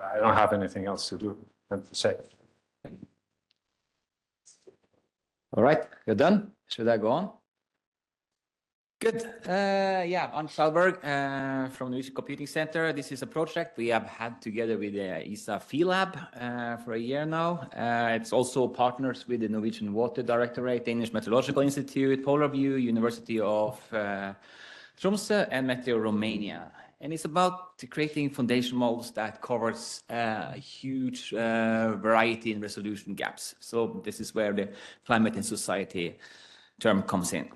I don't have anything else to do than to say. All right, you're done. Should I go on? Good. Yeah, I'm Kjellberg from the Norwegian Computing Center. This is a project we have had together with the ESA Field Lab for a year now. It's also partners with the Norwegian Water Directorate, Danish Meteorological Institute, Polar View, University of Tromsø, and Meteo Romania. And it's about creating foundation models that covers a huge variety in resolution gaps. So this is where the climate and society term comes in.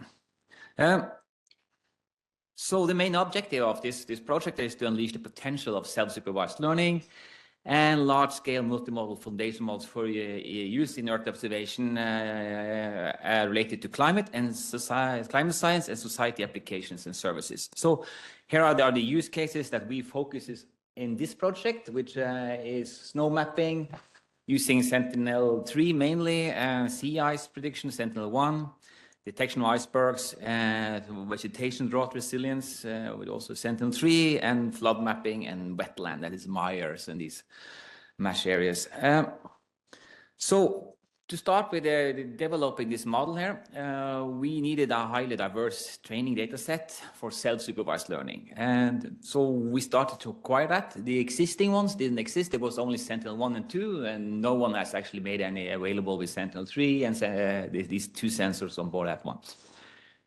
So the main objective of this project is to unleash the potential of self-supervised learning and large-scale multimodal foundation models for use in Earth observation related to climate and climate science and society applications and services. So here are the use cases that we focus in this project, which is snow mapping using Sentinel-3 mainly, sea ice prediction, Sentinel-1, detection of icebergs, vegetation drought resilience with also Sentinel-3, and flood mapping and wetland, that is mires and these mesh areas. So to start with developing this model here, we needed a highly diverse training data set for self-supervised learning. And so we started to acquire that. The existing ones didn't exist. There was only Sentinel-1 and 2, and no one has actually made any available with Sentinel-3 and these two sensors on board at once.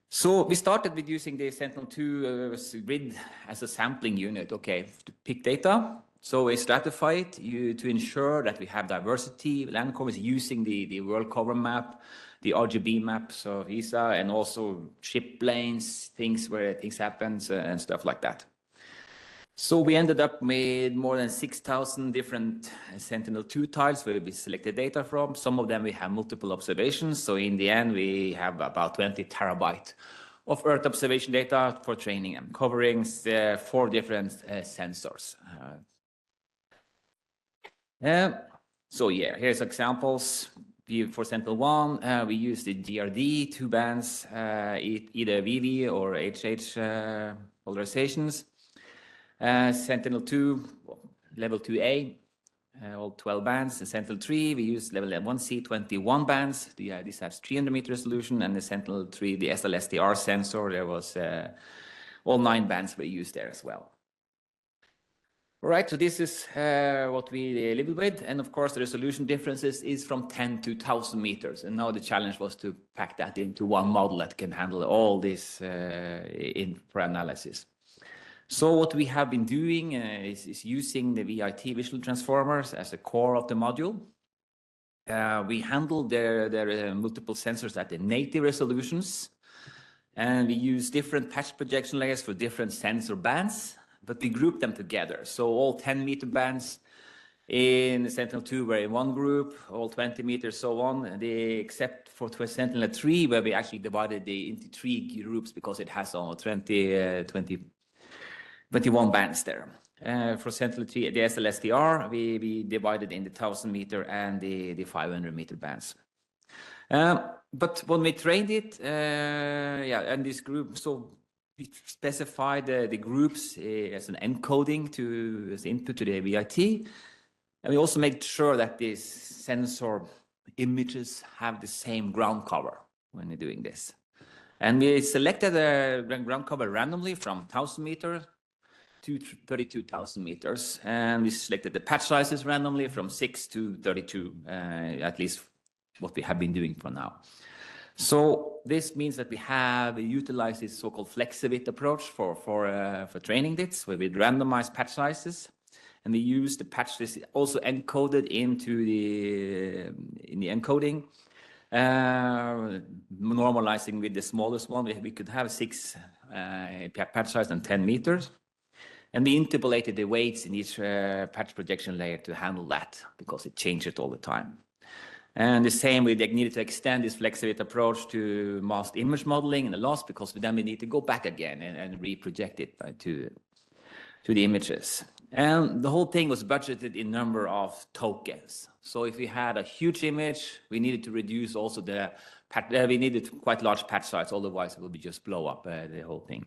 So we started with using the Sentinel-2 grid as a sampling unit, okay, to pick data. So we stratify it to ensure that we have diversity, land covers using the world cover map, the RGB maps of ESA, and also ship lanes, things where things happen and stuff like that. So we ended up with more than 6,000 different Sentinel-2 tiles where we selected data from. Some of them we have multiple observations. So in the end, we have about 20 terabytes of Earth observation data for training and covering 4 different sensors. So yeah, here's examples. For Sentinel-1, we use the GRD 2 bands, either VV or HH polarizations. Sentinel-2, level 2A, all 12 bands. The Sentinel-3, we use level 1C, 21 bands. This has 300 meter resolution, and the Sentinel-3, the SLSTR sensor, there was all 9 bands were used there as well. All right, so this is what we live with, and of course the resolution differences is from 10 to 1,000 meters, and now the challenge was to pack that into one model that can handle all this for analysis. So what we have been doing is using the VIT visual transformers as a core of the module. We handle their multiple sensors at the native resolutions, and we use different patch projection layers for different sensor bands, but we group them together. So all 10 meter bands in the Sentinel-2 were in one group, all 20 meters, so on, except for Sentinel-3, where we actually divided into 3 groups because it has all 21 bands there. For Sentinel-3, the SLSTR, we divided in the 1,000 meter and the 500 meter bands. But when we trained it, and this group, so we specified the groups as an encoding as input to the VIT. And we also made sure that these sensor images have the same ground cover when we're doing this. And we selected a ground cover randomly from 1,000 meters to 32,000 meters. And we selected the patch sizes randomly from 6 to 32, at least what we have been doing for now. So this means that we have utilized this so-called FlexiVit approach for training this, where we randomize patch sizes, and we use the patch this also encoded into the encoding, normalizing with the smallest one. We could have 6 patch size and 10 meters, and we interpolated the weights in each patch projection layer to handle that because it changes all the time. And the same, we needed to extend this FlexiVit approach to masked image modeling in the loss, because then we need to go back again and reproject it to the images. And the whole thing was budgeted in number of tokens. So if we had a huge image, we needed to reduce also we needed quite large patch size, otherwise it would be just blow up the whole thing.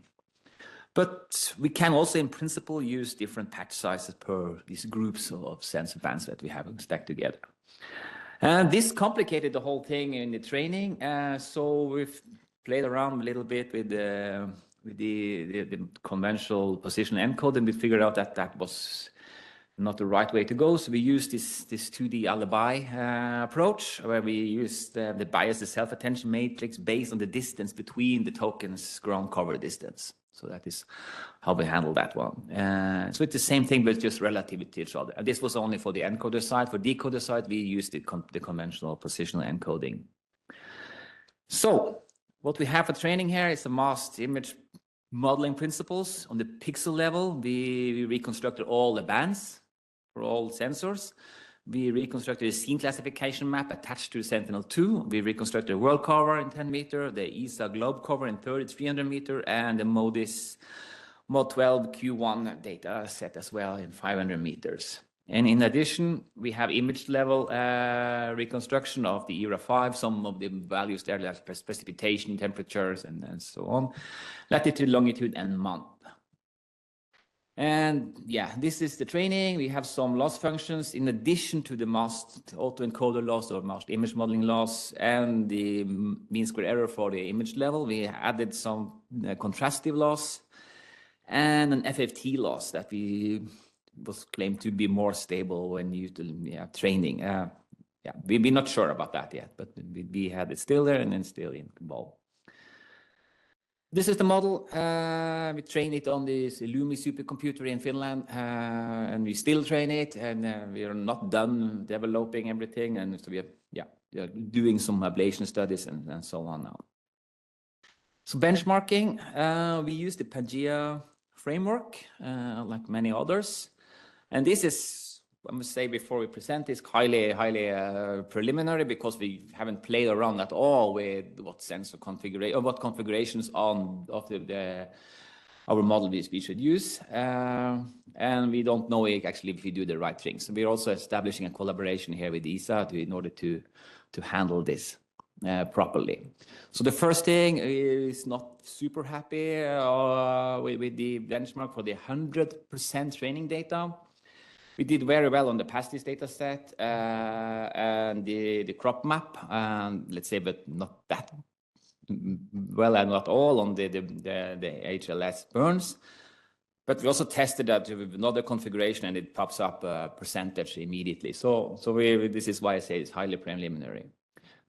But we can also, in principle, use different patch sizes per these groups of sensor bands that we have stacked together. And this complicated the whole thing in the training. So we've played around a little bit with the conventional positional encode, and we figured out that that was not the right way to go. So we used this 2D alibi approach, where we used the bias, the self-attention matrix, based on the distance between the tokens' ground cover distance. So that is how we handle that one. So it's the same thing, but just relative to each other. And this was only for the encoder side. For decoder side, we used the conventional positional encoding. So what we have for training here is the masked image modeling principles. On the pixel level, we reconstructed all the bands for all sensors. We reconstructed a scene classification map attached to Sentinel-2. We reconstructed a world cover in 10 meter, the ESA globe cover in 300 meter, and the MODIS Mod 12 Q1 data set as well in 500 meters. And in addition, we have image level reconstruction of the ERA5, some of the values there, like precipitation, temperatures, and so on, latitude, longitude, and month. And yeah, this is the training. We have some loss functions in addition to the masked autoencoder loss or masked image modeling loss and the mean square error for the image level. We added some contrastive loss and an FFT loss that was claimed to be more stable when used in training. We're not sure about that yet, but we had it still there and then still involved. This is the model. We trained it on this Lumi supercomputer in Finland, and we still train it, and we are not done developing everything, and so we are doing some ablation studies and so on now. So benchmarking, we use the Pangea framework, like many others, and this is, I must say before we present this, highly preliminary, because we haven't played around at all with what sensor configuration or what configurations of our model we should use, and we don't know actually if we do the right thing. So we're also establishing a collaboration here with ESA in order to handle this properly. So the first thing is not super happy with the benchmark for the 100% training data. We did very well on the pastis data set and the crop map, let's say, but not that well and not all on the HLS burns. But we also tested that with another configuration, and it pops up a percentage immediately. So this is why I say it's highly preliminary.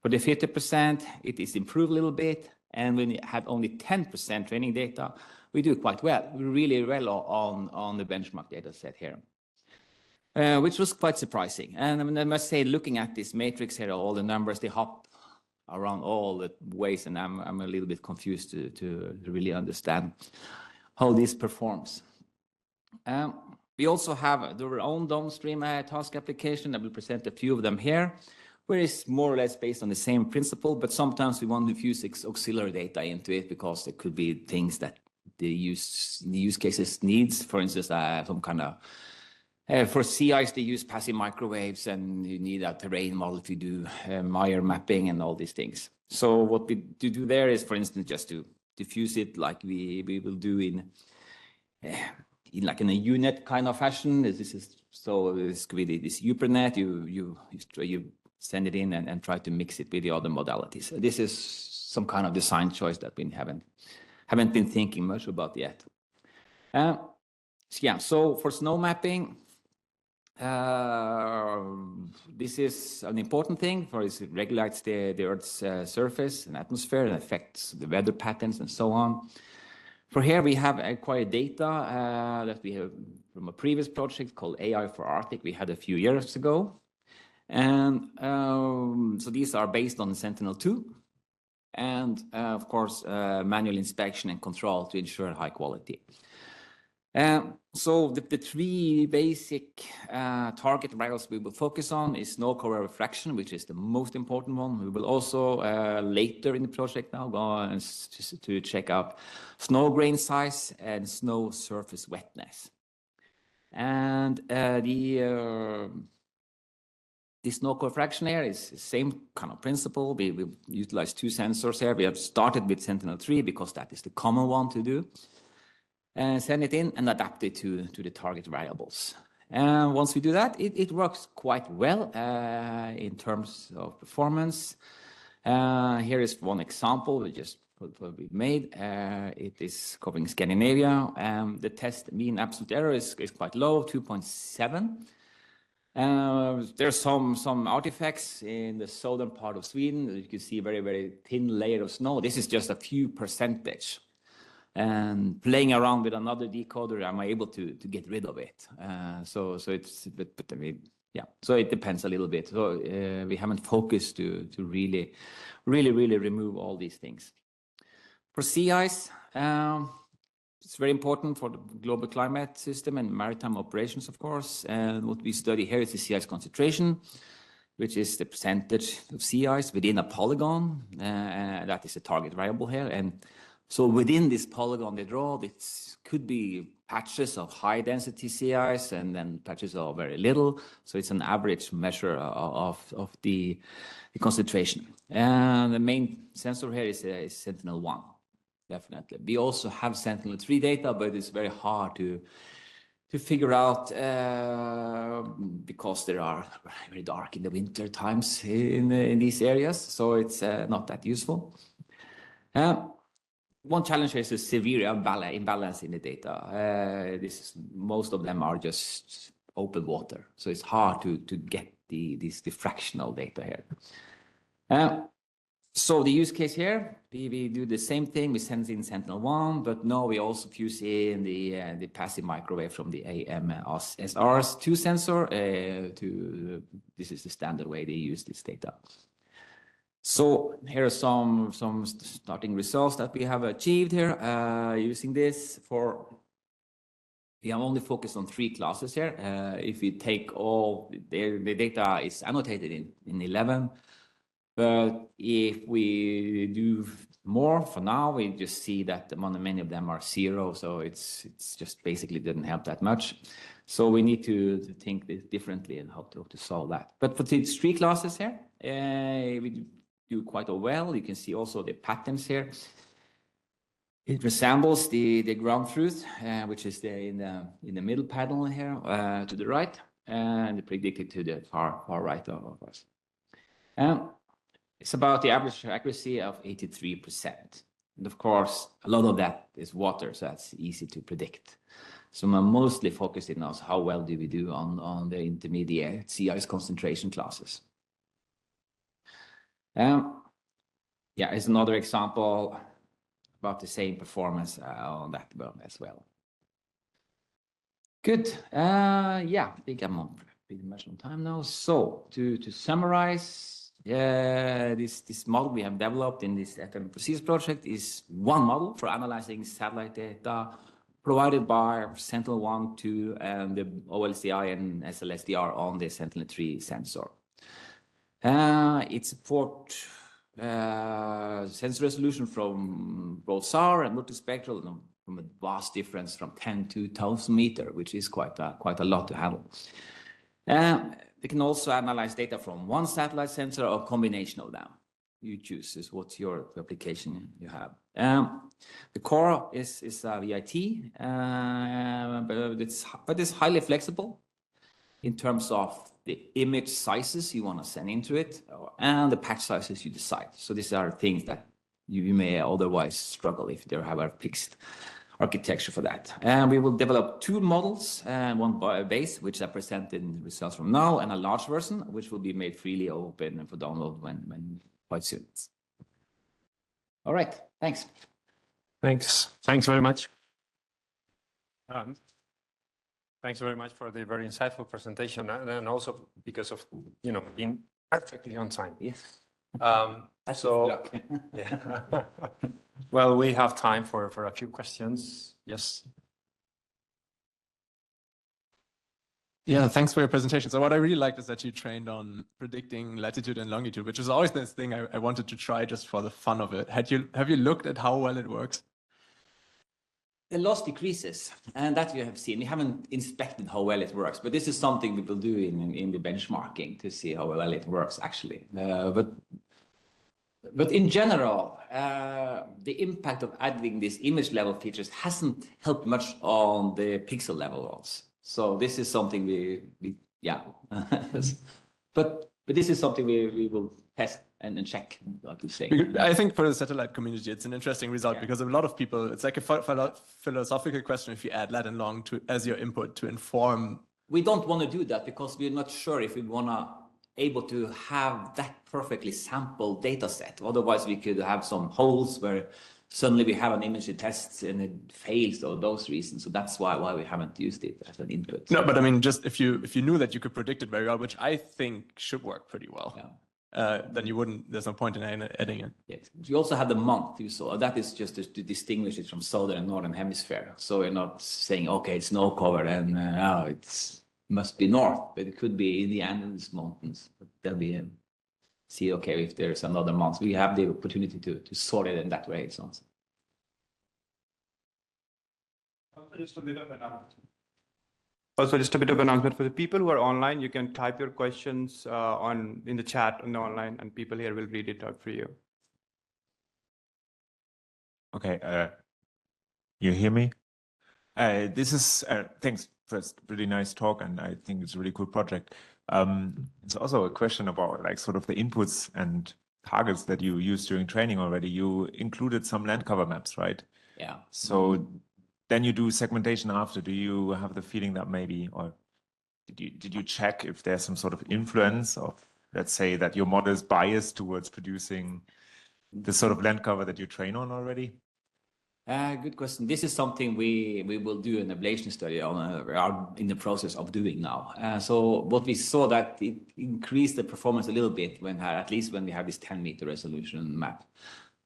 For the 50%, it is improved a little bit, and when we had only 10% training data, we do quite well. We're really well on the benchmark data set here. Which was quite surprising. And I must say, looking at this matrix here, all the numbers, they hop around all the ways, and I'm a little bit confused to really understand how this performs. We also have our own downstream task application. I will present a few of them here, where it's more or less based on the same principle, but sometimes we want to fuse auxiliary data into it because there could be things that the use cases needs. For instance, some kind of for sea ice, they use passive microwaves, and you need a terrain model if you do Meyer mapping and all these things. So what we do there is, for instance, just to diffuse it like we will do in like in a UNet kind of fashion. This could be this UPerNet. You send it in and try to mix it with the other modalities. This is some kind of design choice that we haven't been thinking much about yet. So for snow mapping, this is an important thing, for it regulates the Earth's surface and atmosphere and affects the weather patterns and so on. For here, we have acquired data that we have from a previous project called AI for Arctic we had a few years ago. And so these are based on Sentinel-2 and, of course, manual inspection and control to ensure high quality. So the three basic target variables we will focus on is snow cover refraction, which is the most important one. We will also later in the project now go on to check out snow grain size and snow surface wetness. And the snow cover refraction here is the same kind of principle. We utilize two sensors here. We have started with Sentinel-3 because that is the common one to do. and send it in and adapt it to the target variables. And once we do that, it works quite well in terms of performance. Here is one example we just made. It is covering Scandinavia. The test mean absolute error is quite low, 2.7. There's some artifacts in the southern part of Sweden. You can see a very, very thin layer of snow. This is just a few percentage. And playing around with another decoder, I'm able to get rid of it. So it's, but I mean, yeah, so it depends a little bit. So we haven't focused to really remove all these things. For sea ice, it's very important for the global climate system and maritime operations, of course. And what we study here is the sea ice concentration, which is the percentage of sea ice within a polygon. That is a target variable here. And so within this polygon they draw, it could be patches of high density sea ice and then patches of very little. So it's an average measure of the concentration. And the main sensor here is Sentinel-1, definitely. We also have Sentinel-3 data, but it's very hard to figure out because there are very dark in the winter times in these areas. So it's not that useful. One challenge is a severe imbalance in the data. Most of them are just open water, so it's hard to get the fractional data here. So the use case here, we do the same thing. We send in Sentinel-1, but now we also fuse in the passive microwave from the AMSRS2 sensor. This is the standard way they use this data. So here are some starting results that we have achieved here using this. We have only focused on 3 classes here. If we take all the data is annotated in 11, but if we do more for now, we just see that many of them are 0. So it's just basically didn't help that much. So we need to think differently and how to solve that. But for these 3 classes here, we do quite well. You can see also the patterns here. It resembles the ground truth, which is in the middle panel here to the right, and predicted to the far right of us. It's about the average accuracy of 83%. And of course, a lot of that is water, so that's easy to predict. So I'm mostly focused in on how well do we do on the intermediate sea ice concentration classes. Yeah, it's another example about the same performance on that one as well. Good. Yeah, I think I'm on pretty much on time now. So to summarize, this model we have developed in this FM Proceeds project is one model for analyzing satellite data provided by Sentinel-1, 2, and the OLCI and SLSDR on the Sentinel-3 sensor. It supports sensor resolution from both SAR and multispectral, from a vast difference from 10 to 1,000 meters, which is quite a lot to handle. They can also analyze data from one satellite sensor or a combination of them. You choose is what's your application you have. The core is a VIT, but it's highly flexible in terms of the image sizes you want to send into it and the patch sizes you decide. So these are things that you may otherwise struggle if they have a fixed architecture for that. And we will develop 2 models, one base, which are presented in results from now, and a large version, which will be made freely open for download when quite soon. All right, thanks. Thanks very much. Thanks very much for the very insightful presentation, and also because of being perfectly on time. Yes. So yeah. Well, we have time for a few questions. Yes. Yeah, thanks for your presentation. So what I really liked is that you trained on predicting latitude and longitude, which is always this thing I wanted to try just for the fun of it. Have you looked at how well it works? The loss decreases, and that you have seen. We haven't inspected how well it works, but this is something we will do in the benchmarking to see how well it works actually. But But in general, the impact of adding these image level features hasn't helped much on the pixel level ones. So this is something we yeah. but this is something we will test and check, like you say. I think for the satellite community, it's an interesting result because a lot of people, it's like a philosophical question if you add lat and long as your input to inform. We don't want to do that because we're not sure if we want to able to have that perfectly sampled data set. Otherwise, we could have some holes where suddenly we have an image that tests and it fails for those reasons. So that's why we haven't used it as an input. No, but I mean, just if you knew that you could predict it very well, which I think should work pretty well, then you wouldn't. There's no point in adding it. Yes. You also have the month you saw. That is just to distinguish it from southern and northern hemisphere. So you're not saying okay, it's snow covered and it's must be north, but it could be in the Andes Mountains. But there'll be see okay if there's another month. We have the opportunity to sort it in that way. So. Also, just a bit of announcement for the people who are online. You can type your questions in the chat on the online, and people here will read it out for you. Okay, you hear me? This is thanks. First, really nice talk, and I think it's a really cool project. It's also a question about like sort of the inputs and targets that you used during training already. You included some land cover maps, right? Yeah. So then you do segmentation after. Do you have the feeling that maybe, or did you check if there's some sort of influence of, let's say, that your model is biased towards producing the sort of land cover that you train on already? Good question. This is something we will do an ablation study on. We are in the process of doing now. So what we saw that it increased the performance a little bit when at least when we have this 10-meter resolution map,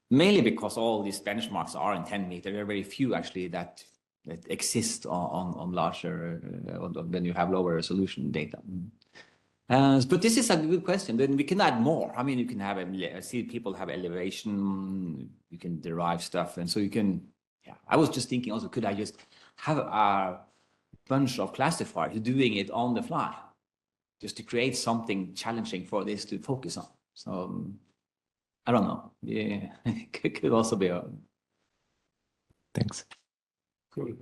mainly because all these benchmarks are in 10 meter. There are very few actually that exist on larger when you have lower resolution data. But this is a good question. Then we can add more. I mean, you can have see people have elevation. You can derive stuff, and so you can. Yeah, I was just thinking also, could I just have a bunch of classifiers doing it on the fly, just to create something challenging for this to focus on? So I don't know. Yeah, it could also be. Thanks. Cool.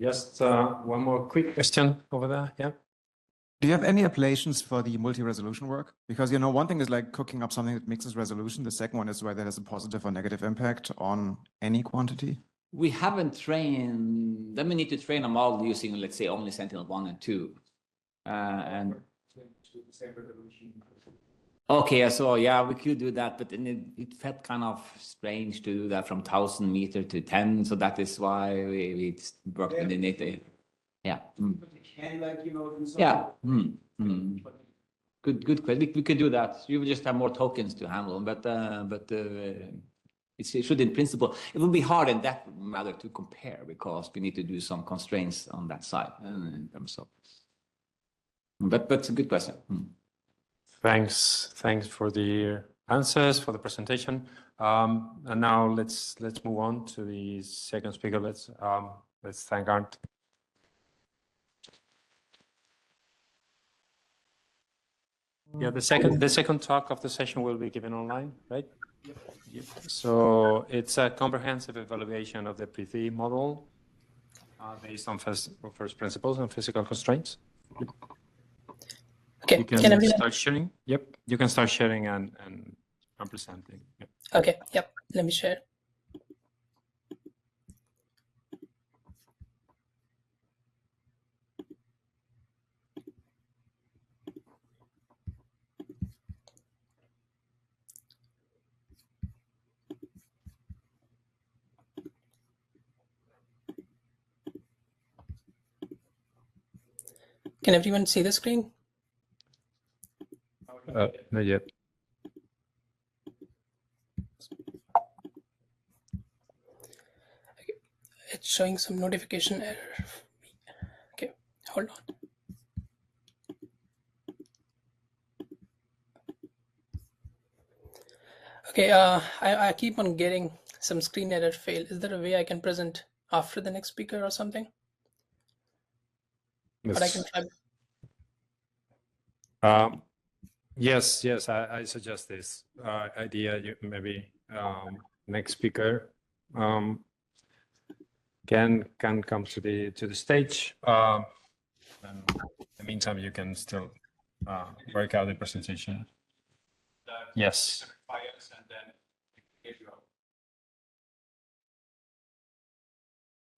Just one more quick question over there. Yeah. Do you have any applications for the multi-resolution work? Because, you know, one thing is like cooking up something that mixes resolution. The second one is whether there's a positive or negative impact on any quantity. We haven't trained, then we need to train a model using, let's say, only Sentinel-1 and 2. Okay, so yeah, we could do that, but then it felt kind of strange to do that from 1,000 meter to 10. So that is why we worked in the net. Yeah. Yeah. Good question. We could do that. You would just have more tokens to handle, but it should, in principle, it would be hard in that matter to compare because we need to do some constraints on that side in terms of. But it's a good question. Thanks for the answers, for the presentation. And now let's move on to the second speaker. Let's thank Arndt. Yeah, the second talk of the session will be given online, right? Yep. So it's a comprehensive evaluation of the P3 model based on first principles and physical constraints. Okay, you can start sharing. Yep, you can start sharing and presenting. Yep. Okay, yep, let me share. Can everyone see the screen? Not yet. Okay. It's showing some notification error. Okay, hold on. Okay, I keep on getting some screen error fail. Is there a way I can present after the next speaker or something? Yes. But I can try. Yes, yes, I suggest this idea. Maybe next speaker can come to the stage. And in the meantime, you can still work out the presentation. Yes.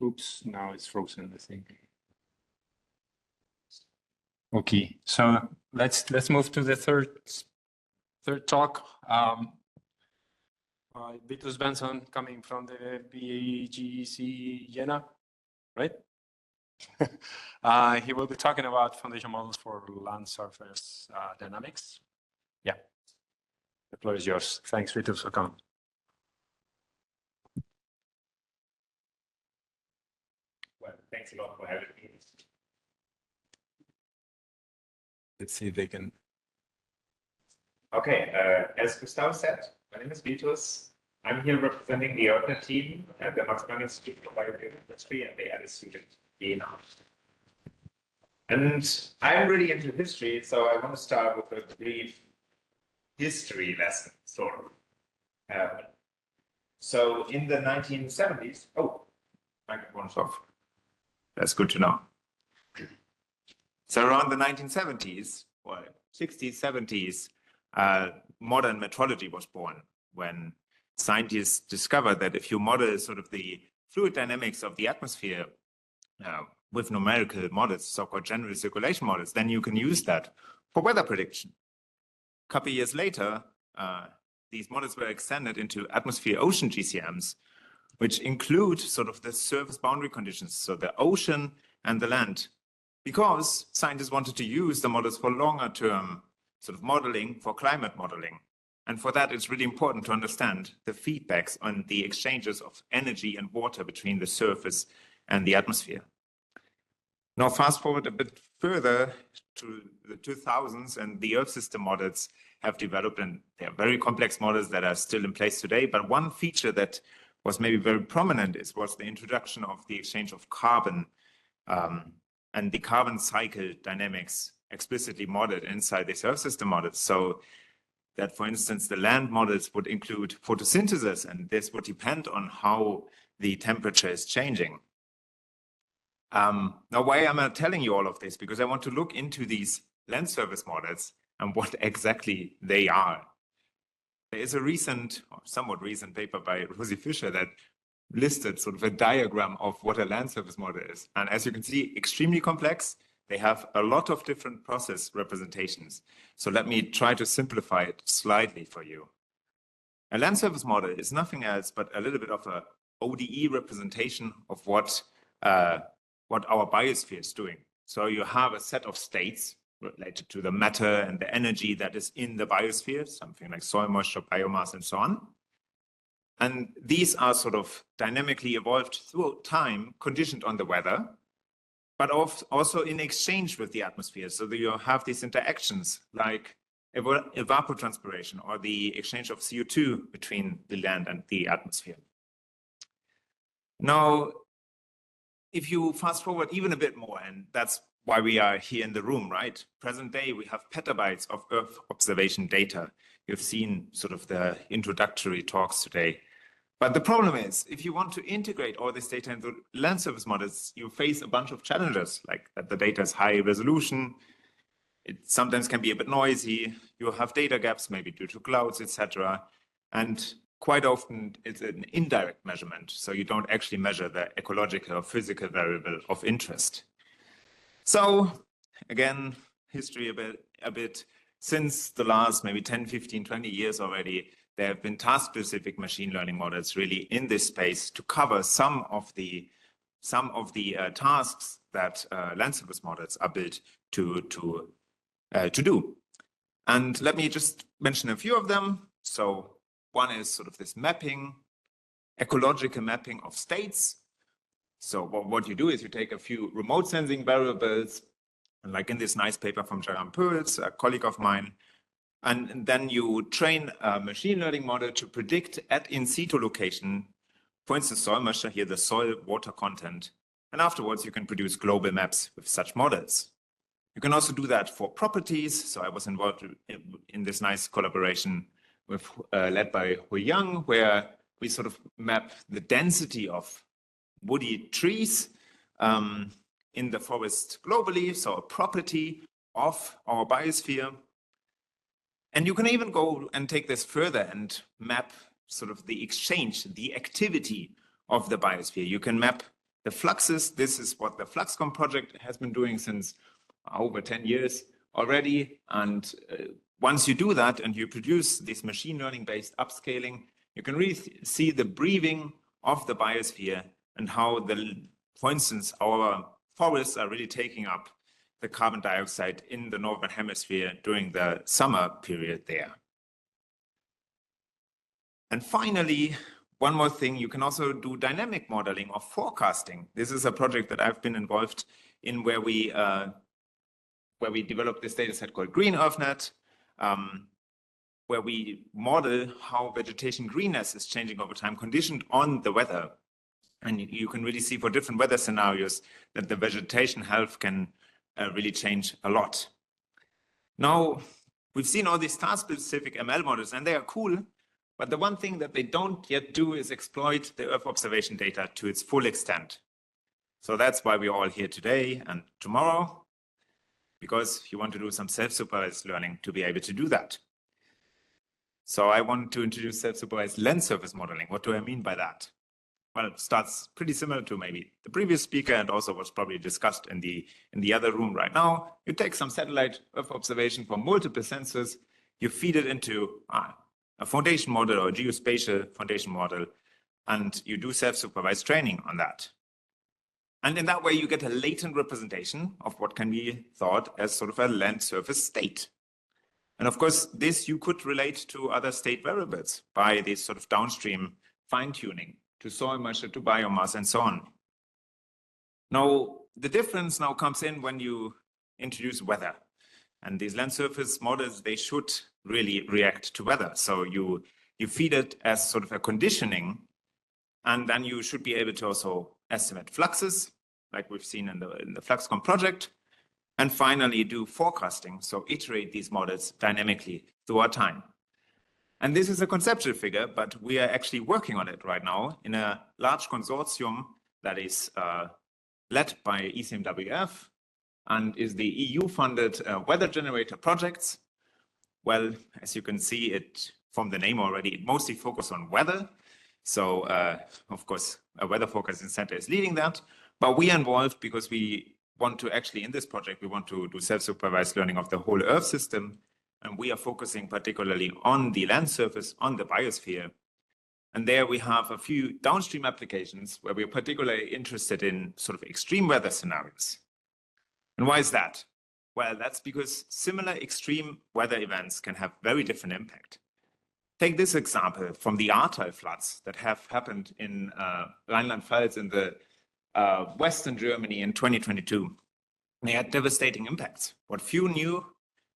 Oops, now it's frozen, I think. Okay, so let's move to the third talk. Vitus Benson coming from the BAGC Jena, right? He will be talking about foundation models for land surface dynamics. Yeah, the floor is yours. Thanks, Vitus, for coming. Well, thanks a lot for having me. Let's see if they can. Okay, as Gustav said, my name is Vitus. I'm here representing the ERTA team at the Magellan Institute for Biochemistry and the ESA student Jena. And I'm really into history, so I want to start with a brief history lesson, sort of. So in the 1970s, microphone's off. That's good to know. So around the 1970s, or 60s, 70s, modern metrology was born when scientists discovered that if you model sort of the fluid dynamics of the atmosphere with numerical models, so-called general circulation models, then you can use that for weather prediction. A couple of years later, these models were extended into atmosphere-ocean GCMs, which include sort of the surface boundary conditions, so the ocean and the land, because scientists wanted to use the models for longer term sort of modeling, for climate modeling. And for that, it's really important to understand the feedbacks on the exchanges of energy and water between the surface and the atmosphere. Now, fast forward a bit further to the 2000s, and the Earth system models have developed, and they're very complex models that are still in place today. But one feature that was maybe very prominent was the introduction of the exchange of carbon and the carbon cycle dynamics explicitly modeled inside the Earth system models. So that, for instance, the land models would include photosynthesis, and this would depend on how the temperature is changing. Now, why am I telling you all of this? Because I want to look into these land surface models and what exactly they are. There is a recent, or somewhat recent paper by Rosie Fisher that listed sort of a diagram of what a land surface model is. And as you can see, extremely complex. They have a lot of different process representations. So let me try to simplify it slightly for you. A land surface model is nothing else but a little bit of a ODE representation of what our biosphere is doing. So you have a set of states related to the matter and the energy that is in the biosphere, something like soil moisture, biomass, and so on. And these are sort of dynamically evolved through time, conditioned on the weather, but also in exchange with the atmosphere. So that you have these interactions like evapotranspiration or the exchange of CO2 between the land and the atmosphere. Now, if you fast forward even a bit more, and that's why we are here in the room, right? Present day, we have petabytes of Earth observation data. You've seen sort of the introductory talks today. But the problem is, if you want to integrate all this data into land surface models, you face a bunch of challenges, like that the data is high resolution. It sometimes can be a bit noisy. You have data gaps, maybe due to clouds, etc. And quite often it's an indirect measurement. So you don't actually measure the ecological or physical variable of interest. So again, history a bit since the last maybe 10, 15, 20 years already, there have been task-specific machine learning models really in this space to cover some of the tasks that land surface models are built to do. And let me just mention a few of them. So one is sort of this mapping, ecological mapping of states. So what you do is you take a few remote sensing variables, and like in this nice paper from Jaram Pearls, a colleague of mine, and then you train a machine learning model to predict at in situ location, for instance, soil moisture, here the soil water content. And afterwards, you can produce global maps with such models. You can also do that for properties. So I was involved in this nice collaboration with led by Hui Yang, where we sort of map the density of woody trees in the forest globally, so a property of our biosphere. And you can even go and take this further and map sort of the exchange, the activity of the biosphere. You can map the fluxes. This is what the FluxCom project has been doing since over 10 years already. And once you do that and you produce this machine learning based upscaling, you can really see the breathing of the biosphere and how for instance, our forests are really taking up the carbon dioxide in the northern hemisphere during the summer period there. And finally, one more thing, you can also do dynamic modeling or forecasting. This is a project that I've been involved in where we developed this data set called Green EarthNet, where we model how vegetation greenness is changing over time, conditioned on the weather. And you can really see for different weather scenarios that the vegetation health can really change a lot. Now, we've seen all these task-specific ML models, and they are cool, but the one thing that they don't yet do is exploit the Earth observation data to its full extent. So that's why we're all here today and tomorrow, because you want to do some self-supervised learning to be able to do that. So I want to introduce self-supervised land surface modeling. What do I mean by that? Well, it starts pretty similar to maybe the previous speaker and also what's probably discussed in the other room right now. You take some satellite Earth observation from multiple sensors, you feed it into a foundation model or a geospatial foundation model, and you do self-supervised training on that. And in that way, you get a latent representation of what can be thought as sort of a land surface state. And of course, this you could relate to other state variables by this sort of downstream fine-tuning to soil moisture, to biomass, and so on. Now, the difference now comes in when you introduce weather. And these land surface models, they should really react to weather. So you feed it as sort of a conditioning, and then you should be able to also estimate fluxes, like we've seen in the FluxCom project, and finally do forecasting, so iterate these models dynamically throughout time. And this is a conceptual figure, but we are actually working on it right now in a large consortium that is led by ECMWF and is the EU-funded weather generator projects. Well, as you can see it from the name already, it mostly focuses on weather. So, of course, a weather forecasting center is leading that, but we are involved because we want to actually, in this project, we want to do self-supervised learning of the whole Earth system. And we are focusing particularly on the land surface, on the biosphere. And there we have a few downstream applications where we're particularly interested in sort of extreme weather scenarios. And why is that? Well, that's because similar extreme weather events can have very different impact. Take this example from the Ahrtal floods that have happened in Rhineland-Pfalz in the Western Germany in 2022. They had devastating impacts. What few knew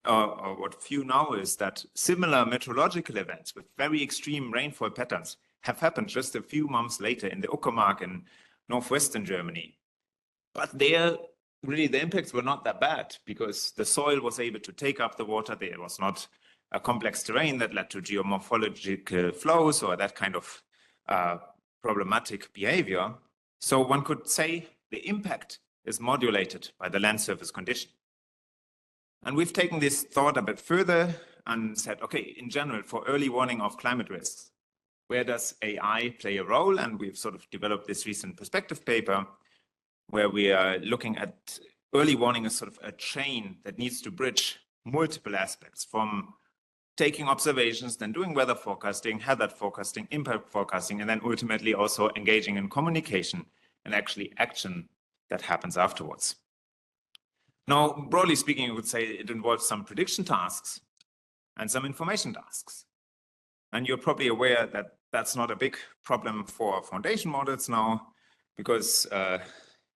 or what few know is that similar meteorological events with very extreme rainfall patterns have happened just a few months later in the Uckermark in northwestern Germany. But there, really, the impacts were not that bad because the soil was able to take up the water. There was not a complex terrain that led to geomorphological flows or that kind of problematic behavior. So one could say the impact is modulated by the land surface condition. And we've taken this thought a bit further and said, okay, in general, for early warning of climate risks, where does AI play a role? And we've sort of developed this recent perspective paper where we are looking at early warning as sort of a chain that needs to bridge multiple aspects from taking observations, then doing weather forecasting, hazard forecasting, impact forecasting, and then ultimately also engaging in communication and actually action that happens afterwards. Now, broadly speaking, I would say it involves some prediction tasks and some information tasks. And you're probably aware that that's not a big problem for foundation models now, because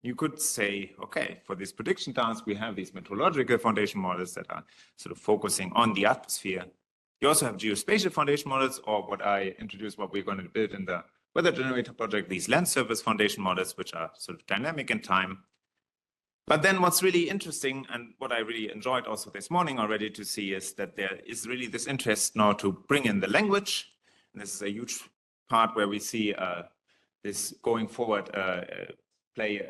you could say, okay, for this prediction task, we have these meteorological foundation models that are sort of focusing on the atmosphere. You also have geospatial foundation models, or what I introduced, what we're going to build in the weather generator project, these land surface foundation models, which are sort of dynamic in time. But then what's really interesting and what I really enjoyed also this morning already to see is that there is really this interest now to bring in the language. And this is a huge part where we see this going forward play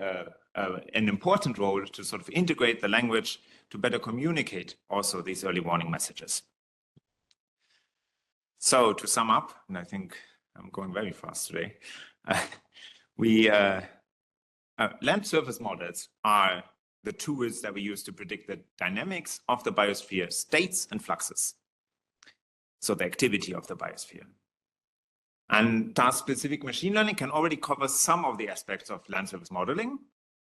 an important role to sort of integrate the language to better communicate also these early warning messages. So to sum up, and I think I'm going very fast today, land surface models are the tools that we use to predict the dynamics of the biosphere states and fluxes. So the activity of the biosphere. And task-specific machine learning can already cover some of the aspects of land surface modeling,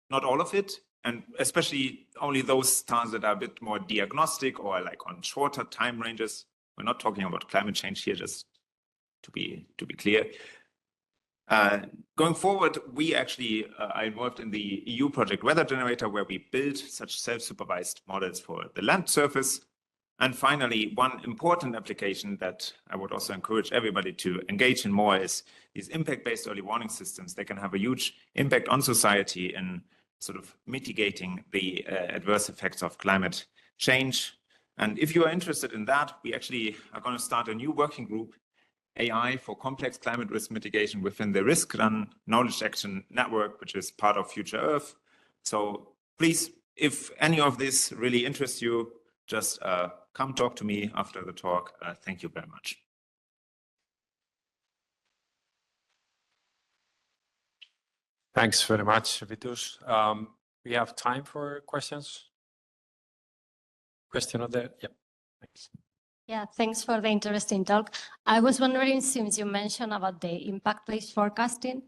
not all of it, and especially only those tasks that are a bit more diagnostic or like on shorter time ranges. We're not talking about climate change here, just to be clear. Going forward, we actually are involved in the EU project Weather Generator, where we build such self-supervised models for the land surface. And finally, one important application that I would also encourage everybody to engage in more is these impact-based early warning systems. They can have a huge impact on society in sort of mitigating the adverse effects of climate change. And if you are interested in that, we actually are going to start a new working group, AI for complex climate risk mitigation, within the Risk-Run Knowledge Action Network, which is part of Future Earth. So please, if any of this really interests you, just come talk to me after the talk. Thank you very much. Thanks very much, Vitus. We have time for questions. Question on there? Yep. Thanks. Yeah, thanks for the interesting talk. I was wondering, since you mentioned about the impact-based forecasting,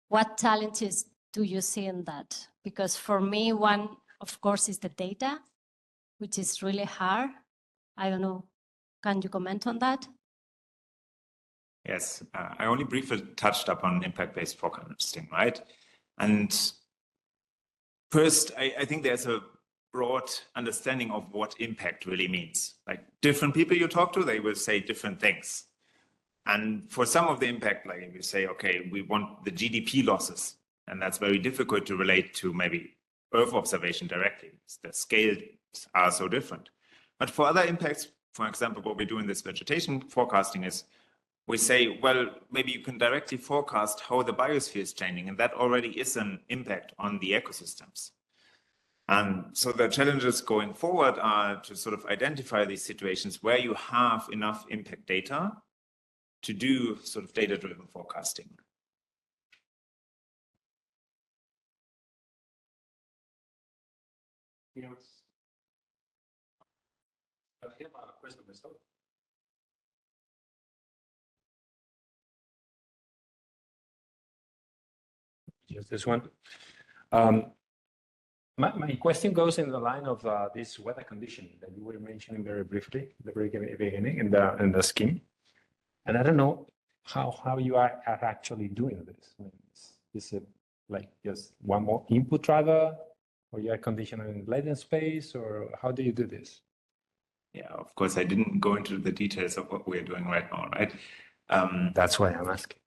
what challenges do you see in that? Because for me, one, of course, is the data, which is really hard. I don't know. Can you comment on that? Yes, I only briefly touched upon impact-based forecasting, right? And first, I think there's a broad understanding of what impact really means. Like different people you talk to, they will say different things. And for some of the impact, like we say, okay, we want the GDP losses, and that's very difficult to relate to maybe Earth observation directly. The scales are so different. But for other impacts, for example, what we do in this vegetation forecasting is we say, well, maybe you can directly forecast how the biosphere is changing, and that already is an impact on the ecosystems. And so the challenges going forward are to sort of identify these situations where you have enough impact data to do sort of data-driven forecasting. Just this one. My question goes in the line of this weather condition that you were mentioning very briefly at the very beginning in the scheme. And I don't know how you are actually doing this. I mean, is it like just one more input driver, or you are conditioning latent space, or how do you do this? Yeah, of course, I didn't go into the details of what we're doing right now, right? That's why I'm asking.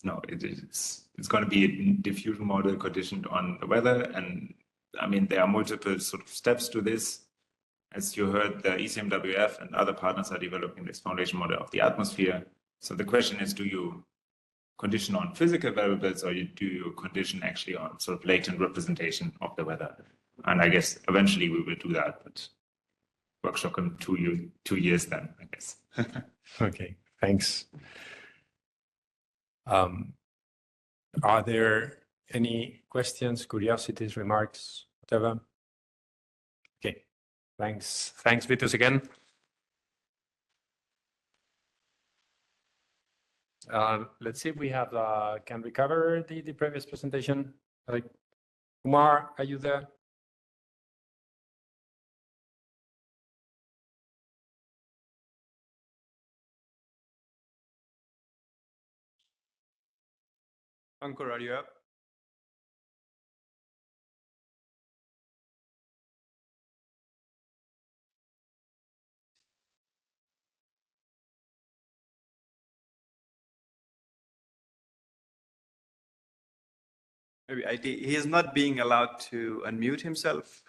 No, it's going to be a diffusion model conditioned on the weather. And I mean, there are multiple sort of steps to this. As you heard, the ECMWF and other partners are developing this foundation model of the atmosphere. So the question is, do you condition on physical variables, or do you condition actually on sort of latent representation of the weather? And I guess eventually we will do that, but workshop in 2 years then, I guess. Okay, thanks. Are there any questions, curiosities, remarks, whatever? Okay, thanks. Thanks, Vitus, again. Let's see if we have, can we cover the previous presentation? Like, Kumar, are you there? Ankur, are you up? maybe IT, he is not being allowed to unmute himself.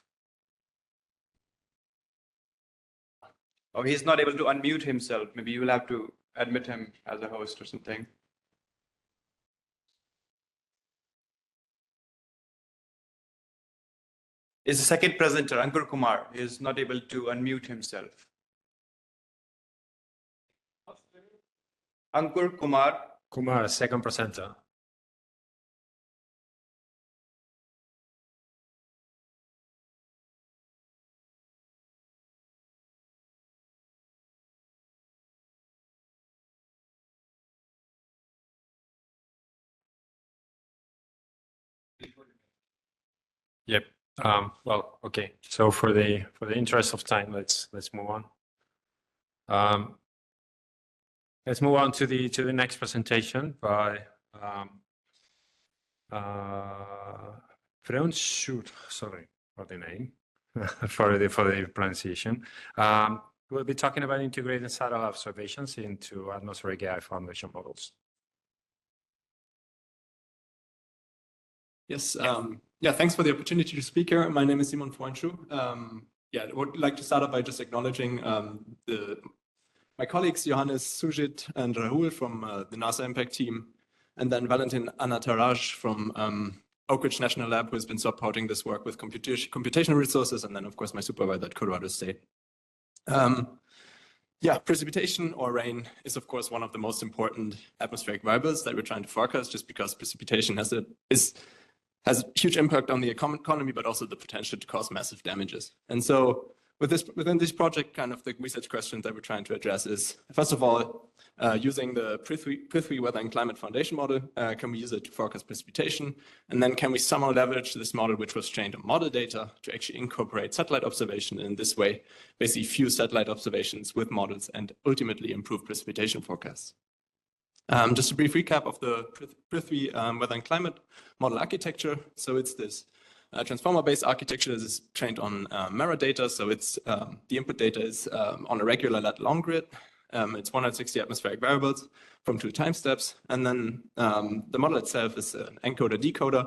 Or he's not able to unmute himself. Maybe you will have to admit him as a host or something. Is the second presenter, Ankur Kumar, is not able to unmute himself. Ankur Kumar. Kumar, second presenter. Yep. Well, okay. So for the interest of time, let's move on. Let's move on to the next presentation by Freunschur. Sorry for the name, for the pronunciation. We'll be talking about integrating satellite observations into atmospheric AI foundation models. Yes, yeah, thanks for the opportunity to speak here. My name is Simon Freundschuh. Yeah, I would like to start off by just acknowledging my colleagues, Johannes, Sujit, and Rahul from the NASA Impact team, and then Valentin Anataraj from Oak Ridge National Lab, who has been supporting this work with computational resources, and then, of course, my supervisor at Colorado State. Yeah, precipitation or rain is, of course, one of the most important atmospheric variables that we're trying to forecast, just because precipitation has a huge impact on the economy, but also the potential to cause massive damages. And so within this project, kind of the research questions that we're trying to address is, first of all, using the Prithvi Weather and Climate Foundation model, can we use it to forecast precipitation? And then can we somehow leverage this model, which was trained on model data, to actually incorporate satellite observation in this way, basically fuse satellite observations with models and ultimately improve precipitation forecasts. Just a brief recap of the Prithvi Weather and Climate model architecture. So it's this transformer-based architecture that is trained on mirror data. So it's the input data is on a regular long grid. It's 160 atmospheric variables from 2 time steps. And then the model itself is an encoder-decoder,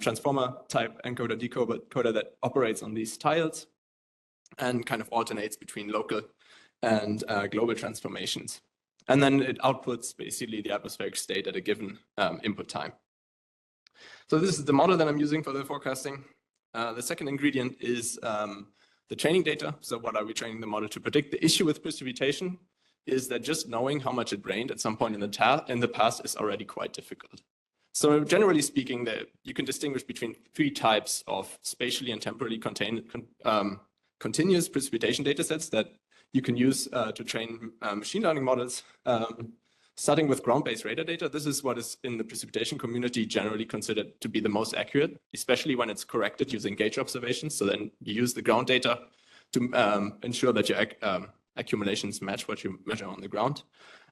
transformer-type encoder-decoder that operates on these tiles and kind of alternates between local and global transformations. And then it outputs basically the atmospheric state at a given input time. So this is the model that I'm using for the forecasting. The second ingredient is the training data. So what are we training the model to predict? The issue with precipitation is that just knowing how much it rained at some point in the past is already quite difficult. So generally speaking, you can distinguish between 3 types of spatially and temporally continuous precipitation data sets that you can use to train machine learning models. Starting with ground-based radar data, this is what is in the precipitation community generally considered to be the most accurate, especially when it's corrected using gauge observations. So then you use the ground data to ensure that your accumulations match what you measure on the ground.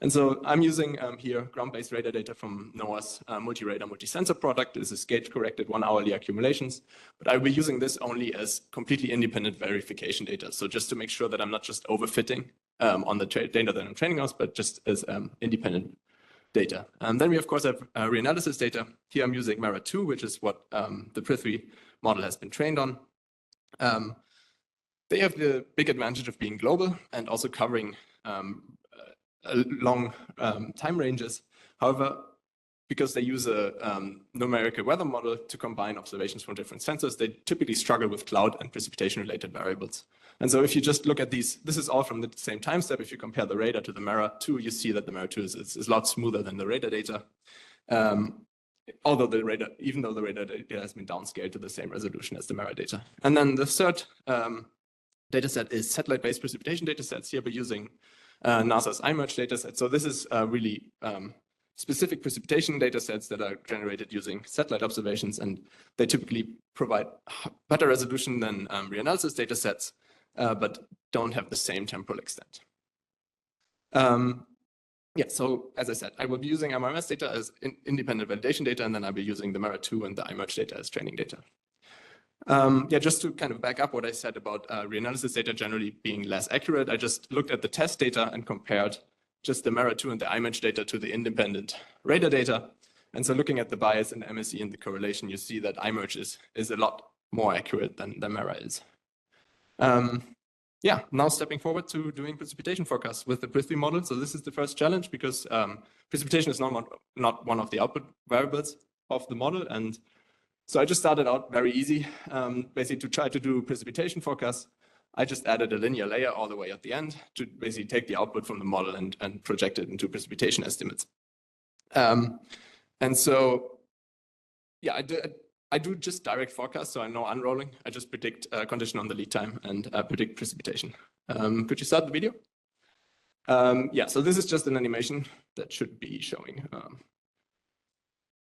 And so I'm using here ground-based radar data from NOAA's multi-radar, multi-sensor product. This is gauge-corrected 1-hourly accumulations, but I'll be using this only as completely independent verification data. So just to make sure that I'm not just overfitting on the data that I'm training on, but just as independent data. And then we, of course, have reanalysis data. Here I'm using MERA-2, which is what the Prithvi model has been trained on. They have the big advantage of being global and also covering long time ranges. However, because they use a numerical weather model to combine observations from different sensors, they typically struggle with cloud and precipitation-related variables. And so if you just look at these, this is all from the same time step. If you compare the radar to the MERA-2, you see that the MERA-2 is a lot smoother than the radar data. Although even though the radar data has been downscaled to the same resolution as the MERA data. And then the third data set is satellite-based precipitation data sets. Here we're using NASA's iMerge data set. So this is really specific precipitation data sets that are generated using satellite observations, and they typically provide better resolution than reanalysis data sets, but don't have the same temporal extent. Yeah, so as I said, I will be using MRS data as independent validation data, and then I'll be using the MERA-2 and the iMerge data as training data. Yeah, just to kind of back up what I said about reanalysis data generally being less accurate, I just looked at the test data and compared just the MERA-2 and the iMerge data to the independent radar data. And so looking at the bias in MSE and the correlation, you see that iMerge is a lot more accurate than Mera is. Yeah, now stepping forward to doing precipitation forecasts with the Prithvi model. So this is the first challenge because precipitation is not one of the output variables of the model. And so I just started out very easy, basically to try to do precipitation forecasts. I just added a linear layer all the way at the end to basically take the output from the model and project it into precipitation estimates. And so, yeah, I do just direct forecasts, so I know unrolling. I just predict condition on the lead time and predict precipitation. Could you start the video? Yeah, so this is just an animation that should be showing.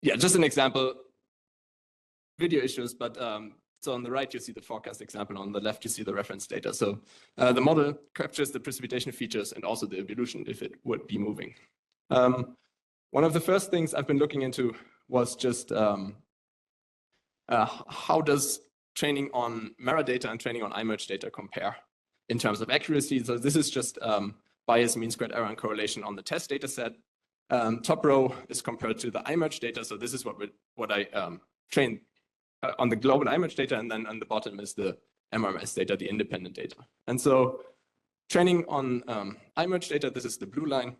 Yeah, just an example. Video issues, but so on the right you see the forecast example, on the left you see the reference data. So the model captures the precipitation features and also the evolution if it would be moving. One of the first things I've been looking into was just how does training on Mera data and training on iMerge data compare in terms of accuracy? So this is just bias, mean squared error, and correlation on the test data set. Top row is compared to the iMerge data. So this is what I trained on the global iMerge data, and then on the bottom is the MRMS data, the independent data. And so training on iMerge data, this is the blue line,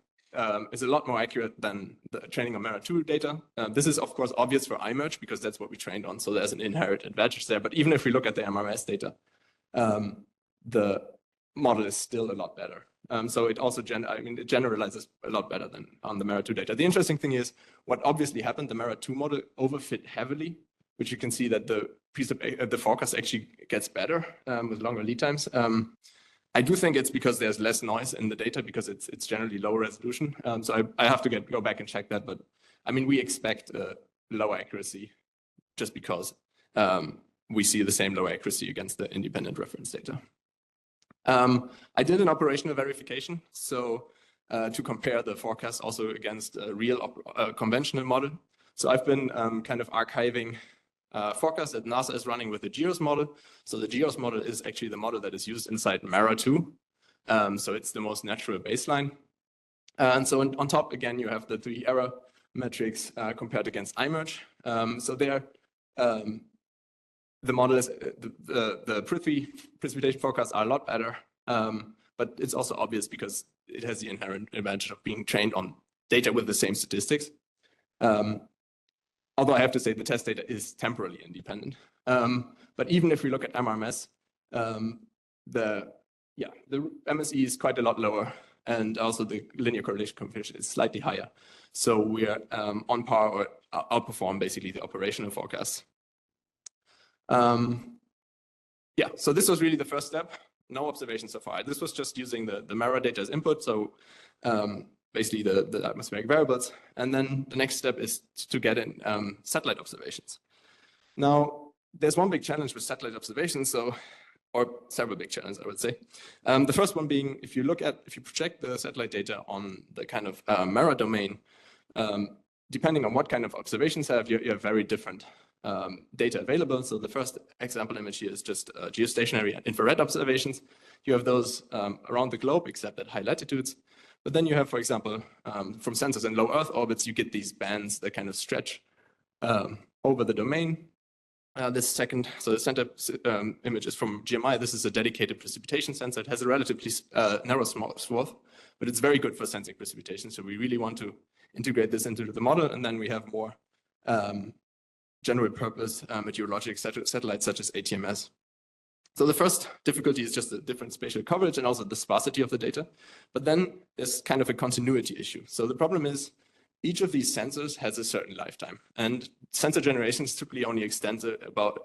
is a lot more accurate than the training on Mera 2 data. This is, of course, obvious for iMerge because that's what we trained on. So there's an inherent advantage there. But even if we look at the MRMS data, the model is still a lot better. So it also, it generalizes a lot better than on the Mera 2 data. The interesting thing is what obviously happened, the Mera 2 model overfit heavily, which you can see that the forecast actually gets better with longer lead times. I do think it's because there's less noise in the data because it's generally lower resolution. So I have to go back and check that. But I mean, we expect lower accuracy just because we see the same low accuracy against the independent reference data. I did an operational verification. So to compare the forecast also against a real conventional model. So I've been kind of archiving forecast that NASA is running with the GEOS model. So the GEOS model is actually the model that is used inside Mera 2. So it's the most natural baseline. And so on top, again, you have the 3 error metrics compared against iMerge. So there, the model is, the Prithvi precipitation forecasts are a lot better. But it's also obvious because it has the inherent advantage of being trained on data with the same statistics. Although I have to say the test data is temporally independent. But even if we look at MRMS, the MSE is quite a lot lower, and also the linear correlation coefficient is slightly higher. So we're on par or outperform basically the operational forecasts. Yeah, so this was really the first step. No observations so far. This was just using the Mera data as input. So basically the atmospheric variables. And then the next step is to get in satellite observations. Now, there's one big challenge with satellite observations, or several big challenges, I would say. The first one being, if you project the satellite data on the kind of Mera domain, depending on what kind of observations you have very different data available. So the first example image here is just geostationary and infrared observations. You have those around the globe, except at high latitudes. But then you have, for example, from sensors in low Earth orbits, you get these bands that kind of stretch over the domain. So the center image is from GMI. This is a dedicated precipitation sensor. It has a relatively narrow swath, but it's very good for sensing precipitation. So we really want to integrate this into the model. And then we have more general purpose meteorologic satellites such as ATMS. So the first difficulty is just the different spatial coverage and also the sparsity of the data. But then there's kind of a continuity issue. So the problem is each of these sensors has a certain lifetime, and sensor generations typically only extend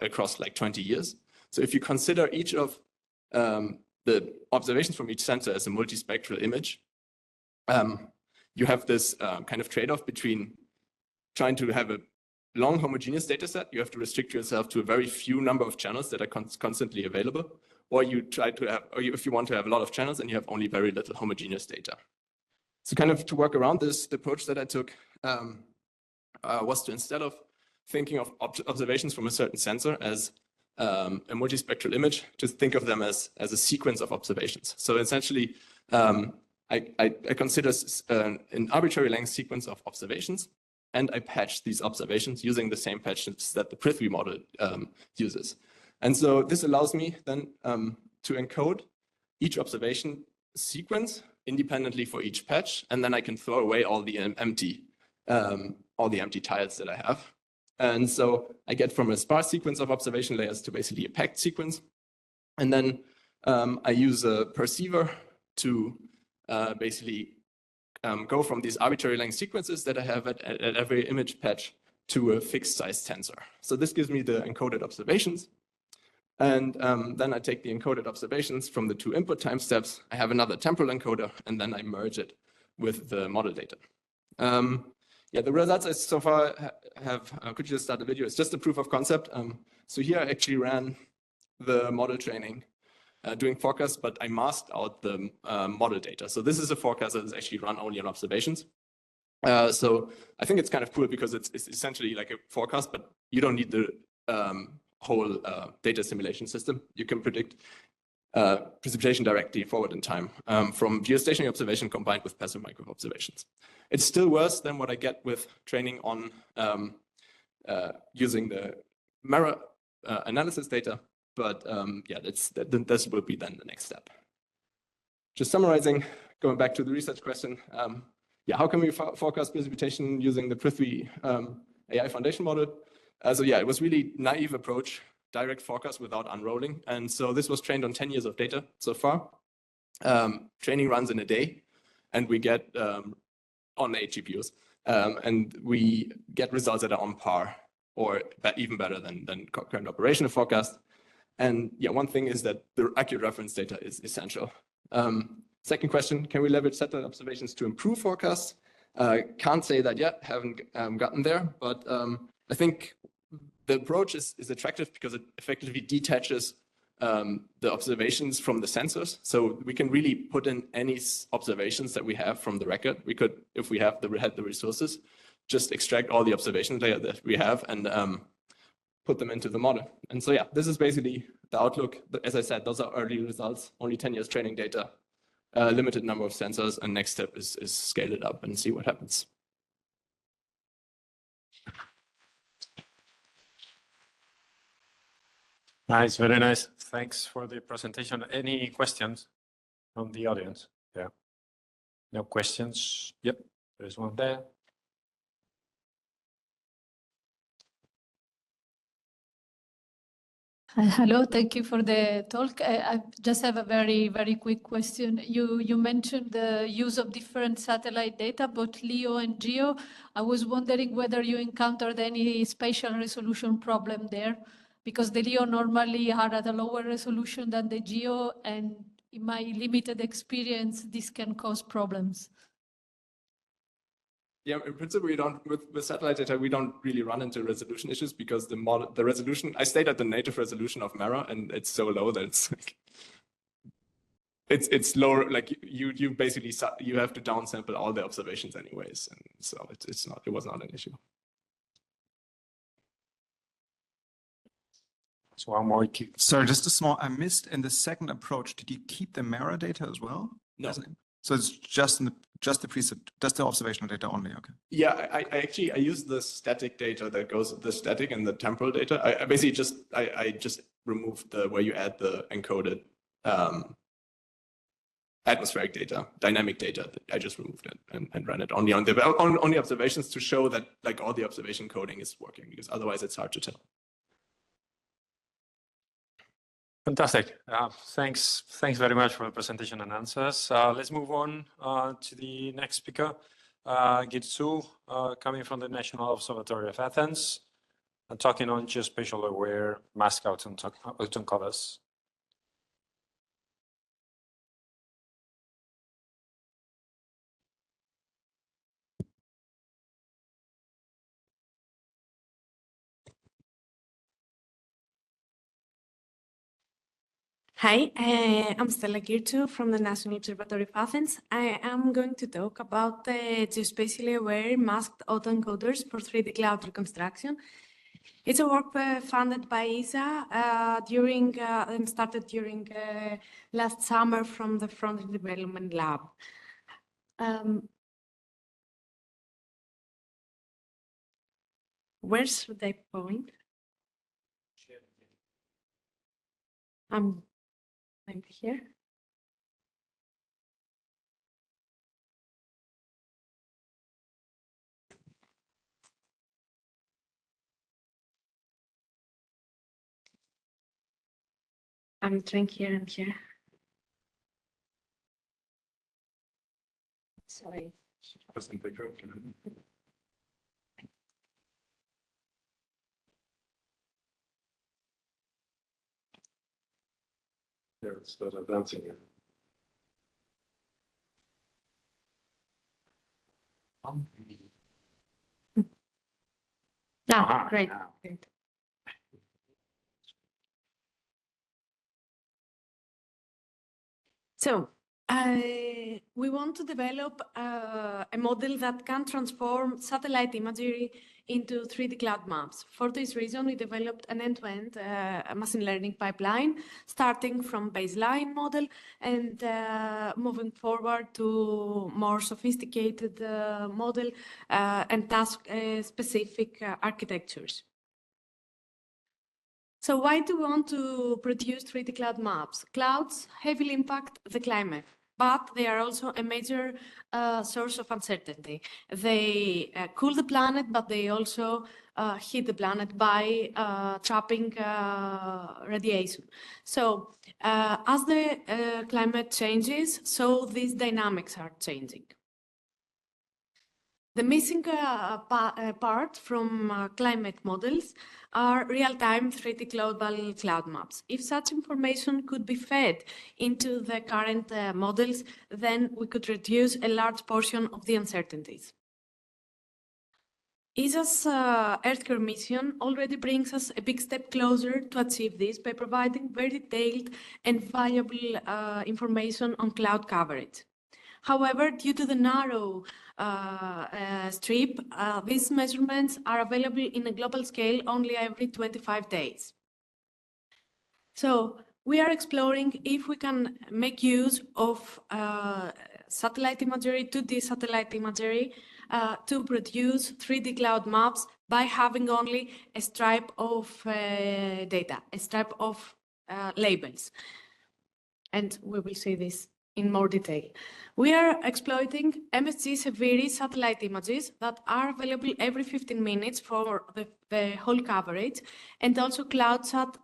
across like 20 years. So if you consider each of the observations from each sensor as a multispectral image, you have this kind of trade-off between trying to have a long homogeneous data set. You have to restrict yourself to a very few number of channels that are constantly available, or you try to have, or if you want to have a lot of channels and you have only very little homogeneous data. So kind of to work around this, the approach that I took was to, instead of thinking of observations from a certain sensor as a multispectral image, just think of them as a sequence of observations. So essentially, I consider an arbitrary length sequence of observations. and I patch these observations using the same patches that the Prithvi model uses. And so this allows me then to encode each observation sequence independently for each patch, and then I can throw away all the empty tiles that I have. And so I get from a sparse sequence of observation layers to basically a packed sequence. And then I use a perceiver to basically go from these arbitrary length sequences that I have at every image patch to a fixed size tensor. So this gives me the encoded observations. And then I take the encoded observations from the two input time steps. I have another temporal encoder, and then I merge it with the model data. Yeah, the results I so far have, could you just start the video? It's just a proof of concept. So here I actually ran the model training doing forecast, but I masked out the model data. So this is a forecast that is actually run only on observations. So I think it's kind of cool because it's essentially like a forecast, but you don't need the whole data simulation system. You can predict precipitation directly forward in time from geostationary observation combined with passive microwave observations. It's still worse than what I get with training on using the mirror analysis data, but yeah, this will be then the next step. Just summarizing, going back to the research question, yeah, how can we forecast precipitation using the Prithvi AI foundation model? So yeah, it was really naive approach, direct forecast without unrolling. And so this was trained on 10 years of data so far. Training runs in a day, and we get on 8 GPUs. And we get results that are on par or even better than current operational forecast. And yeah, one thing is that the accurate reference data is essential. Second question, can we leverage satellite observations to improve forecasts? Can't say that yet, haven't gotten there, but I think the approach is attractive because it effectively detaches the observations from the sensors. So we can really put in any observations that we have from the record. We could, if we had the resources, just extract all the observation data that we have and put them into the model. And so yeah, this is basically the outlook. As I said, those are early results, only 10 years training data, limited number of sensors, and next step is scale it up and see what happens. Nice, very nice. Thanks for the presentation. Any questions from the audience? Yeah. No questions? Yep, there's one there. Hello, thank you for the talk. I just have a very, very quick question. You mentioned the use of different satellite data, both LEO and GEO. I was wondering whether you encountered any spatial resolution problem there, because the LEO normally are at a lower resolution than the GEO, and in my limited experience, this can cause problems. Yeah, in principle, we don't with satellite data, we don't really run into resolution issues because the resolution, I stayed at the native resolution of Mara, and it's so low that it's like it's lower. Like you basically you have to downsample all the observations anyways, and so it was not an issue. So one more. Sorry, just a small, I missed in the second approach, did you keep the Mara data as well? No. So it's just the observational data only, okay. Yeah, I use the static data that goes, the static and the temporal data. I basically just removed where you add the encoded atmospheric data, dynamic data. I just removed it and ran it only on the observations to show that like all the observation coding is working, because otherwise it's hard to tell. Fantastic. Thanks very much for the presentation and answers. Let's move on to the next speaker, Gitsu, coming from the National Observatory of Athens, and talking on geospatial aware mask autoencoders. Hi, I'm Stella Girtu from the National Observatory of Athens. I am going to talk about the geospatially aware masked autoencoders for 3D cloud reconstruction. It's a work funded by ESA and started during last summer from the Front-End Development Lab. Where should I point? I'm here. I'm trying here and here. Sorry. Ah, great. Great. So we want to develop a model that can transform satellite imagery into 3D cloud maps. For this reason, we developed an end-to-end machine learning pipeline, starting from baseline model and moving forward to more sophisticated model and task-specific architectures. So why do we want to produce 3D cloud maps? Clouds heavily impact the climate, but they are also a major source of uncertainty. They cool the planet, but they also heat the planet by trapping radiation. So as the climate changes, so these dynamics are changing. The missing part from climate models are real-time 3D global cloud maps. If such information could be fed into the current models, then we could reduce a large portion of the uncertainties. ESA's Earth-Core mission already brings us a big step closer to achieve this by providing very detailed and valuable information on cloud coverage. However, due to the narrow strip, these measurements are available in a global scale only every 25 days. So we are exploring if we can make use of satellite imagery, 2D satellite imagery, to produce 3D cloud maps by having only a stripe of data, a stripe of labels. And we will see this in more detail. We are exploiting MSG Severi satellite images that are available every 15 minutes for the whole coverage, and also CloudSat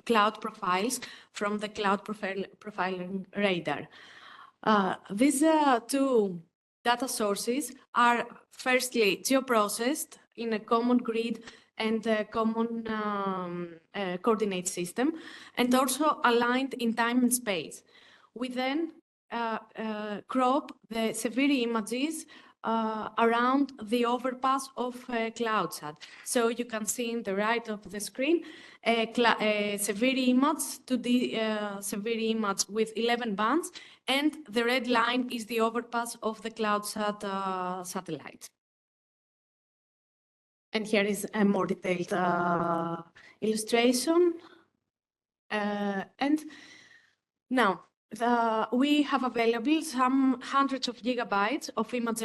cloud profiles from the cloud profiling radar. These two data sources are firstly geoprocessed in a common grid and a common coordinate system, and also aligned in time and space. We then crop the Severi images around the overpass of CloudSat. So you can see in the right of the screen a Severi image to the Severi image with 11 bands, and the red line is the overpass of the CloudSat satellite. And here is a more detailed illustration. And now, we have available some hundreds of gigabytes of image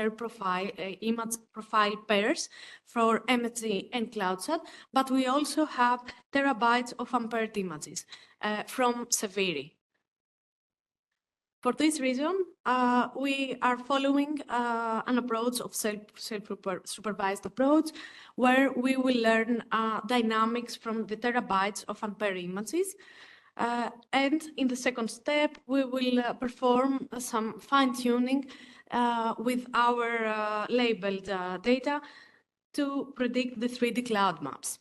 profile pairs for MSG and CloudSat, but we also have terabytes of unpaired images from Severi. For this reason, we are following an approach of self-supervised approach, where we will learn dynamics from the terabytes of unpaired images. And in the second step, we will perform some fine-tuning with our labeled data to predict the 3D cloud maps.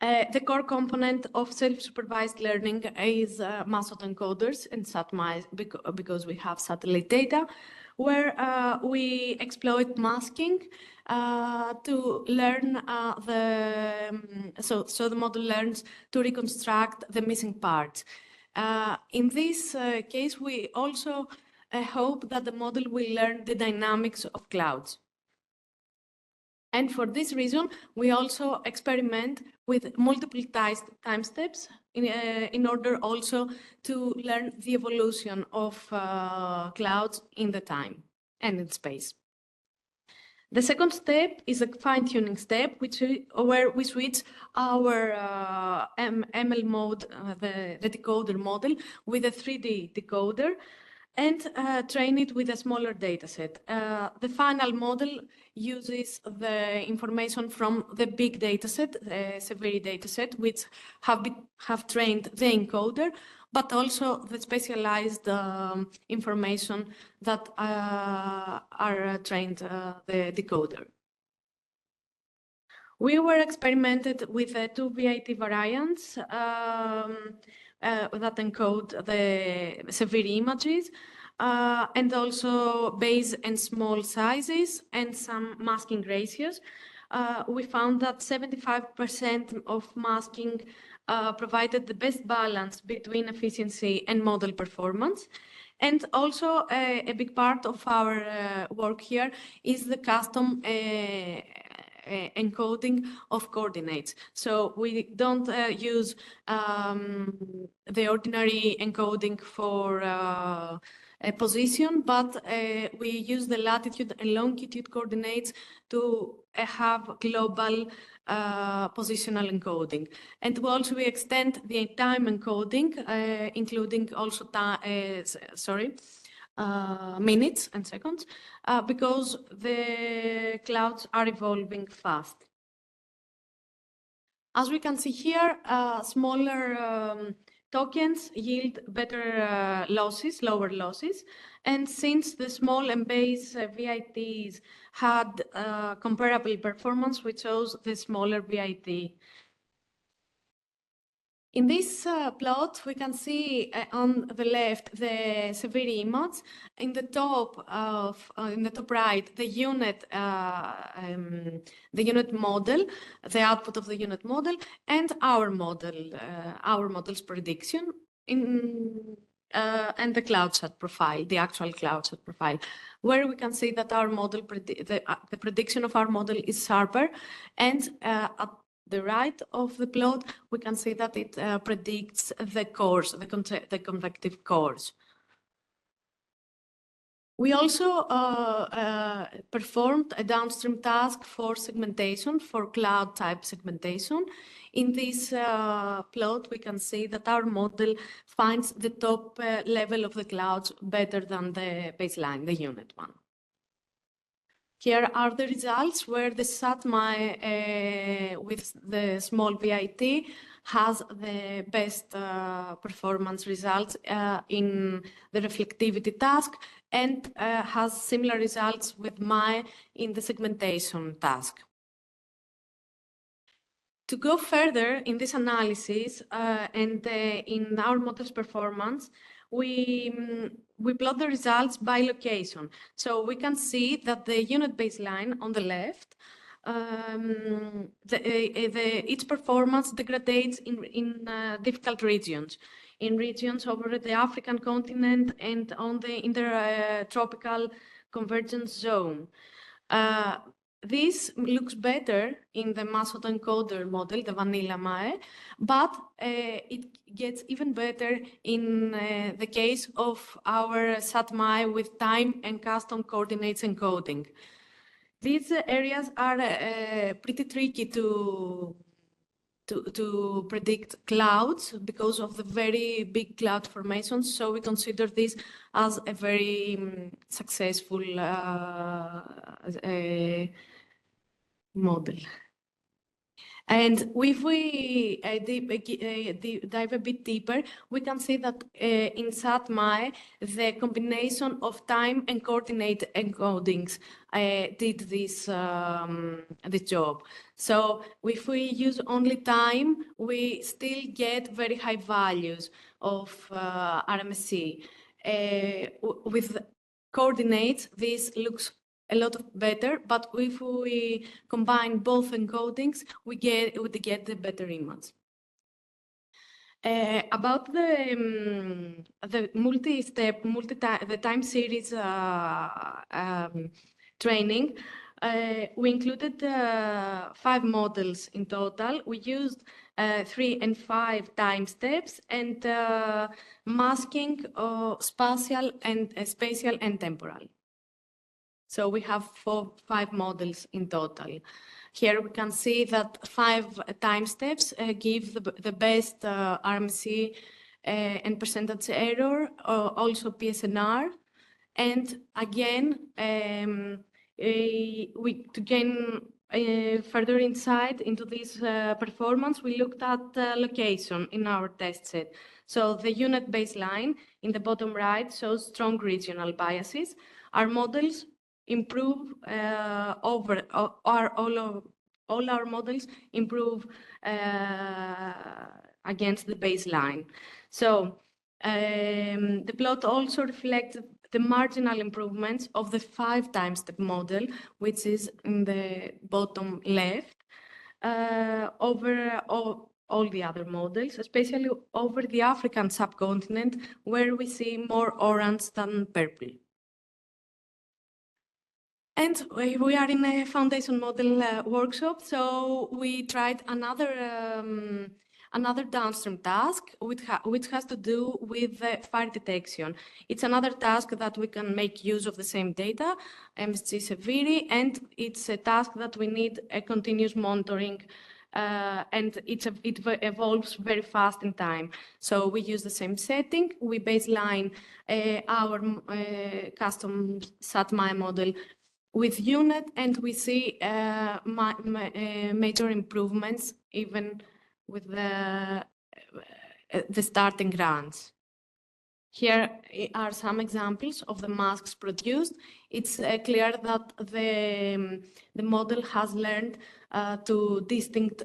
The core component of self-supervised learning is mass autoencoders and SatMice, because we have satellite data, where we exploit masking to learn so the model learns to reconstruct the missing parts. In this case, we also hope that the model will learn the dynamics of clouds. And for this reason, we also experiment with multiple time steps in order also to learn the evolution of clouds in the time and in space. The second step is a fine-tuning step, where we switch our ML mode, the decoder model, with a 3D decoder, and train it with a smaller data set. The final model uses the information from the big data set, the severe data set, which have trained the encoder, but also the specialized information that are trained the decoder. We were experimented with two VIT variants that encode the severe images, and also base and small sizes and some masking ratios. We found that 75% of masking provided the best balance between efficiency and model performance. And also a big part of our work here is the custom encoding of coordinates. So we don't use the ordinary encoding for a position, but we use the latitude and longitude coordinates to have global positional encoding. And also we extend the time encoding, including also minutes and seconds, because the clouds are evolving fast. As we can see here, smaller tokens yield better losses, lower losses. And since the small and base VITs had comparable performance, we chose the smaller VIT. In this plot, we can see on the left the severe image. In the top right, the unit model, the output of the unit model, and our model's prediction and the CloudSat profile, the actual CloudSat profile, where we can see that our model, the prediction of our model is sharper, and at the right of the plot, we can see that it predicts the cores, the convective cores. We also performed a downstream task for segmentation, for cloud type segmentation. In this plot, we can see that our model finds the top level of the clouds better than the baseline, the unit one. Here are the results where the SATMI with the small VIT has the best performance results in the reflectivity task, and has similar results with MI in the segmentation task. To go further in this analysis and in our model's performance, we plot the results by location. So we can see that the unit baseline on the left, its performance degrades in difficult regions, in regions over the African continent and on the intertropical convergence zone. This looks better in the mass autoencoder model, the vanilla MAE, but it gets even better in the case of our SAT-MAE with time and custom coordinates encoding. These areas are pretty tricky to predict clouds because of the very big cloud formations, so we consider this as a very successful model. And if we dive a bit deeper, we can see that in SAT-MAE, the combination of time and coordinate encodings did this job. So if we use only time, we still get very high values of RMSE. With coordinates, this looks a lot better, but if we combine both encodings, we get the better image. About the multi-step, the time series training, we included 5 models in total. We used 3 and 5 time steps and masking spatial and temporal. So we have 5 models in total. Here we can see that 5 time steps give the best RMC and percentage error, also PSNR. And again, to gain further insight into this performance, we looked at location in our test set. So the unit baseline in the bottom right shows strong regional biases. Our models improve all our models improve against the baseline. So the plot also reflects the marginal improvements of the 5 time step model, which is in the bottom left, over all the other models, especially over the African subcontinent, where we see more orange than purple. And we are in a foundation model workshop, so we tried another downstream task, which has to do with fire detection. It's another task that we can make use of the same data, MSG severity, and it's a task that we need a continuous monitoring, and it evolves very fast in time. So we use the same setting. We baseline our custom SAT-MAE model with UNET, and we see major improvements even with the starting runs. Here are some examples of the masks produced. It's clear that the model has learned to distinct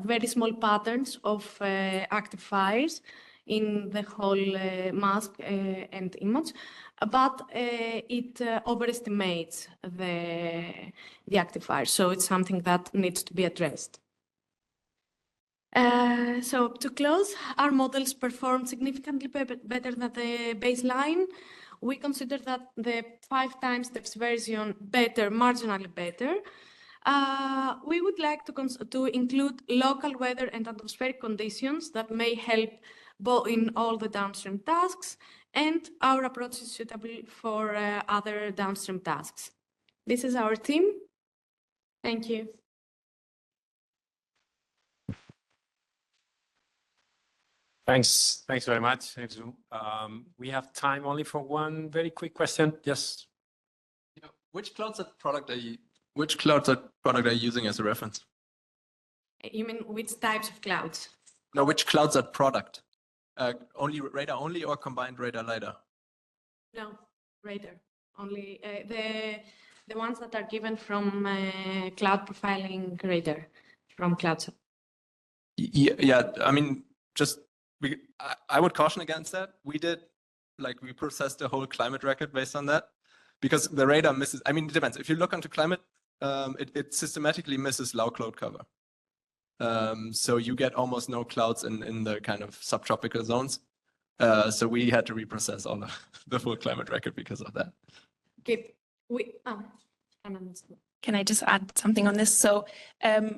very small patterns of active fires in the whole mask and image, but it overestimates the active fires. So it's something that needs to be addressed. So to close, our models perform significantly better than the baseline. We consider that the 5 time steps version marginally better. We would like to include local weather and atmospheric conditions that may help both in all the downstream tasks, and our approach is suitable for other downstream tasks. This is our team. Thank you. Thanks very much. We have time only for one very quick question. Yes. Which cloud product are you using as a reference? You mean which types of clouds? No, which clouds are product? Only radar only or combined radar lidar? No, radar only. The ones that are given from cloud profiling radar from CloudSat. Yeah, I mean, I would caution against that. We processed the whole climate record based on that, because the radar misses. I mean, it depends. If you look onto climate, it systematically misses low cloud cover. So you get almost no clouds in the kind of subtropical zones. So we had to reprocess all the full climate record because of that. Okay, Can I just add something on this? So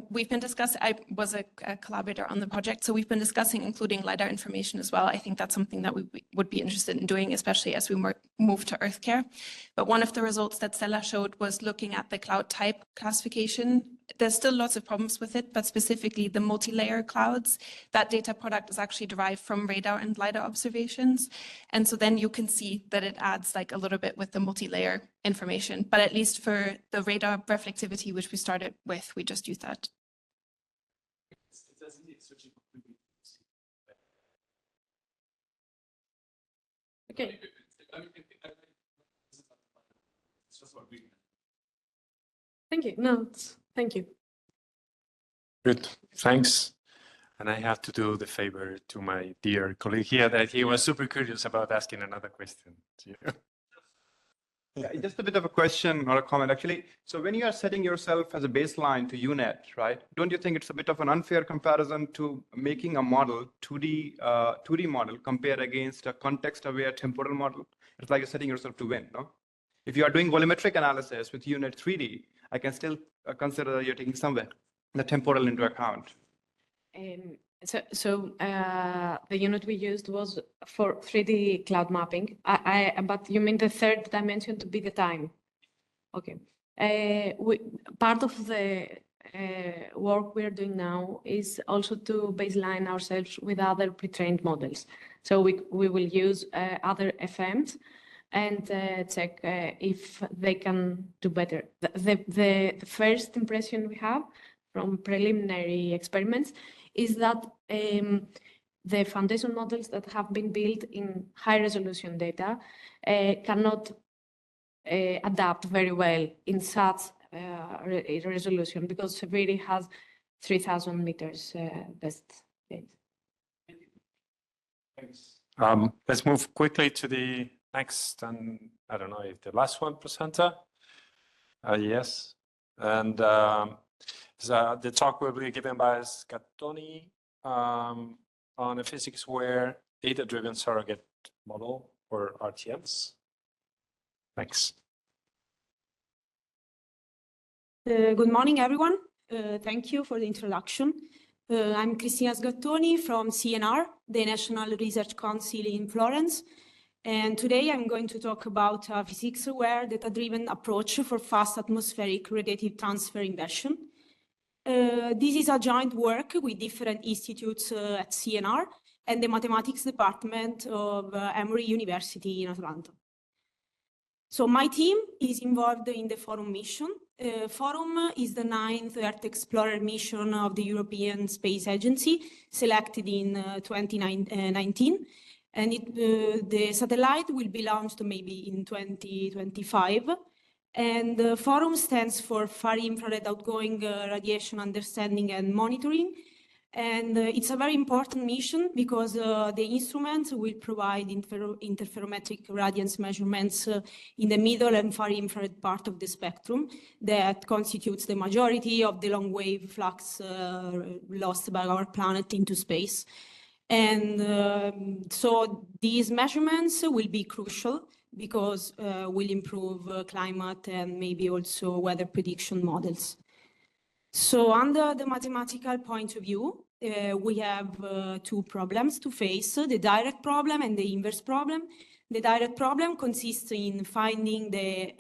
we've been discussing, I was a collaborator on the project, so we've been discussing including LiDAR information as well. I think that's something that we would be interested in doing, especially as we move to Earth Care. But one of the results that Stella showed was looking at the cloud type classification. There's still lots of problems with it, but specifically the multi-layer clouds, that data product is actually derived from radar and LiDAR observations. And so then you can see that it adds like a little bit with the multi-layer information, but at least for the radar reflectivity, which we started with, we just use that. Okay. Thank you. No, thank you. Good, thanks. And I have to do the favor to my dear colleague here that he was super curious about asking another question. Yeah, just a bit of a question or a comment, actually. So when you are setting yourself as a baseline to UNET, right, don't you think it's a bit of an unfair comparison to making a model, 2D model, compared against a context-aware temporal model? It's like you're setting yourself to win, no? If you are doing volumetric analysis with UNET 3D, I can still consider that you're taking somewhere the temporal into account. So the unit we used was for 3D cloud mapping. But you mean the third dimension to be the time? Okay. Part of the work we're doing now is also to baseline ourselves with other pre-trained models. So we will use other FMs and check if they can do better. The first impression we have from preliminary experiments is that the foundation models that have been built in high resolution data cannot adapt very well in such resolution because severity has 3,000 meters best data. Thanks. Let's move quickly to the next, and I don't know if the last one presenter. Yes, and the talk will be given by Scattoni on a physics where data-driven surrogate model for RTMs. Thanks. Good morning, everyone. Thank you for the introduction. I'm Cristina Sgattoni from CNR, the National Research Council in Florence. And today I'm going to talk about a physics-aware data-driven approach for fast atmospheric radiative transfer inversion. This is a joint work with different institutes at CNR and the mathematics department of Emory University in Atlanta. So my team is involved in the Forum mission. Forum is the 9th Earth Explorer mission of the European Space Agency, selected in 2019. And the satellite will be launched maybe in 2025. And Forum stands for Far Infrared Outgoing Radiation Understanding and Monitoring. And it's a very important mission because the instrument will provide interferometric radiance measurements in the middle and far infrared part of the spectrum that constitutes the majority of the long wave flux lost by our planet into space. And so these measurements will be crucial because will improve climate and maybe also weather prediction models. So under the mathematical point of view, we have two problems to face, the direct problem and the inverse problem. The direct problem consists in finding the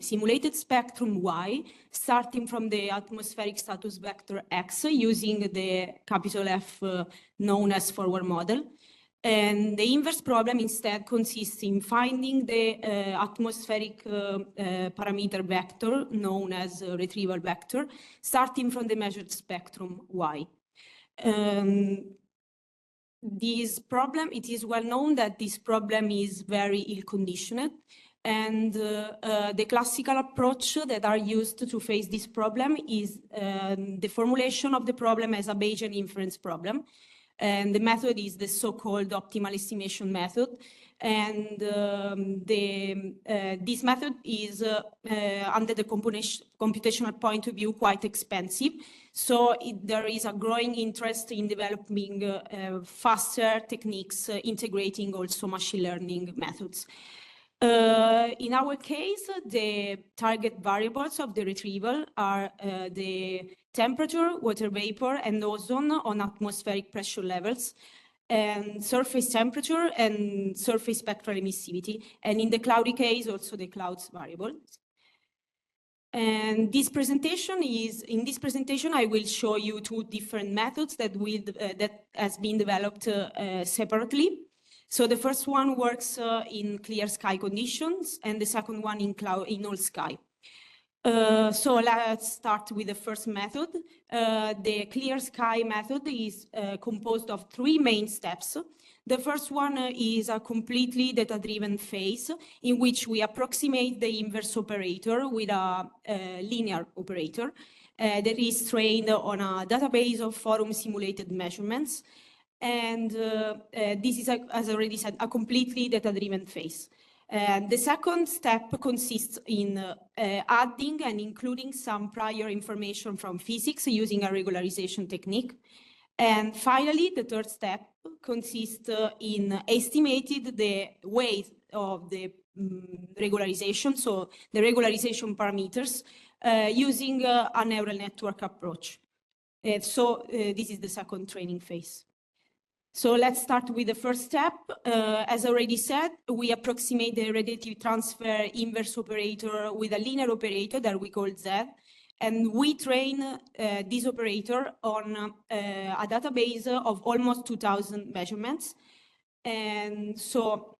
simulated spectrum Y, starting from the atmospheric status vector X, using the capital F known as forward model. And the inverse problem instead consists in finding the atmospheric parameter vector known as retrieval vector, starting from the measured spectrum Y. This problem, it is well known that this problem is very ill-conditioned, and the classical approach that are used to face this problem is the formulation of the problem as a Bayesian inference problem. And the method is the so-called optimal estimation method. And this method is, under the computational point of view, quite expensive. So there is a growing interest in developing faster techniques, integrating also machine learning methods. In our case, the target variables of the retrieval are the temperature, water vapor, and ozone on atmospheric pressure levels, and surface temperature and surface spectral emissivity. And in the cloudy case, also the clouds variables. And in this presentation, I will show you two different methods that has been developed separately. So the first one works in clear sky conditions, and the second one in all sky. So let's start with the first method. The clear sky method is composed of three main steps. The first one is a completely data-driven phase in which we approximate the inverse operator with a linear operator that is trained on a database of Forum simulated measurements. And this is, as I already said, a completely data-driven phase. The second step consists in adding and including some prior information from physics using a regularization technique. And finally, the third step consists in estimating the weight of the regularization, so the regularization parameters, using a neural network approach. So this is the second training phase. So let's start with the first step. As already said, we approximate the radiative transfer inverse operator with a linear operator that we call Z. And we train this operator on a database of almost 2,000 measurements. And so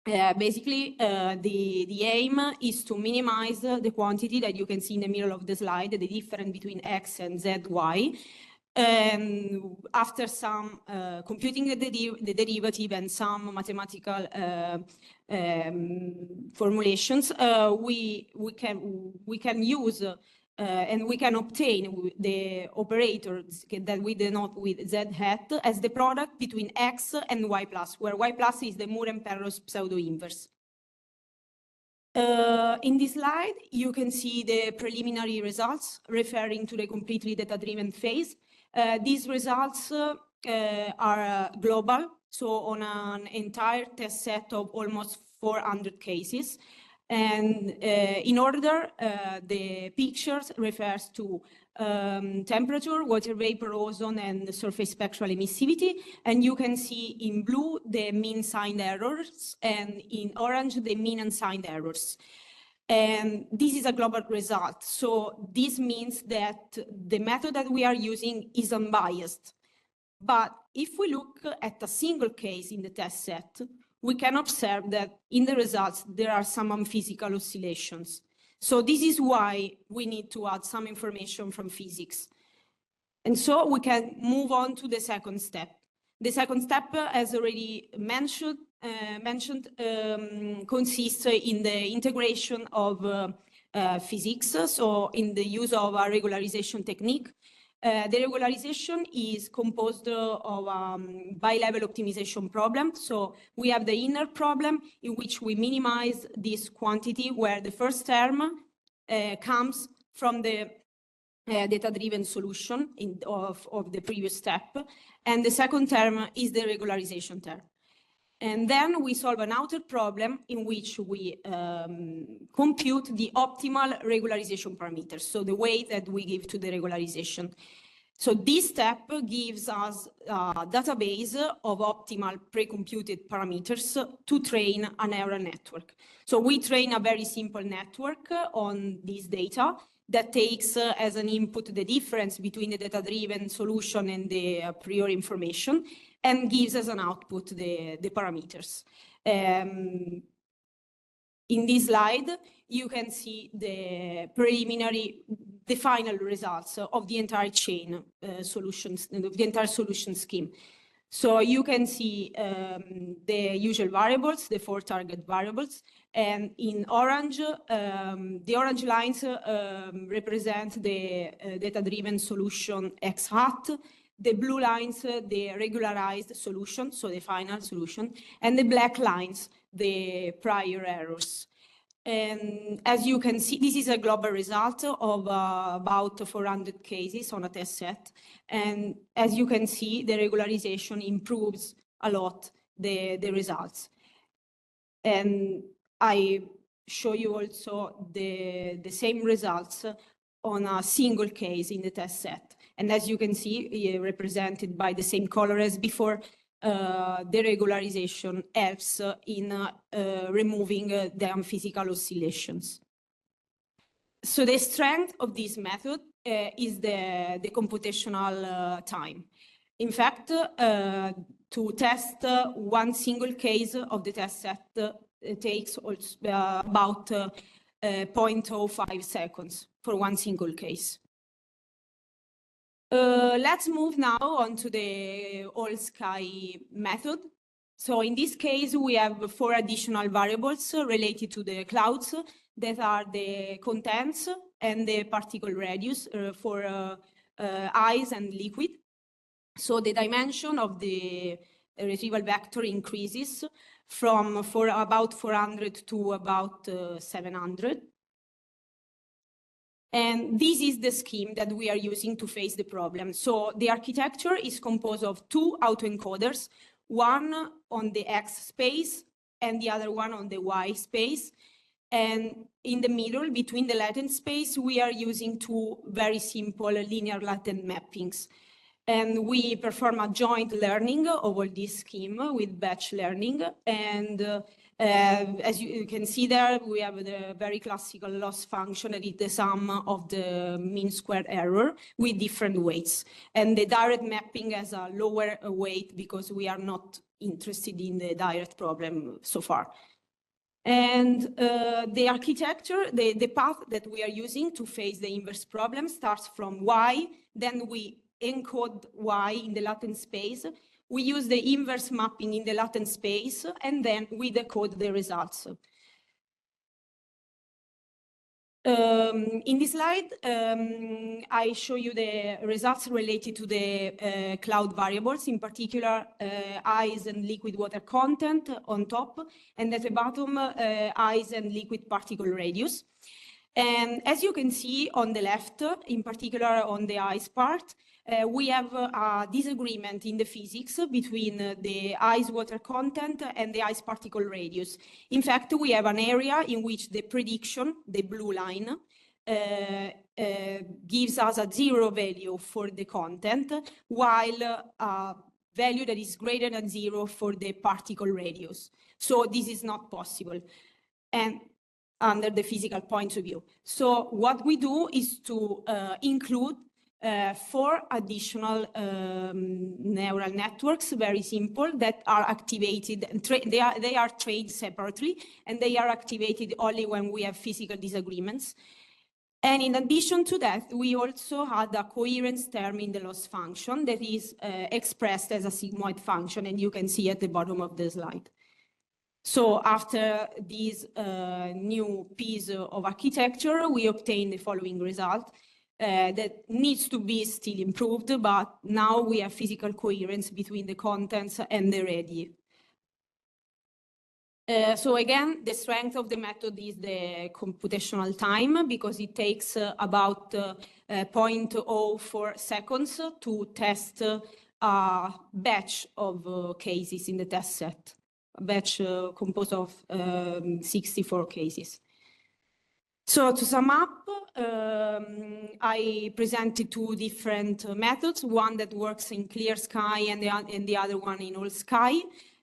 basically, the aim is to minimize the quantity that you can see in the middle of the slide, the difference between X and Z, Y. And after some computing the derivative and some mathematical formulations, we can use and we can obtain the operators that we denote with Z hat as the product between X and Y plus, where Y plus is the Moore and Penrose pseudo-inverse. In this slide, you can see the preliminary results referring to the completely data-driven phase. These results are global, so on an entire test set of almost 400 cases. And in order, the pictures refers to temperature, water vapor, ozone, and surface spectral emissivity. And you can see in blue the mean signed errors, and in orange the mean unsigned errors. And this is a global result. So this means that the method that we are using is unbiased. But if we look at a single case in the test set, we can observe that in the results, there are some unphysical oscillations. So this is why we need to add some information from physics. And so we can move on to the second step. The second step, as already mentioned, consists in the integration of physics, so in the use of a regularization technique. The regularization is composed of a bi-level optimization problem. So we have the inner problem in which we minimize this quantity where the first term comes from the data-driven solution of the previous step. And the second term is the regularization term. And then we solve an outer problem in which we compute the optimal regularization parameters, so the weight that we give to the regularization. So this step gives us a database of optimal pre-computed parameters to train a neural network. So we train a very simple network on this data that takes as an input the difference between the data-driven solution and the a priori information, and gives as an output the parameters. In this slide, you can see the final results of the entire chain solutions, of the entire solution scheme. So you can see the usual variables, the 4 target variables, and in orange, the orange lines represent the data-driven solution X hat, the blue lines, the regularized solution, so the final solution, and the black lines, the prior errors. And as you can see, this is a global result of about 400 cases on a test set. And as you can see, the regularization improves a lot the results. And I show you also the same results on a single case in the test set. And as you can see, represented by the same color as before, the regularization helps in removing the unphysical oscillations. So the strength of this method is the computational time. In fact, to test one single case of the test set takes about 0.05 seconds for one single case. Let's move now on to the all-sky method. So in this case, we have 4 additional variables related to the clouds that are the contents and the particle radius for ice and liquid. So the dimension of the retrieval vector increases from about 400 to about 700. And this is the scheme that we are using to face the problem. So the architecture is composed of 2 autoencoders, one on the X space and the other one on the Y space. And in the middle, between the latent space, we are using 2 very simple linear latent mappings. And we perform a joint learning of all this scheme with batch learning. And as you can see there, we have the very classical loss function that is the sum of the mean squared error with different weights. And the direct mapping has a lower weight because we are not interested in the direct problem so far. And the architecture, the path that we are using to face the inverse problem starts from Y, then we encode Y in the latent space. We use the inverse mapping in the latent space, and then we decode the results. In this slide, I show you the results related to the cloud variables, in particular ice and liquid water content on top, and at the bottom, ice and liquid particle radius. And as you can see on the left, in particular on the ice part, we have a disagreement in the physics between the ice water content and the ice particle radius. In fact, we have an area in which the prediction, the blue line, gives us a 0 value for the content, while a value that is greater than 0 for the particle radius. So this is not possible. And under the physical point of view. So what we do is to include 4 additional neural networks, very simple, that are activated. They are trained separately, and they are activated only when we have physical disagreements. And in addition to that, we also had a coherence term in the loss function that is expressed as a sigmoid function, and you can see at the bottom of the slide. So after this new piece of architecture, we obtain the following result that needs to be still improved, but now we have physical coherence between the contents and the radii. So again, the strength of the method is the computational time, because it takes about 0.04 seconds to test a batch of cases in the test set. A batch composed of 64 cases. So to sum up, I presented 2 different methods, one that works in clear sky and the other one in all sky.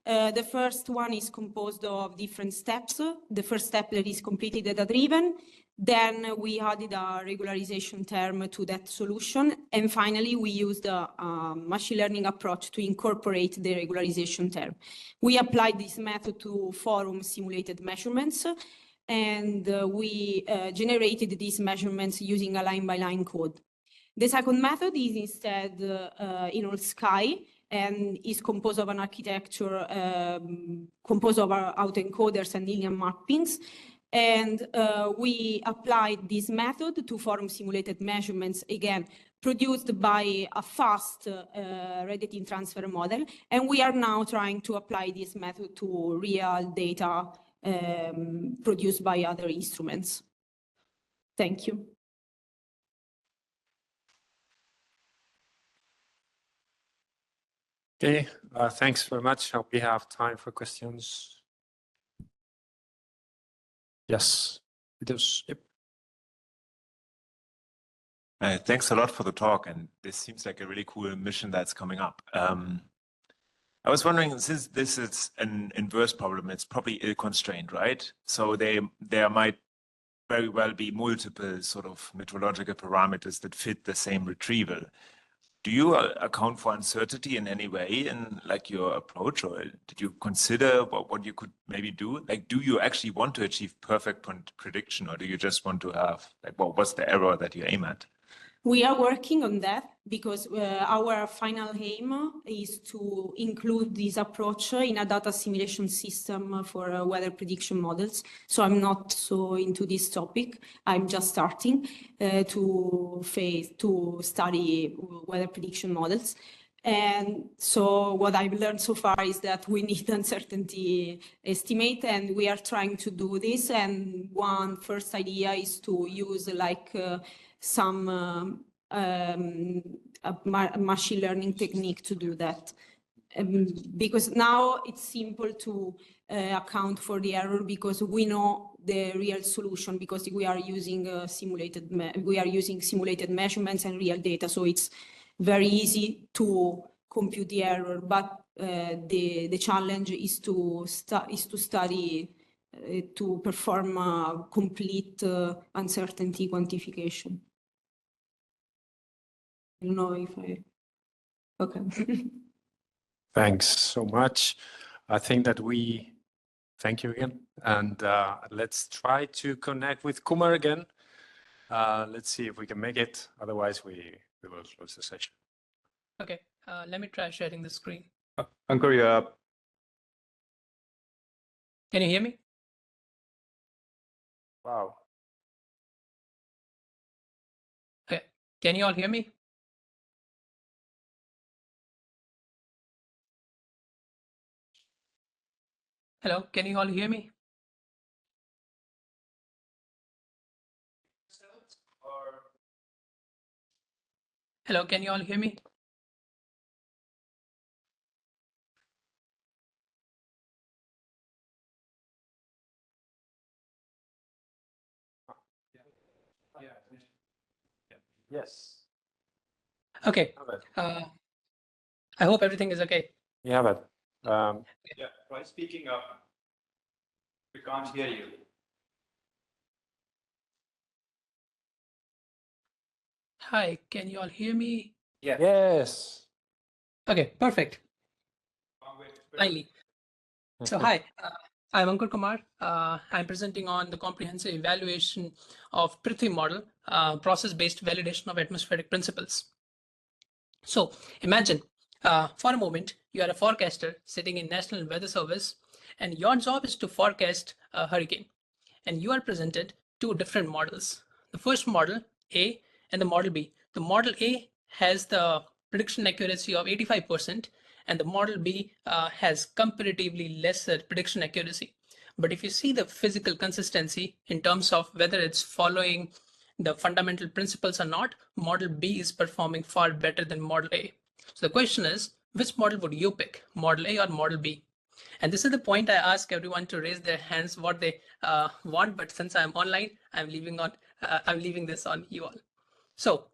The first one is composed of different steps. The first step that is completely data-driven. Then we added a regularization term to that solution. And finally, we used a machine learning approach to incorporate the regularization term. We applied this method to forum simulated measurements, and we generated these measurements using a line-by-line code. The second method is instead in all sky, and is composed of an architecture composed of our autoencoders and linear mappings. And we applied this method to forum simulated measurements, again, produced by a fast radiative transfer model. And we are now trying to apply this method to real data produced by other instruments. Thank you. Okay, thanks very much. Hope we have time for questions. Yes, it is. Yep. Thanks a lot for the talk, and this seems like a really cool mission that's coming up. I was wondering, since this is an inverse problem, it's probably ill-constrained, right? So there might very well be multiple sort of metrological parameters that fit the same retrieval. Do you account for uncertainty in any way in like your approach, or did you consider what you could maybe do? Like, do you actually want to achieve perfect prediction, or do you just want to have, like, what's the error that you aim at? We are working on that because our final aim is to include this approach in a data simulation system for weather prediction models. So I'm not so into this topic. I'm just starting to study weather prediction models. And so what I've learned so far is that we need uncertainty estimate, and we are trying to do this. And one first idea is to use like some machine learning technique to do that. Because now it's simple to account for the error because we know the real solution, because we are using simulated measurements and real data. So it's very easy to compute the error, but the challenge is to study to perform a complete uncertainty quantification. I don't know if I, okay. Thanks so much. I think that we thank you again. And let's try to connect with Kumar again. Let's see if we can make it. Otherwise, we will close the session. Okay, let me try sharing the screen. Ankur, you're up. Can you hear me? Wow. Okay, can you all hear me? Hello, can you all hear me? Hello, can you all hear me? Yes. Okay, I hope everything is okay. Yeah, but Yeah, try speaking up. We can't hear you. Hi, can you all hear me? yes. Okay, perfect. Finally. So hi, I'm Ankur Kumar. I'm presenting on the comprehensive evaluation of Prithvi model, process-based validation of atmospheric principles. So imagine for a moment, you are a forecaster sitting in National Weather Service, and your job is to forecast a hurricane. And you are presented two different models. The first model, A, and the model B. The model A has the prediction accuracy of 85%, and the model B has comparatively lesser prediction accuracy. But if you see the physical consistency in terms of whether it's following the fundamental principles or not, model B is performing far better than model A. So the question is, which model would you pick, model A or model B? And this is the point I ask everyone to raise their hands what they want, but since I'm online, I'm leaving this on you all. So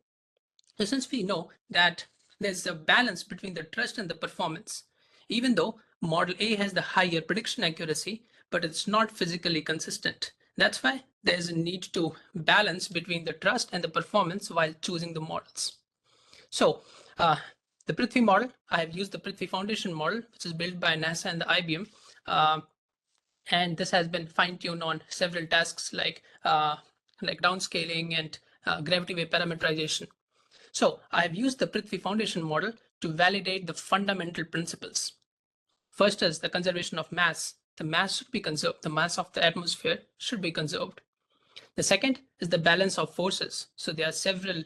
since we know that there's a balance between the trust and the performance, even though model A has the higher prediction accuracy, but it's not physically consistent. That's why there's a need to balance between the trust and the performance while choosing the models. So the Prithvi model, I have used the Prithvi Foundation model, which is built by NASA and the IBM. And this has been fine-tuned on several tasks like downscaling and gravity wave parameterization. So I've used the Prithvi Foundation model to validate the fundamental principles. First is the conservation of mass. The mass should be conserved. The mass of the atmosphere should be conserved. The second is the balance of forces. So there are several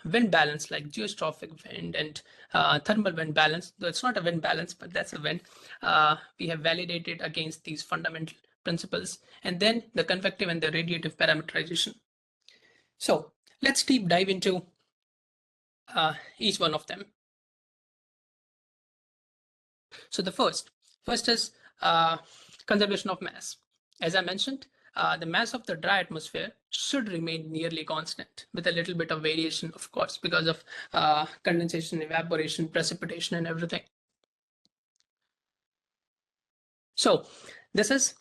wind balance like geostrophic wind and thermal wind balance. Though it's not a wind balance, but that's a wind. We have validated against these fundamental principles. And then the convective and the radiative parameterization. So let's deep dive into each one of them. So the first is conservation of mass. As I mentioned, the mass of the dry atmosphere should remain nearly constant with a little bit of variation, of course, because of condensation, evaporation, precipitation, and everything. So this is,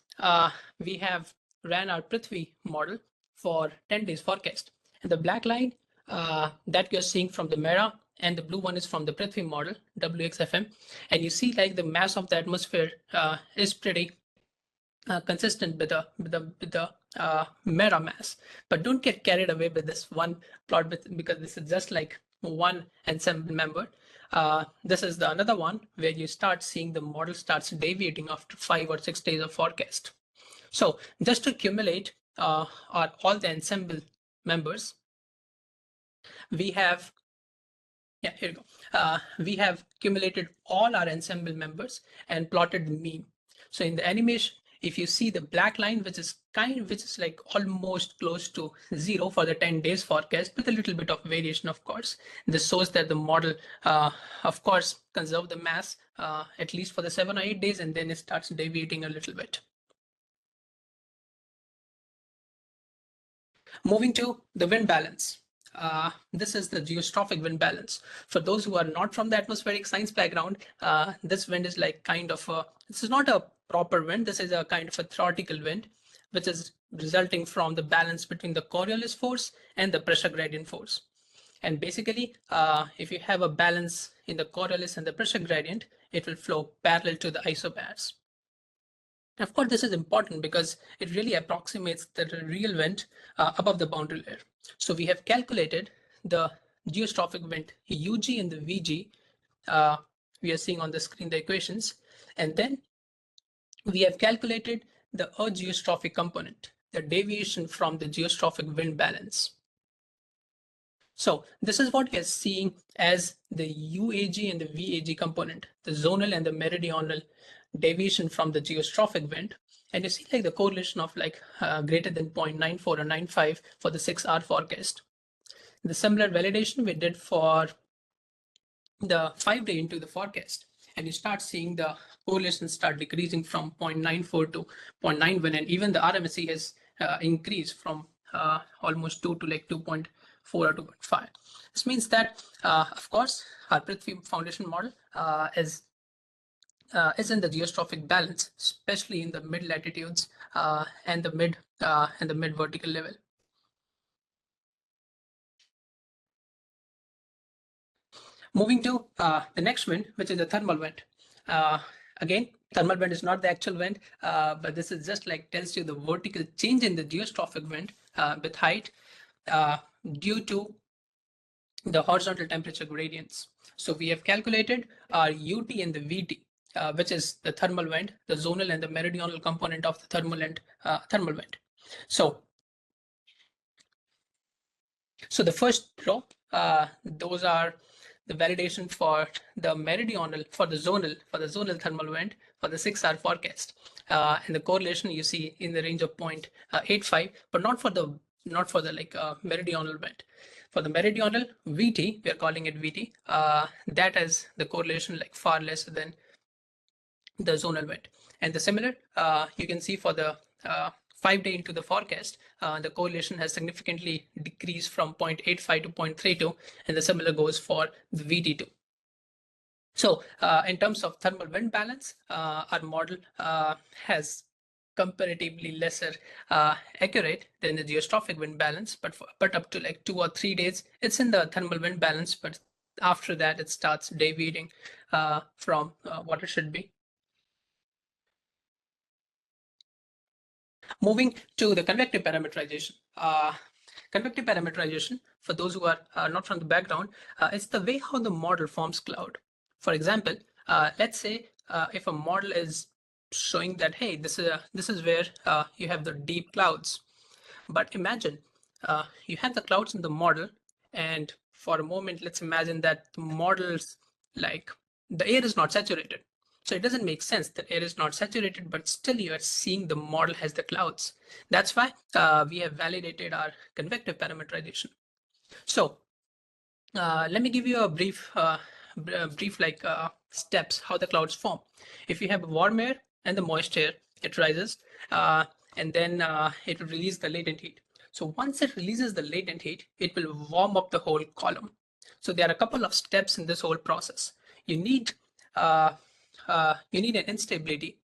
we have ran our Prithvi model for 10 days forecast. And the black line that you're seeing from the MERA and the blue one is from the Prithvi model, WXFM. And you see like the mass of the atmosphere is pretty consistent with the MERA mass. But don't get carried away with this one plot because this is just like one ensemble member. This is the another one where you start seeing the model starts deviating after 5 or 6 days of forecast. So just to accumulate all the ensemble members, we have, yeah, here we go. We have accumulated all our ensemble members and plotted the mean. So in the animation, if you see the black line, which is like almost close to 0 for the 10 days forecast with a little bit of variation, of course. This shows that the model, of course, conserve the mass at least for the 7 or 8 days, and then it starts deviating a little bit. Moving to the wind balance. this is the geostrophic wind balance. For those who are not from the atmospheric science background, this wind is like kind of a, this is not a proper wind. This is a kind of a theoretical wind, which is resulting from the balance between the Coriolis force and the pressure gradient force. And basically, if you have a balance in the Coriolis and the pressure gradient, it will flow parallel to the isobars. Of course, this is important because it really approximates the real wind above the boundary layer. So we have calculated the geostrophic wind UG and the VG. We are seeing on the screen the equations. And then we have calculated the geostrophic component, the deviation from the geostrophic wind balance. So this is what we are seeing as the UAG and the VAG component, the zonal and the meridional deviation from the geostrophic wind. And you see like the correlation of like greater than 0.94 or 0.95 for the 6-hour forecast. The similar validation we did for the 5-day into the forecast. And you start seeing the correlation start decreasing from 0.94 to 0.91. And even the RMSE has increased from almost 2 to like 2.4 or 2.5. This means that, of course, our Prithvi foundation model is in the geostrophic balance, especially in the mid latitudes and the mid vertical level. Moving to the next wind, which is the thermal wind. Again, thermal wind is not the actual wind, but this is just like tells you the vertical change in the geostrophic wind with height due to the horizontal temperature gradients. So we have calculated our UT and the VT, which is the thermal wind, the zonal and the meridional component of the thermal wind. So the first row, those are the validation for the meridional, for the zonal thermal wind for the 6-hour forecast, and the correlation you see in the range of 0.85, but not for the like meridional wind. For the meridional VT, we are calling it VT. That is the correlation like far less than the zonal wind. And the similar, you can see for the 5-day into the forecast, the correlation has significantly decreased from 0.85 to 0.32, and the similar goes for the VT2. So in terms of thermal wind balance, our model has comparatively lesser accurate than the geostrophic wind balance, but up to like 2 or 3 days, it's in the thermal wind balance, but after that, it starts deviating from what it should be. Moving to the convective parameterization. Convective parameterization, for those who are not from the background, it's the way how the model forms cloud. For example, let's say if a model is showing that, hey, this is where you have the deep clouds. But imagine you have the clouds in the model, and for a moment, let's imagine that the model's like the air is not saturated. So it doesn't make sense that air is not saturated, but still you are seeing the model has the clouds. That's why we have validated our convective parameterization. So let me give you a brief like steps how the clouds form. If you have warm air and the moist air, it rises and then it will release the latent heat. So once it releases the latent heat, it will warm up the whole column. So there are a couple of steps in this whole process. You need an instability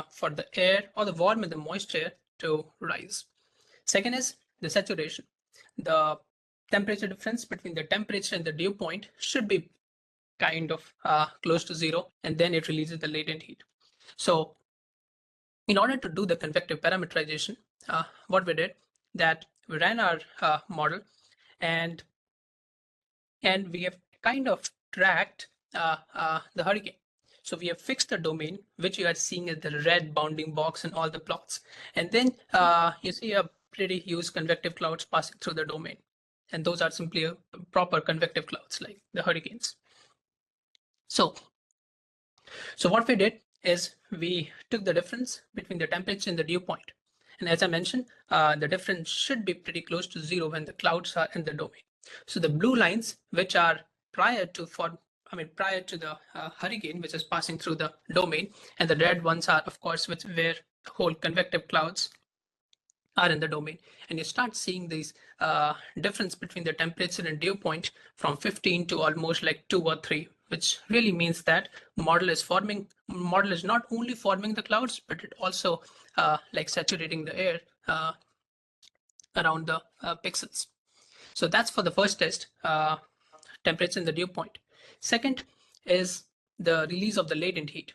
for the air or the warm and the moist air to rise. Second is the saturation. The temperature difference between the temperature and the dew point should be kind of close to 0, and then it releases the latent heat. So in order to do the convective parameterization, what we did that we ran our model, and we have kind of tracked the hurricane. So we have fixed the domain, which you are seeing as the red bounding box in all the plots. And then you see a pretty huge convective clouds passing through the domain. And those are simply proper convective clouds like the hurricanes. So what we did is we took the difference between the temperature and the dew point. And as I mentioned, the difference should be pretty close to 0 when the clouds are in the domain. So the blue lines, which are prior to the hurricane, which is passing through the domain, and the red ones are, of course, where the whole convective clouds are in the domain, and you start seeing these difference between the temperature and dew point from 15 to almost like 2 or 3, which really means that model is not only forming the clouds, but it also like saturating the air around the pixels. So that's for the first test, temperature and the dew point. Second is the release of the latent heat.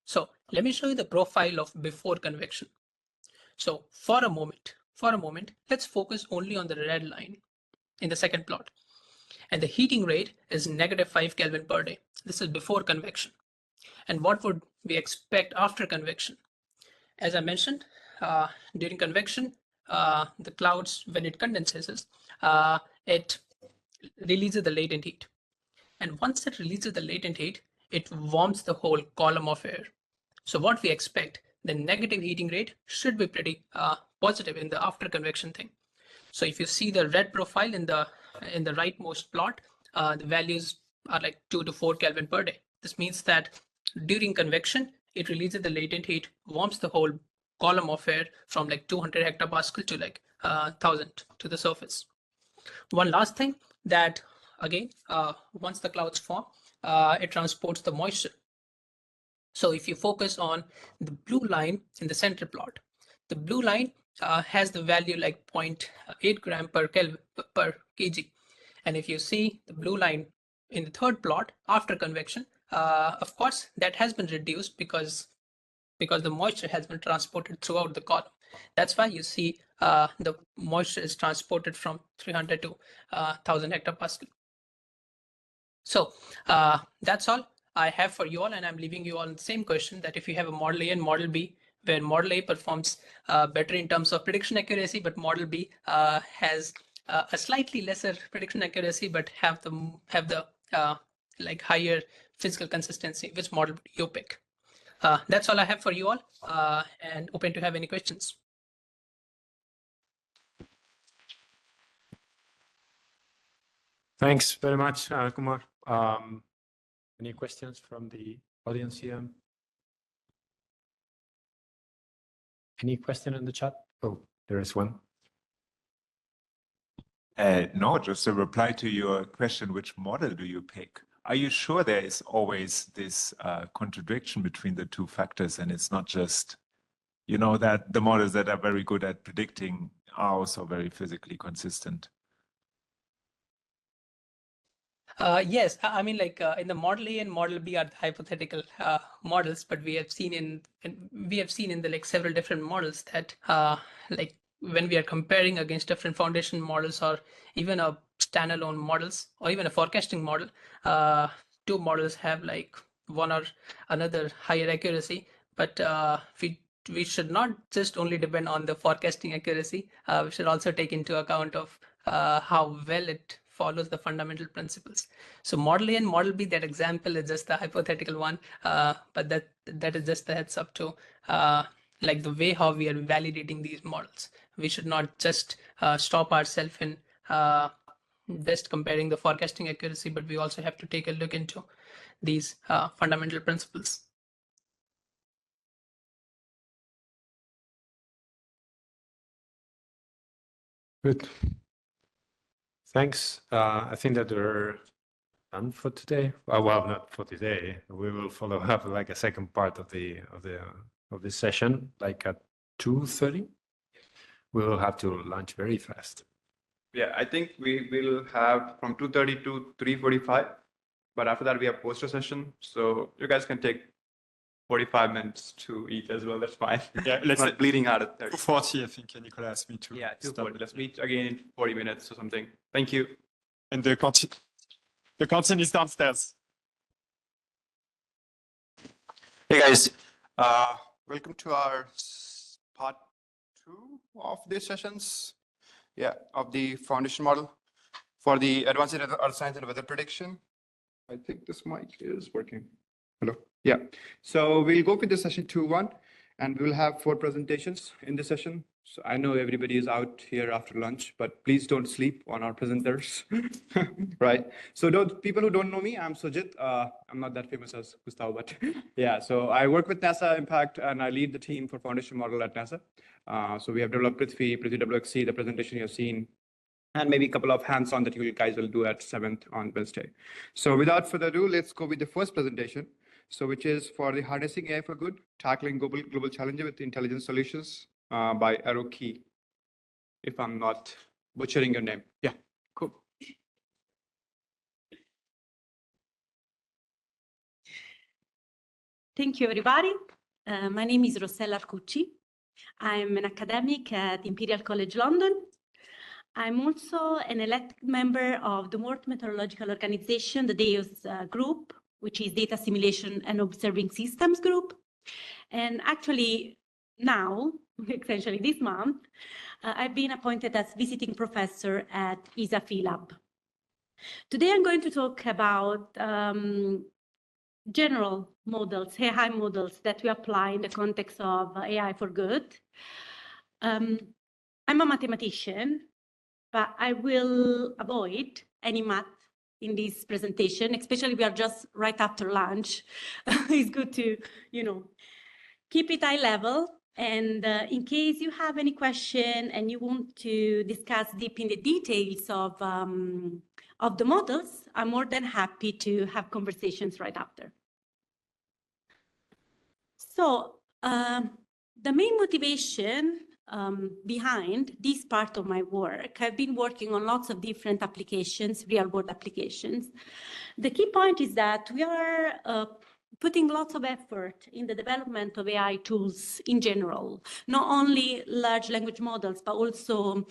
So let me show you the profile of before convection. So for a moment, let's focus only on the red line in the second plot. And the heating rate is -5 Kelvin per day. This is before convection. And what would we expect after convection? As I mentioned, during convection, the clouds, when it condenses, it releases the latent heat. And once it releases the latent heat, it warms the whole column of air. So what we expect, the negative heating rate should be pretty positive in the after convection thing. So if you see the red profile in the rightmost plot, the values are like 2 to 4 Kelvin per day. This means that during convection, it releases the latent heat, warms the whole column of air from like 200 hectopascal to like 1000 to the surface. One last thing, that again, once the clouds form, it transports the moisture. So if you focus on the blue line in the center plot, the blue line has the value like 0.8 gram per kg. And if you see the blue line in the third plot after convection, of course, that has been reduced because the moisture has been transported throughout the column. That's why you see the moisture is transported from 300 to 1000 hectopascal. So that's all I have for you all, and I'm leaving you all the same question, that if you have a model A and model B, where model A performs better in terms of prediction accuracy, but model B has a slightly lesser prediction accuracy, but have the like higher physical consistency, which model would you pick? That's all I have for you all, and open to have any questions. Thanks very much, Kumar. Any questions from the audience here? Any question in the chat? Oh, there is one. No, just a reply to your question, which model do you pick? Are you sure there is always this contradiction between the two factors, and it's not just, you know, that the models that are very good at predicting are also very physically consistent? Yes, I mean, like in the model A and model B are the hypothetical models, but we have seen in the like several different models that like when we are comparing against different foundation models or even a standalone models or even a forecasting model, two models have like one or another higher accuracy, but we should not just only depend on the forecasting accuracy. We should also take into account of how well it follows the fundamental principles. So model A and model B, that example is just the hypothetical one, but that is just the heads up to like the way how we are validating these models. We should not just stop ourselves in just comparing the forecasting accuracy, but we also have to take a look into these fundamental principles. Good. Thanks. I think that we're done for today. Well, not for today. We will follow up like a second part of this session, like at 2:30. We will have to lunch very fast. Yeah, I think we will have from 2:30 to 3:45, but after that we have poster session. So you guys can take 45 minutes to eat as well. That's fine. Yeah, let's not bleeding out at 30. 2:40, I think Nicolas asked me to. Yeah, 2:40. Let's meet again in 40 minutes or something. Thank you. And the canteen is downstairs. Hey guys, welcome to our part 2 of these sessions. Yeah, of the foundation model for the advanced earth science and weather prediction. I think this mic is working. Hello. Yeah. So we'll go with the session 2.1, and we will have 4 presentations in this session. So I know everybody is out here after lunch, but please don't sleep on our presenters, right? So people who don't know me, I'm Sujit. I'm not that famous as Gustavo, but yeah. So I work with NASA Impact, and I lead the team for foundation model at NASA. So we have developed Prithvi WXC, the presentation you've seen, and maybe a couple of hands-on that you guys will do at 7th on Wednesday. So without further ado, let's go with the first presentation. So which is for the Harnessing AI for Good, Tackling Global Challenges with Intelligent Solutions by Aruki, if I'm not butchering your name. Yeah, cool. Thank you, everybody. My name is Rossella Arcucci. I'm an academic at Imperial College London. I'm also an elected member of the World Meteorological Organization, the DAY1 group, which is Data Assimilation and Observing Systems group. And actually now, essentially this month, I've been appointed as visiting professor at ESA-ESRIN lab. Today I'm going to talk about general models, AI models that we apply in the context of AI for good. I'm a mathematician, but I will avoid any math in this presentation, especially we are just right after lunch. It's good to, keep it high level. And in case you have any question and you want to discuss deep in the details of the models, I'm more than happy to have conversations right after. So the main motivation behind this part of my work, I've been working on lots of different applications, real-world applications. The key point is that we are putting lots of effort in the development of AI tools in general, not only large language models, but also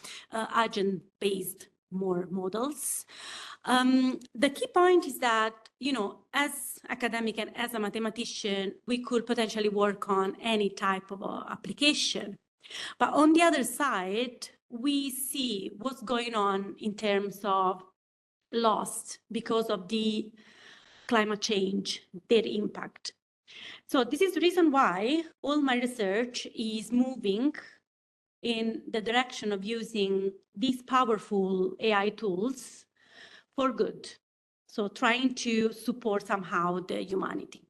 agent-based more models. The key point is that, as academic and as a mathematician, we could potentially work on any type of application. But on the other side, we see what's going on in terms of loss because of the climate change, their impact. So this is the reason why all my research is moving in the direction of using these powerful AI tools for good. So trying to support somehow the humanity.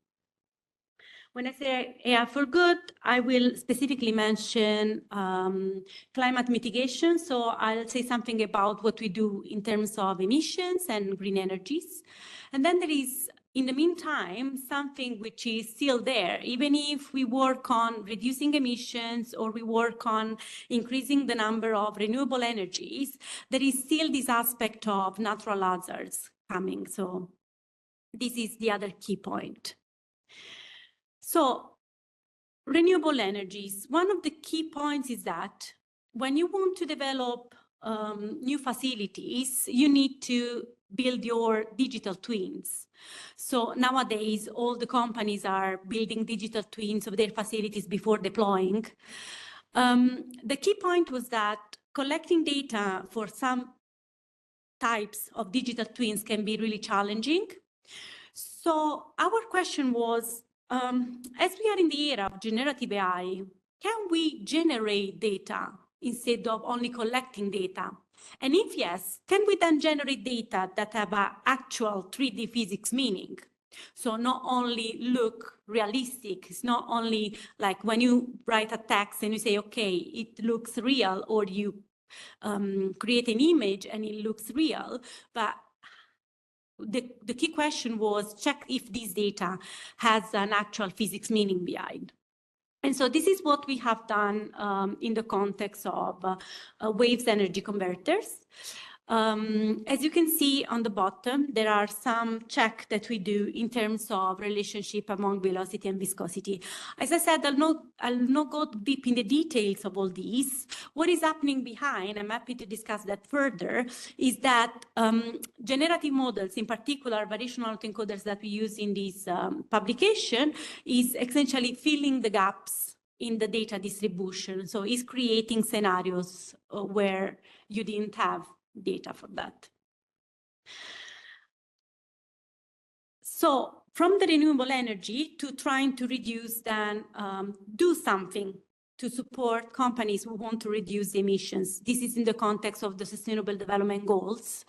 When I say AI for good, I will specifically mention climate mitigation. So I'll say something about what we do in terms of emissions and green energies. And then there is, in the meantime, something which is still there. Even if we work on reducing emissions or we work on increasing the number of renewable energies, there is still this aspect of natural hazards coming. So this is the other key point. So renewable energies, one of the key points is that when you want to develop new facilities, you need to build your digital twins. So nowadays, all the companies are building digital twins of their facilities before deploying. The key point was that collecting data for some types of digital twins can be really challenging. So our question was, as we are in the era of generative AI, can we generate data instead of only collecting data? And if yes, can we then generate data that have an actual 3D physics meaning? So not only look realistic, it's not only like when you write a text and you say, okay, it looks real, or you create an image and it looks real, but the key question was check if this data has an actual physics meaning behind. And so this is what we have done in the context of waves energy converters. As you can see on the bottom, there are some checks that we do in terms of relationship among velocity and viscosity. As I said, I'll not go deep in the details of all these. What is happening behind, I'm happy to discuss that further, is that generative models, in particular variational autoencoders that we use in this publication, is essentially filling the gaps in the data distribution. So it's creating scenarios where you didn't have data for that. So from the renewable energy to trying to reduce then do something to support companies who want to reduce emissions. This is in the context of the Sustainable Development Goals.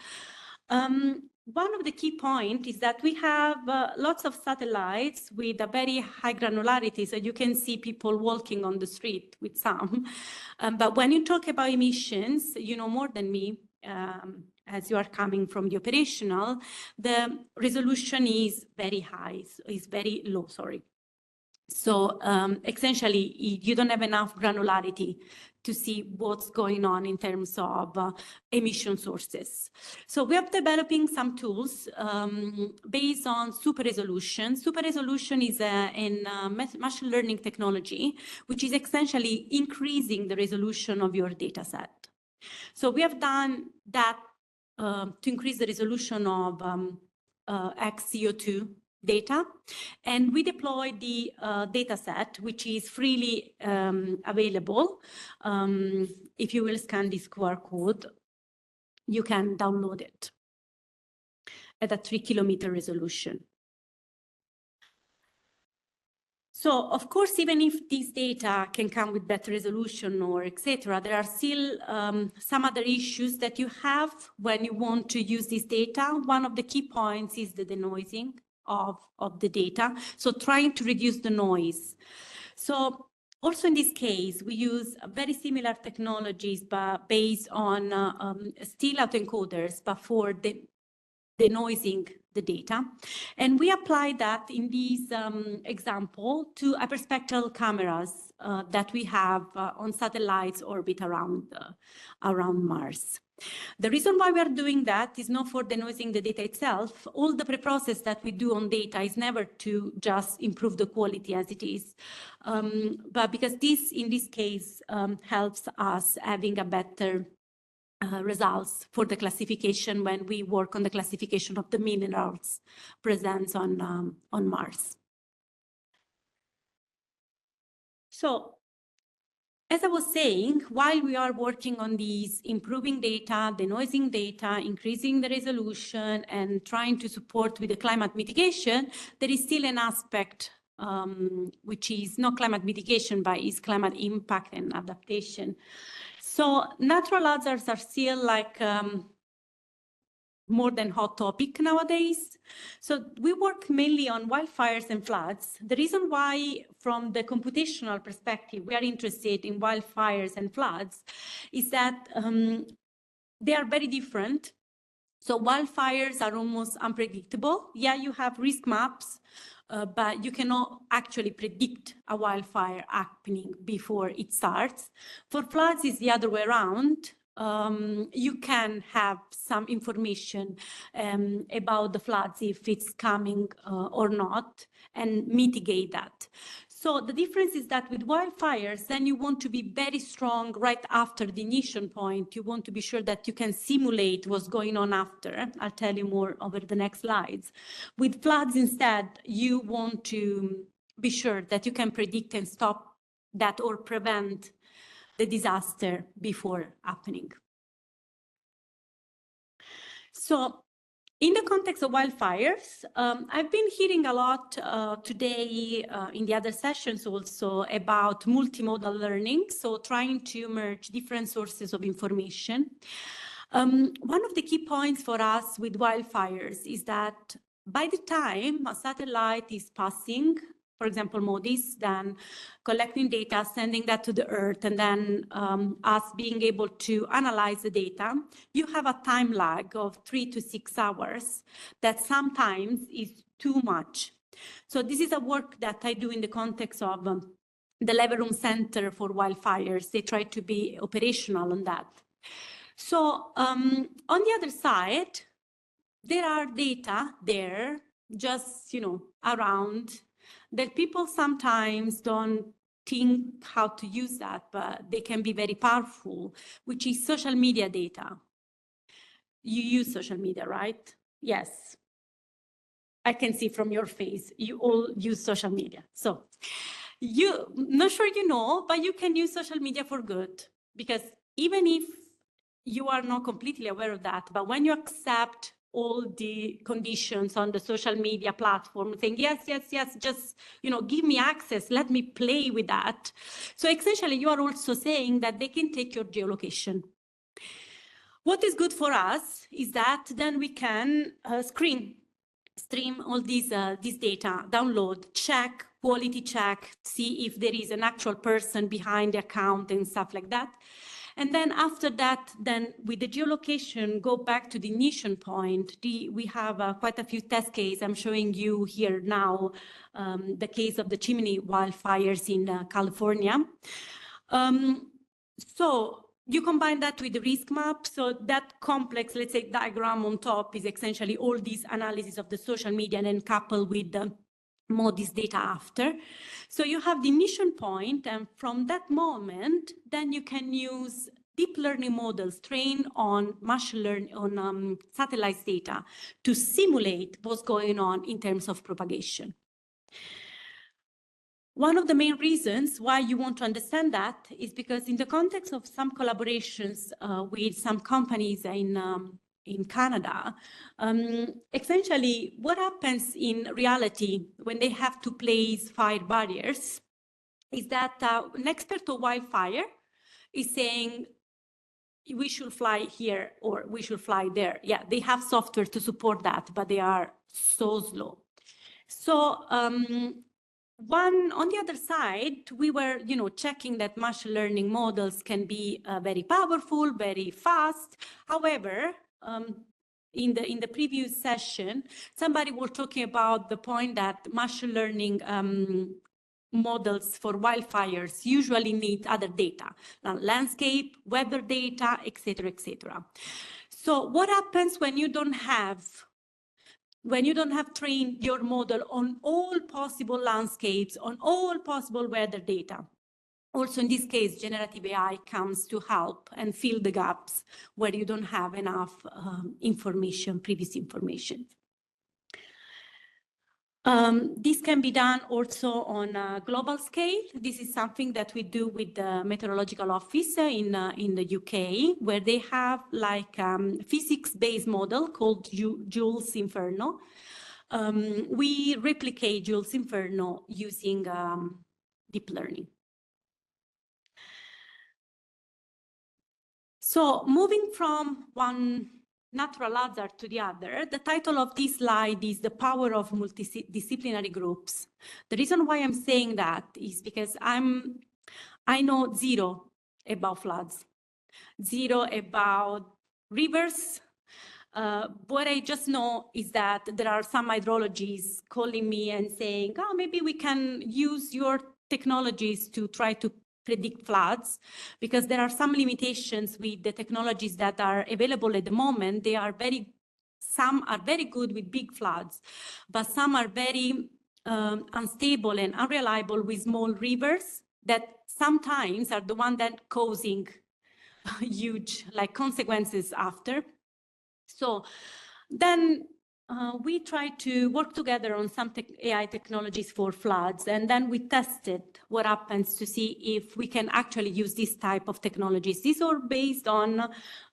One of the key points is that we have lots of satellites with a very high granularity, so you can see people walking on the street with some. But when you talk about emissions, you know more than me, as you are coming from the operational, the resolution is very high, is very low, sorry. So essentially, you don't have enough granularity to see what's going on in terms of emission sources. So we are developing some tools based on super resolution. Super resolution is a machine learning technology, which is essentially increasing the resolution of your data set. So we have done that to increase the resolution of XCO2 data, and we deploy the data set, which is freely available. If you will scan this QR code, you can download it at a 3-kilometer resolution. So, of course, even if this data can come with better resolution or etc., there are still some other issues that you have when you want to use this data. One of the key points is the denoising of the data, so trying to reduce the noise. So also in this case, we use very similar technologies, but based on still autoencoders, but for denoising the data. And we apply that in this example to hyperspectral cameras that we have on satellites orbit around Mars. The reason why we are doing that is not for denoising the data itself. All the pre-process that we do on data is never to just improve the quality as it is, but because this, in this case, helps us having a better results for the classification when we work on the classification of the minerals present on Mars. So, as I was saying, while we are working on these improving data, denoising data, increasing the resolution, and trying to support with the climate mitigation, there is still an aspect which is not climate mitigation, but is climate impact and adaptation. So natural hazards are still like more than hot topic nowadays. So we work mainly on wildfires and floods. The reason why, from the computational perspective, we are interested in wildfires and floods is that they are very different. So wildfires are almost unpredictable. Yeah, you have risk maps, but you cannot actually predict a wildfire happening before it starts. For floods, it's the other way around. You can have some information about the floods, if it's coming or not, and mitigate that. So the difference is that with wildfires, then you want to be very strong right after the ignition point. You want to be sure that you can simulate what's going on after. I'll tell you more over the next slides. With floods instead, you want to be sure that you can predict and stop that or prevent the disaster before happening. So in the context of wildfires, I've been hearing a lot today in the other sessions also about multimodal learning, so trying to merge different sources of information. One of the key points for us with wildfires is that by the time a satellite is passing, for example, MODIS, then collecting data, sending that to the Earth, and then us being able to analyze the data, you have a time lag of 3 to 6 hours that sometimes is too much. So this is a work that I do in the context of the Level Room Center for Wildfires. They try to be operational on that. So on the other side, there are data there just, around that people sometimes don't think how to use that, but they can be very powerful, which is social media data. You use social media, right? Yes. I can see from your face, you all use social media. So not sure you know, but you can use social media for good, because even if you are not completely aware of that, but when you accept all the conditions on the social media platform, saying, yes, yes, yes, just, give me access, let me play with that. So essentially, you are also saying that they can take your geolocation. What is good for us is that then we can stream all these data, download, check, quality check, see if there is an actual person behind the account and stuff like that. And then after that, then with the geolocation, go back to the ignition point. We have quite a few test cases. I'm showing you here now the case of the chimney wildfires in California. So you combine that with the risk map. So that complex, let's say, diagram on top is essentially all these analysis of the social media and then coupled with the MODIS data after. So you have the ignition point, and from that moment, then you can use deep learning models trained on machine learning, on satellite data to simulate what's going on in terms of propagation. One of the main reasons why you want to understand that is because in the context of some collaborations with some companies in Canada, essentially what happens in reality when they have to place fire barriers is that an expert of wildfire is saying, we should fly here or we should fly there. Yeah, they have software to support that, but they are so slow. So on the other side, we were, checking that machine learning models can be very powerful, very fast. However, in the previous session, somebody was talking about the point that machine learning models for wildfires usually need other data, landscape, weather data, et cetera, et cetera. So what happens when you don't have trained your model on all possible landscapes, on all possible weather data? Also, in this case, generative AI comes to help and fill the gaps where you don't have enough previous information. This can be done also on a global scale. This is something that we do with the Meteorological Office in the UK, where they have like physics-based model called Jules Inferno. We replicate Jules Inferno using deep learning. So moving from one natural hazard to the other, the title of this slide is The Power of Multidisciplinary Groups. The reason why I'm saying that is because I know zero about floods, zero about rivers. What I just know is that there are some hydrologists calling me and saying, oh, maybe we can use your technologies to try to predict floods, because there are some limitations with the technologies that are available at the moment. Some are very good with big floods, but some are very unstable and unreliable with small rivers that sometimes are the one that causing huge consequences after. So then we tried to work together on some AI technologies for floods, and then we tested what happens to see if we can actually use this type of technologies. These are based on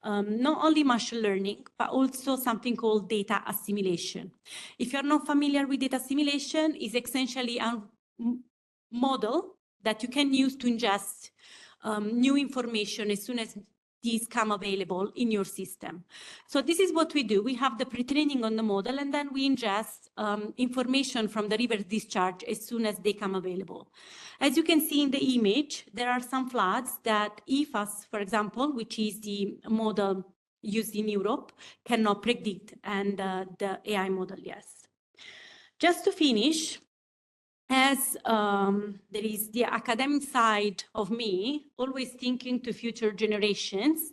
not only machine learning, but also something called data assimilation. If you're not familiar with data assimilation, it's essentially a model that you can use to ingest new information as soon as these come available in your system. So this is what we do. We have the pre-training on the model, and then we ingest information from the river discharge as soon as they come available. As you can see in the image, there are some floods that EFAS, for example, which is the model used in Europe, cannot predict, and the AI model, yes. Just to finish, as there is the academic side of me, always thinking to future generations,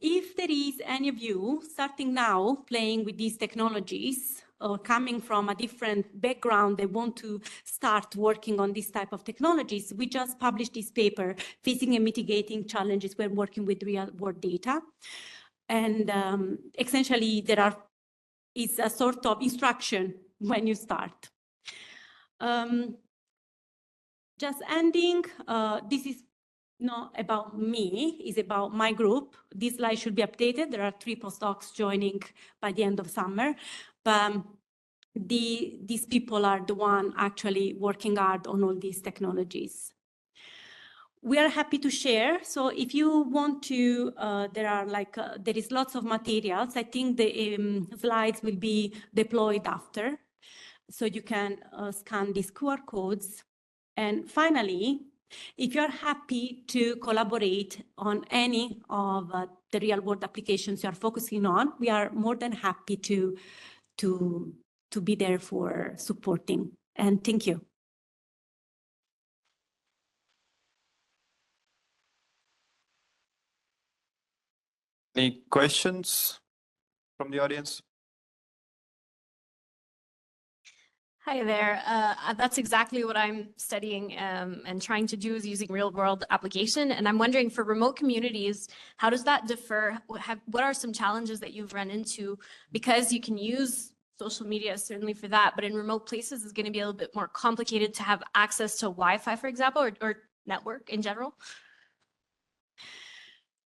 if there is any of you starting now playing with these technologies or coming from a different background, they want to start working on this type of technologies, we just published this paper, Facing and Mitigating Challenges when Working with Real-World Data. And essentially, it's a sort of instruction when you start. Just ending, this is not about me, it's about my group. This slide should be updated. There are 3 postdocs joining by the end of summer. But these people are the one actually working hard on all these technologies. We are happy to share. So if you want to, there is lots of materials. I think the slides will be deployed after. So you can scan these QR codes. And finally, if you're happy to collaborate on any of the real world applications you're focusing on, we are more than happy to be there for supporting. And thank you. Any questions from the audience? Hi there. That's exactly what I'm studying and trying to do is using real world application. And I'm wondering for remote communities, how does that differ? What are some challenges that you've run into? Because you can use social media certainly for that, but in remote places it's going to be a little bit more complicated to have access to Wi-Fi, for example, or network in general.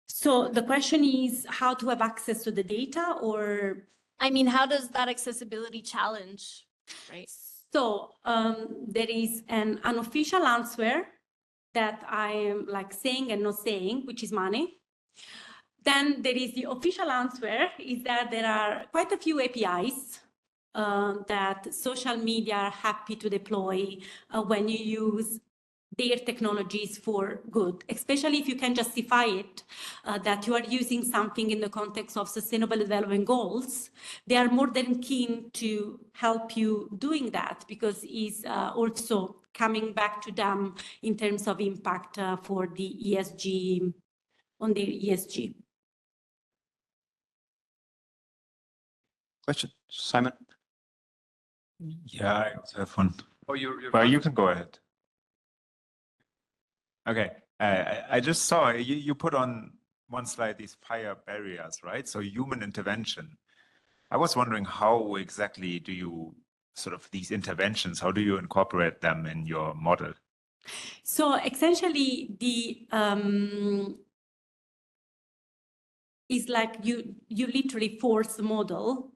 So the question is how to have access to the data, or? I mean, how does that accessibility challenge? Right. So there is an unofficial answer that I am like saying and not saying, which is money. Then there is the official answer is that there are quite a few APIs that social media are happy to deploy when you use their technologies for good, especially if you can justify it, that you are using something in the context of sustainable development goals. They are more than keen to help you doing that because it's also coming back to them in terms of impact for the ESG, on the ESG. Question, Simon? Yeah, I also have one. Oh, you're well, you can go ahead. Okay, I just saw you put on one slide these fire barriers, right? So human intervention. I was wondering how exactly do you sort of these interventions, how do you incorporate them in your model? So essentially the is like you literally force the model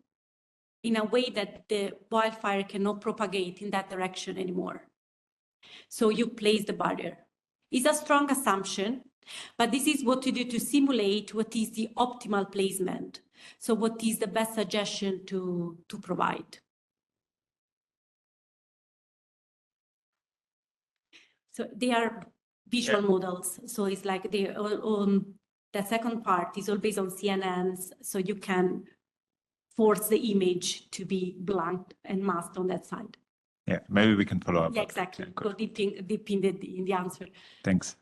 in a way that the wildfire cannot propagate in that direction anymore. So you place the barrier. It's a strong assumption, but this is what you do to simulate what is the optimal placement. So what is the best suggestion to provide. So they are visual models. So it's like the second part is all based on CNNs. So you can force the image to be blunt and masked on that side. Yeah, maybe we can follow up. Yeah, exactly. Go deep in the answer. Thanks.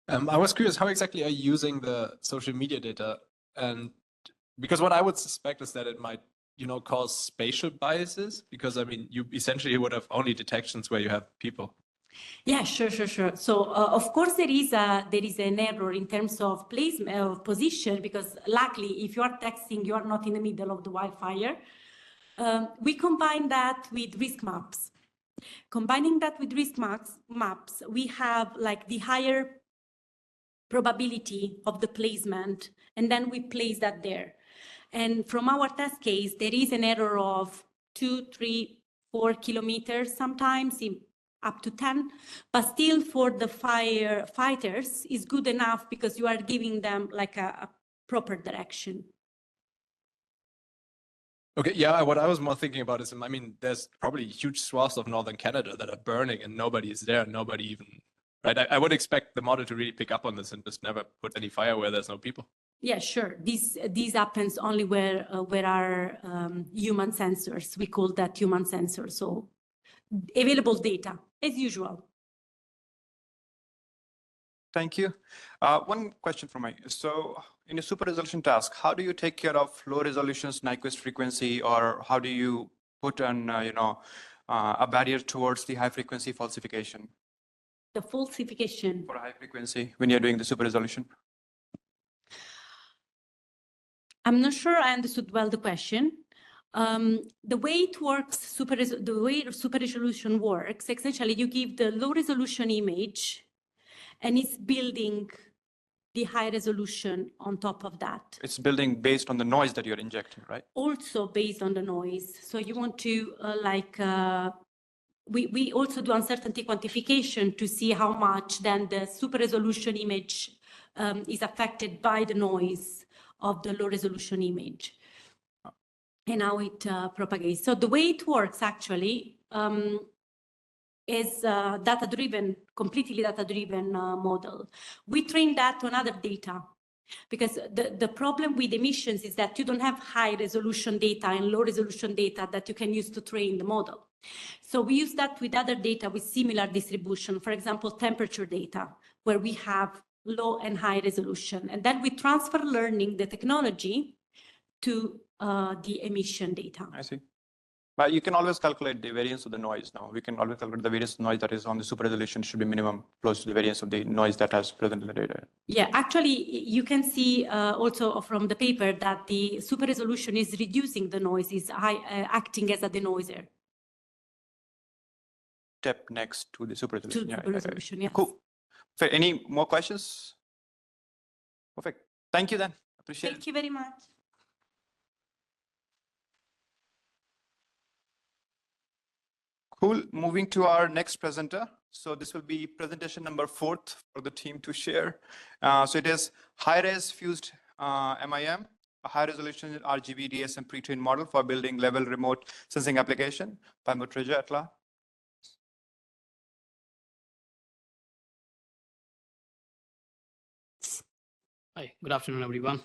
I was curious, how exactly are you using the social media data? And because what I would suspect is that it might, cause spatial biases, because I mean, you essentially would have only detections where you have people. Yeah, sure. So of course there is an error in terms of placement of position, because luckily if you are texting, you are not in the middle of the wildfire. We combine that with risk maps. Combining that with risk maps, we have like the higher probability of the placement, and then we place that there. And from our test case, there is an error of 2, 3, 4 kilometers sometimes, up to 10, but still for the firefighters is good enough because you are giving them like a proper direction. Okay, yeah, what I was more thinking about is, I mean, there's probably huge swaths of northern Canada that are burning and nobody is there, nobody even, right? I would expect the model to really pick up on this and just never put any fire where there's no people. Yeah, sure. This happens only where are human sensors. We call that human sensors. So available data, as usual. Thank you. One question from me. So in a super resolution task, how do you take care of low resolution Nyquist frequency, or how do you put an, a barrier towards the high frequency falsification? The falsification? For high frequency when you're doing the super resolution? I'm not sure I understood well the question. The way it works, the way super resolution works, essentially you give the low resolution image, and it's building the high resolution on top of that. It's building based on the noise that you're injecting, right? Also based on the noise. So you want to we also do uncertainty quantification to see how much then the super resolution image is affected by the noise of the low resolution image and how it propagates. So the way it works actually is data-driven, completely data-driven model. We train that on other data because the problem with emissions is that you don't have high resolution data and low resolution data that you can use to train the model. So we use that with other data with similar distribution, for example, temperature data, where we have low and high resolution. And then we transfer learning, the technology, to the emission data. I see. But you can always calculate the variance of the noise now. We can always calculate the variance of noise that is on the super resolution should be minimum close to the variance of the noise that has present in the data. Yeah, actually, you can see also from the paper that the super resolution is reducing the noise, is acting as a denoiser. Step next to the super resolution. Super resolution, yes. Cool. So any more questions? Perfect. Thank you then. Appreciate it. Thank you very much. Cool. Moving to our next presenter. So this will be presentation number 4 for the team to share. So it is high-res fused MIM, a high-resolution RGB DSM pre-trained model for building level remote sensing application by Mutreja Atla. Hi, good afternoon, everyone.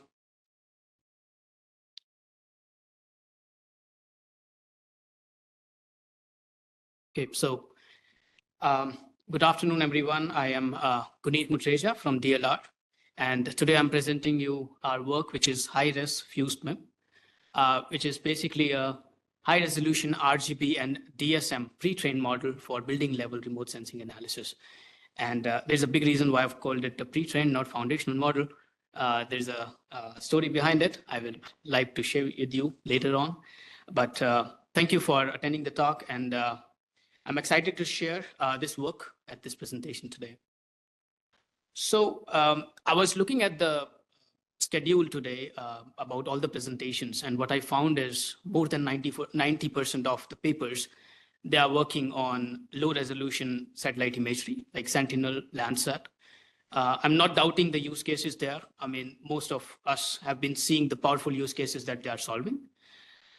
Okay, so good afternoon, everyone. I am Guneet Mutreja from DLR, and today I'm presenting you our work, which is high-res fused MIM, which is basically a high-resolution RGB and DSM pre-trained model for building level remote sensing analysis. And there's a big reason why I've called it a pre-trained, not foundational model. There's a story behind it. I will like to share with you later on. But thank you for attending the talk, and I'm excited to share this work at this presentation today. So I was looking at the schedule today about all the presentations, and what I found is more than 90% of the papers, they are working on low resolution satellite imagery like Sentinel, Landsat. I'm not doubting the use cases there. I mean, most of us have been seeing the powerful use cases that they are solving.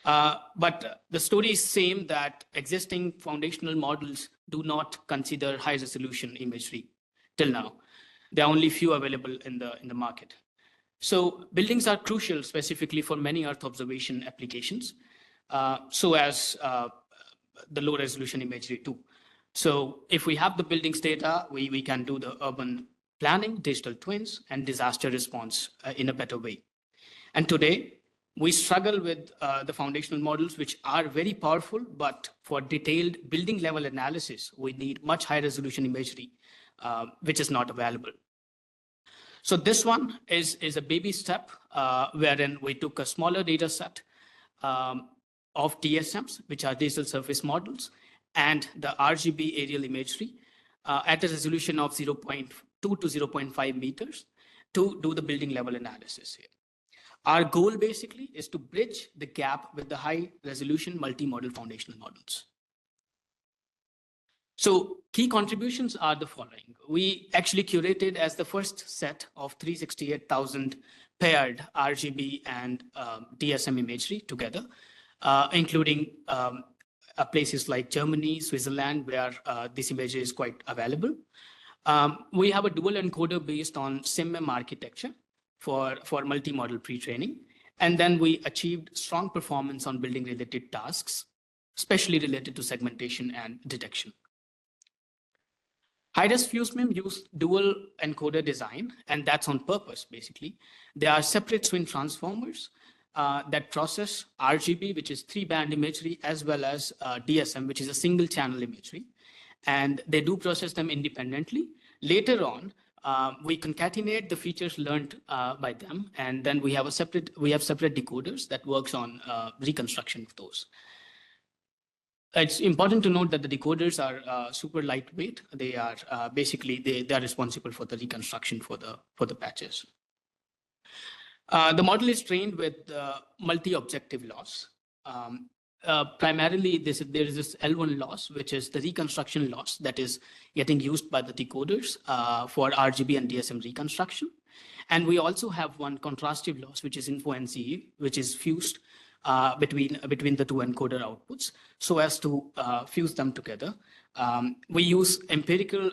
But the story is same that existing foundational models do not consider high resolution imagery till now. There are only few available in the market. So buildings are crucial specifically for many Earth observation applications, so as the low resolution imagery too. So if we have the buildings data, we can do the urban planning, digital twins, and disaster response in a better way. And today, we struggle with the foundational models, which are very powerful, but for detailed building level analysis, we need much high resolution imagery, which is not available. So this one is a baby step wherein we took a smaller data set of DSMs, which are digital surface models, and the RGB aerial imagery at a resolution of 0.2 to 0.5 meters to do the building level analysis here. Our goal basically is to bridge the gap with the high resolution multi-model foundational models. So key contributions are the following. We actually curated as the first set of 368,000 paired RGB and DSM imagery together, including places like Germany, Switzerland, where this imagery is quite available. We have a dual encoder based on SIMM architecture for multi-model pre-training. And then we achieved strong performance on building related tasks, especially related to segmentation and detection. High-res fused MIM use dual encoder design, and that's on purpose, basically. There are separate swing transformers that process RGB, which is 3-band imagery, as well as DSM, which is a single channel imagery. And they do process them independently. Later on, we concatenate the features learned by them, and then we have separate decoders that works on reconstruction of those. It's important to note that the decoders are super lightweight. They are basically they are responsible for the reconstruction for the patches. The model is trained with multi-objective loss. Primarily, there is this L1 loss, which is the reconstruction loss that is getting used by the decoders for RGB and DSM reconstruction. And we also have one contrastive loss, which is info-NCE, which is fused between the two encoder outputs so as to fuse them together. We use empirical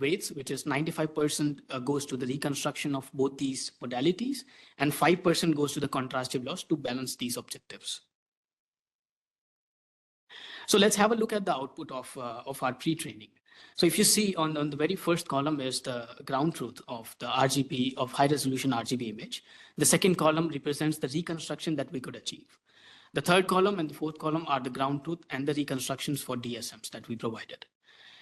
weights, which is 95% goes to the reconstruction of both these modalities, and 5% goes to the contrastive loss to balance these objectives. So let's have a look at the output of our pre-training. So if you see on the very first column is the ground truth of the RGB, of high resolution RGB image. The second column represents the reconstruction that we could achieve. The third column and the fourth column are the ground truth and the reconstructions for DSMs that we provided.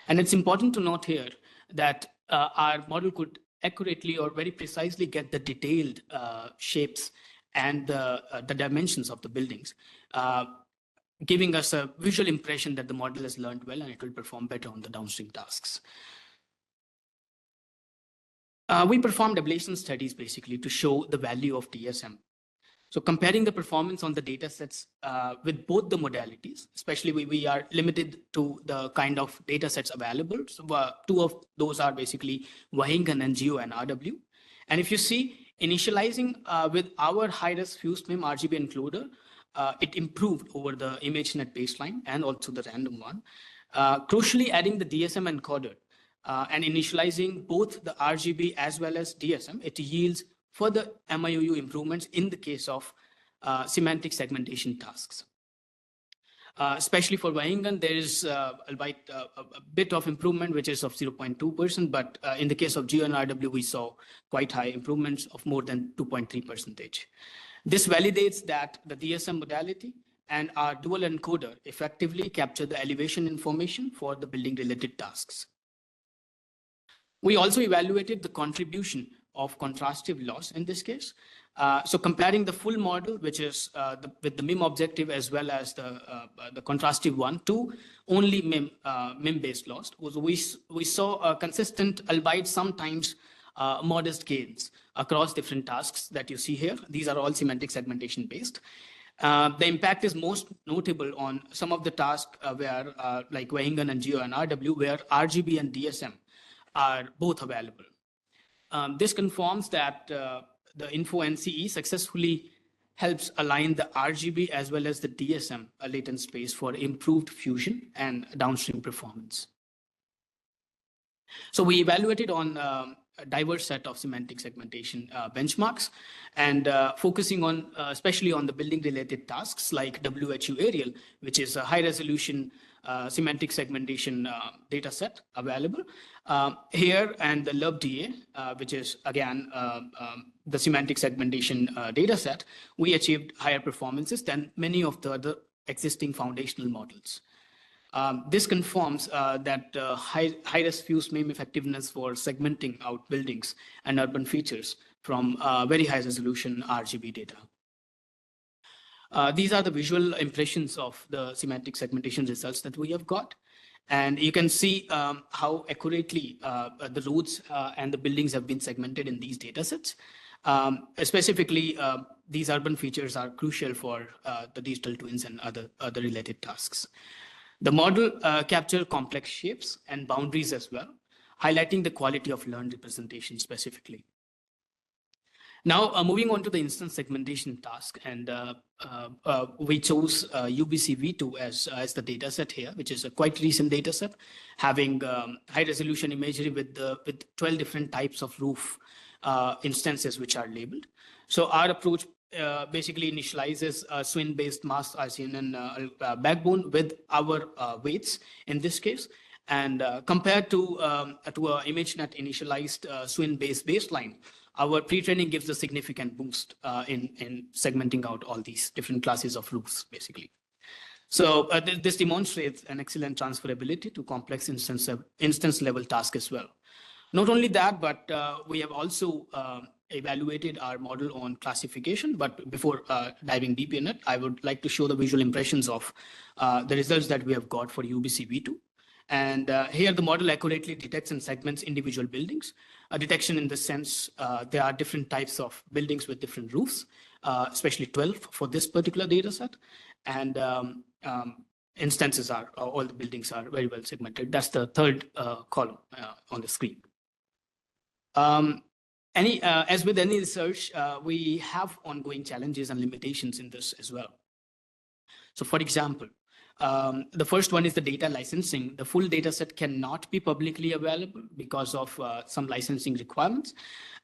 And it's important to note here that our model could accurately or very precisely get the detailed shapes and the dimensions of the buildings, giving us a visual impression that the model has learned well and it will perform better on the downstream tasks. We performed ablation studies basically to show the value of DSM. So comparing the performance on the data sets with both the modalities, especially we are limited to the kind of data sets available. So two of those are basically Magellan and Geo and RW. And if you see, initializing with our high-res fused MIM RGB encoder, it improved over the ImageNet baseline and also the random one. Crucially, adding the DSM encoder and initializing both the RGB as well as DSM, it yields further MIOU improvements in the case of semantic segmentation tasks. Especially for Magellan, there is a bit of improvement, which is of 0.2%, but in the case of Geo and RW, we saw quite high improvements of more than 2.3%. This validates that the DSM modality and our dual encoder effectively capture the elevation information for the building-related tasks. We also evaluated the contribution of contrastive loss in this case. So comparing the full model, which is with the MIM objective as well as the contrastive one, to only MIM-based loss, we saw a consistent, albeit sometimes modest gains across different tasks that you see here. These are all semantic segmentation based. The impact is most notable on some of the tasks where like Magellan and Geo and RW, where RGB and DSM are both available. This confirms that the info NCE successfully helps align the RGB as well as the DSM latent space for improved fusion and downstream performance. So we evaluated on a diverse set of semantic segmentation benchmarks and focusing on especially on the building related tasks like WHU aerial, which is a high resolution semantic segmentation data set available here, and the LUB-DA, which is again the semantic segmentation data set. We achieved higher performances than many of the other existing foundational models. This confirms that high-res fused MIM effectiveness for segmenting out buildings and urban features from very high resolution RGB data. These are the visual impressions of the semantic segmentation results that we have got. And you can see how accurately the roads and the buildings have been segmented in these data sets. Specifically, these urban features are crucial for the digital twins and other related tasks. The model captures complex shapes and boundaries as well, highlighting the quality of learned representation specifically. Now, moving on to the instance segmentation task, and we chose UBC V2 as the data set here, which is a quite recent data set, having high resolution imagery with 12 different types of roof instances which are labeled. So our approach basically initializes a SWIN-based masked RCNN backbone with our weights in this case, and compared to a ImageNet initialized SWIN-based baseline, our pre-training gives a significant boost in segmenting out all these different classes of roofs, basically. So this demonstrates an excellent transferability to complex instance level tasks as well. Not only that, but we have also evaluated our model on classification, but before diving deep in it, I would like to show the visual impressions of the results that we have got for UBC-V2. And here the model accurately detects and segments individual buildings. A detection in the sense there are different types of buildings with different roofs, especially 12 for this particular data set. And instances are, all the buildings are very well segmented. That's the third column on the screen. As with any research, we have ongoing challenges and limitations in this as well. So for example, the first one is the data licensing. The full data set cannot be publicly available because of some licensing requirements.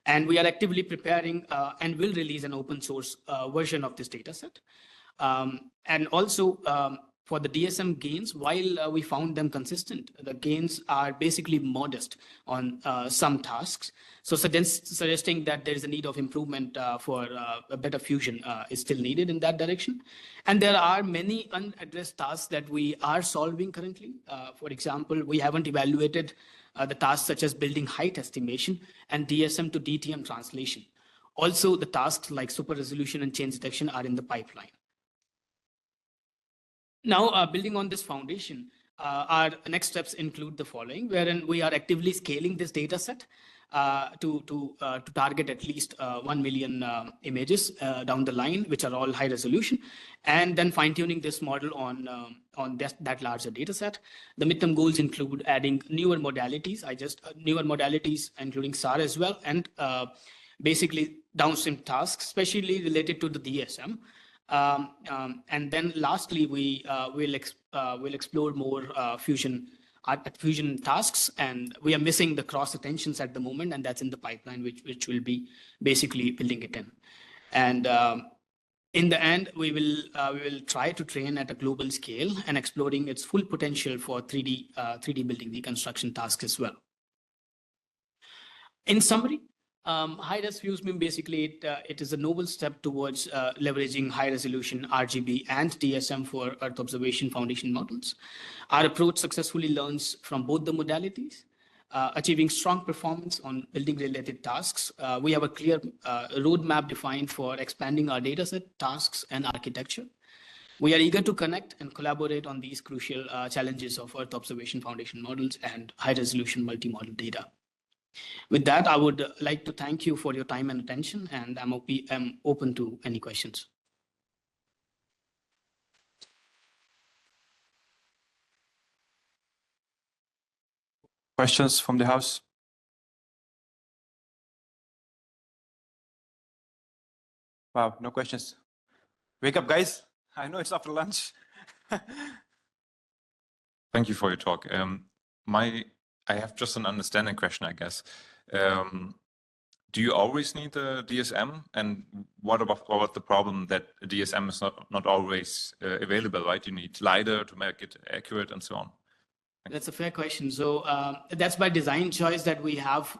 And we are actively preparing and will release an open source version of this data set. And also for the DSM gains, while we found them consistent, the gains are basically modest on some tasks. So suggesting that there is a need of improvement for a better fusion is still needed in that direction. And there are many unaddressed tasks that we are solving currently. For example, we haven't evaluated the tasks such as building height estimation and DSM to DTM translation. Also, the tasks like super resolution and change detection are in the pipeline. Now, building on this foundation, our next steps include the following, wherein we are actively scaling this data set to target at least 1 million images down the line, which are all high resolution, and then fine-tuning this model on that larger data set. The midterm goals include adding newer modalities, newer modalities, including SAR as well, and basically downstream tasks, especially related to the DSM. And then lastly, we will explore more fusion tasks, and we are missing the cross attentions at the moment, and that's in the pipeline, which will be basically building it in. And in the end, we will try to train at a global scale and exploring its full potential for 3D building reconstruction tasks as well. In summary, high-res fused MIM, basically, it is a novel step towards leveraging high-resolution RGB and DSM for Earth observation foundation models. Our approach successfully learns from both the modalities, achieving strong performance on building-related tasks. We have a clear roadmap defined for expanding our dataset, tasks, and architecture. We are eager to connect and collaborate on these crucial challenges of Earth observation foundation models and high-resolution multi-model data. With that, I would like to thank you for your time and attention, and I'm open to any questions. Questions from the house? Wow, no questions. Wake up, guys. I know it's after lunch. Thank you for your talk. I have just an understanding question, I guess. Do you always need the DSM? And what about the problem that DSM is not always available, right? You need LiDAR to make it accurate and so on. That's a fair question. So that's by design choice that we have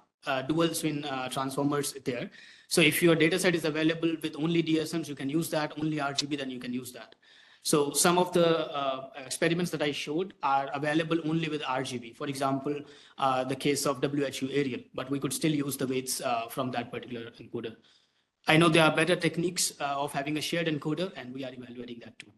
dual swing transformers there. So if your data set is available with only DSMs, you can use that, only RGB, then you can use that. So some of the experiments that I showed are available only with RGB. For example, the case of WHO Ariel, but we could still use the weights from that particular encoder. I know there are better techniques of having a shared encoder, and we are evaluating that too.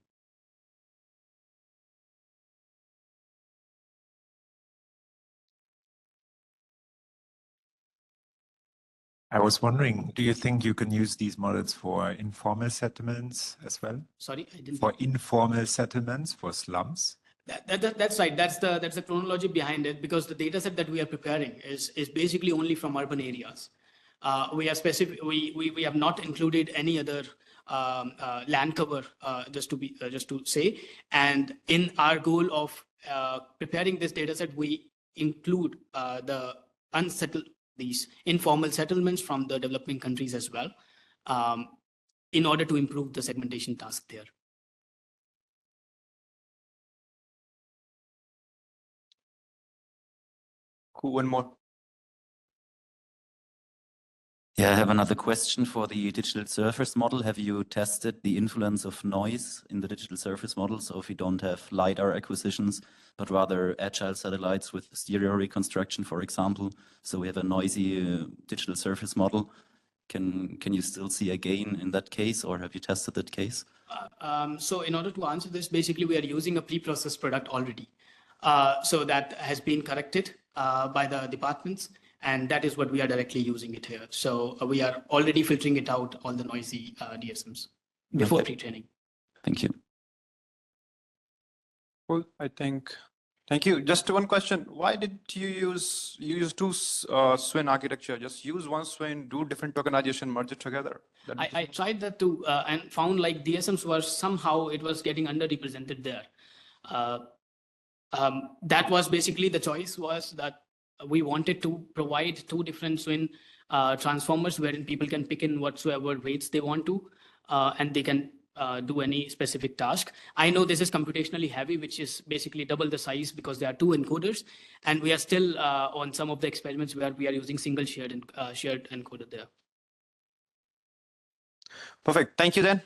I was wondering, do you think you can use these models for informal settlements as well? Sorry, I didn't. For informal settlements, for slums? That's right. That's the chronology behind it, because the data set that we are preparing is basically only from urban areas. We have not included any other land cover, just to say. And in our goal of preparing this data set, we include the these informal settlements from the developing countries as well, in order to improve the segmentation task there. Cool, one more. Yeah, I have another question for the digital surface model. Have you tested the influence of noise in the digital surface model? So if you don't have LiDAR acquisitions, but rather agile satellites with stereo reconstruction, for example. So we have a noisy digital surface model. Can you still see a gain in that case, or have you tested that case? So in order to answer this, basically we are using a pre-processed product already. So that has been corrected by the departments, and that is what we are directly using it here. So we are already filtering it out, all the noisy DSMs before pre-training. Thank you. Cool, I think. Thank you. Just one question. Why did you use two SWIN architecture? Just use one SWIN, do different tokenization, merge it together. I tried that too and found like DSMs were somehow, it was getting underrepresented there. That was basically the choice, was that we wanted to provide two different SWIN transformers wherein people can pick in whatsoever weights they want to, and they can do any specific task. I know this is computationally heavy, which is basically double the size because there are two encoders, and we are still on some of the experiments where we are using single shared encoder there. Perfect. Thank you then.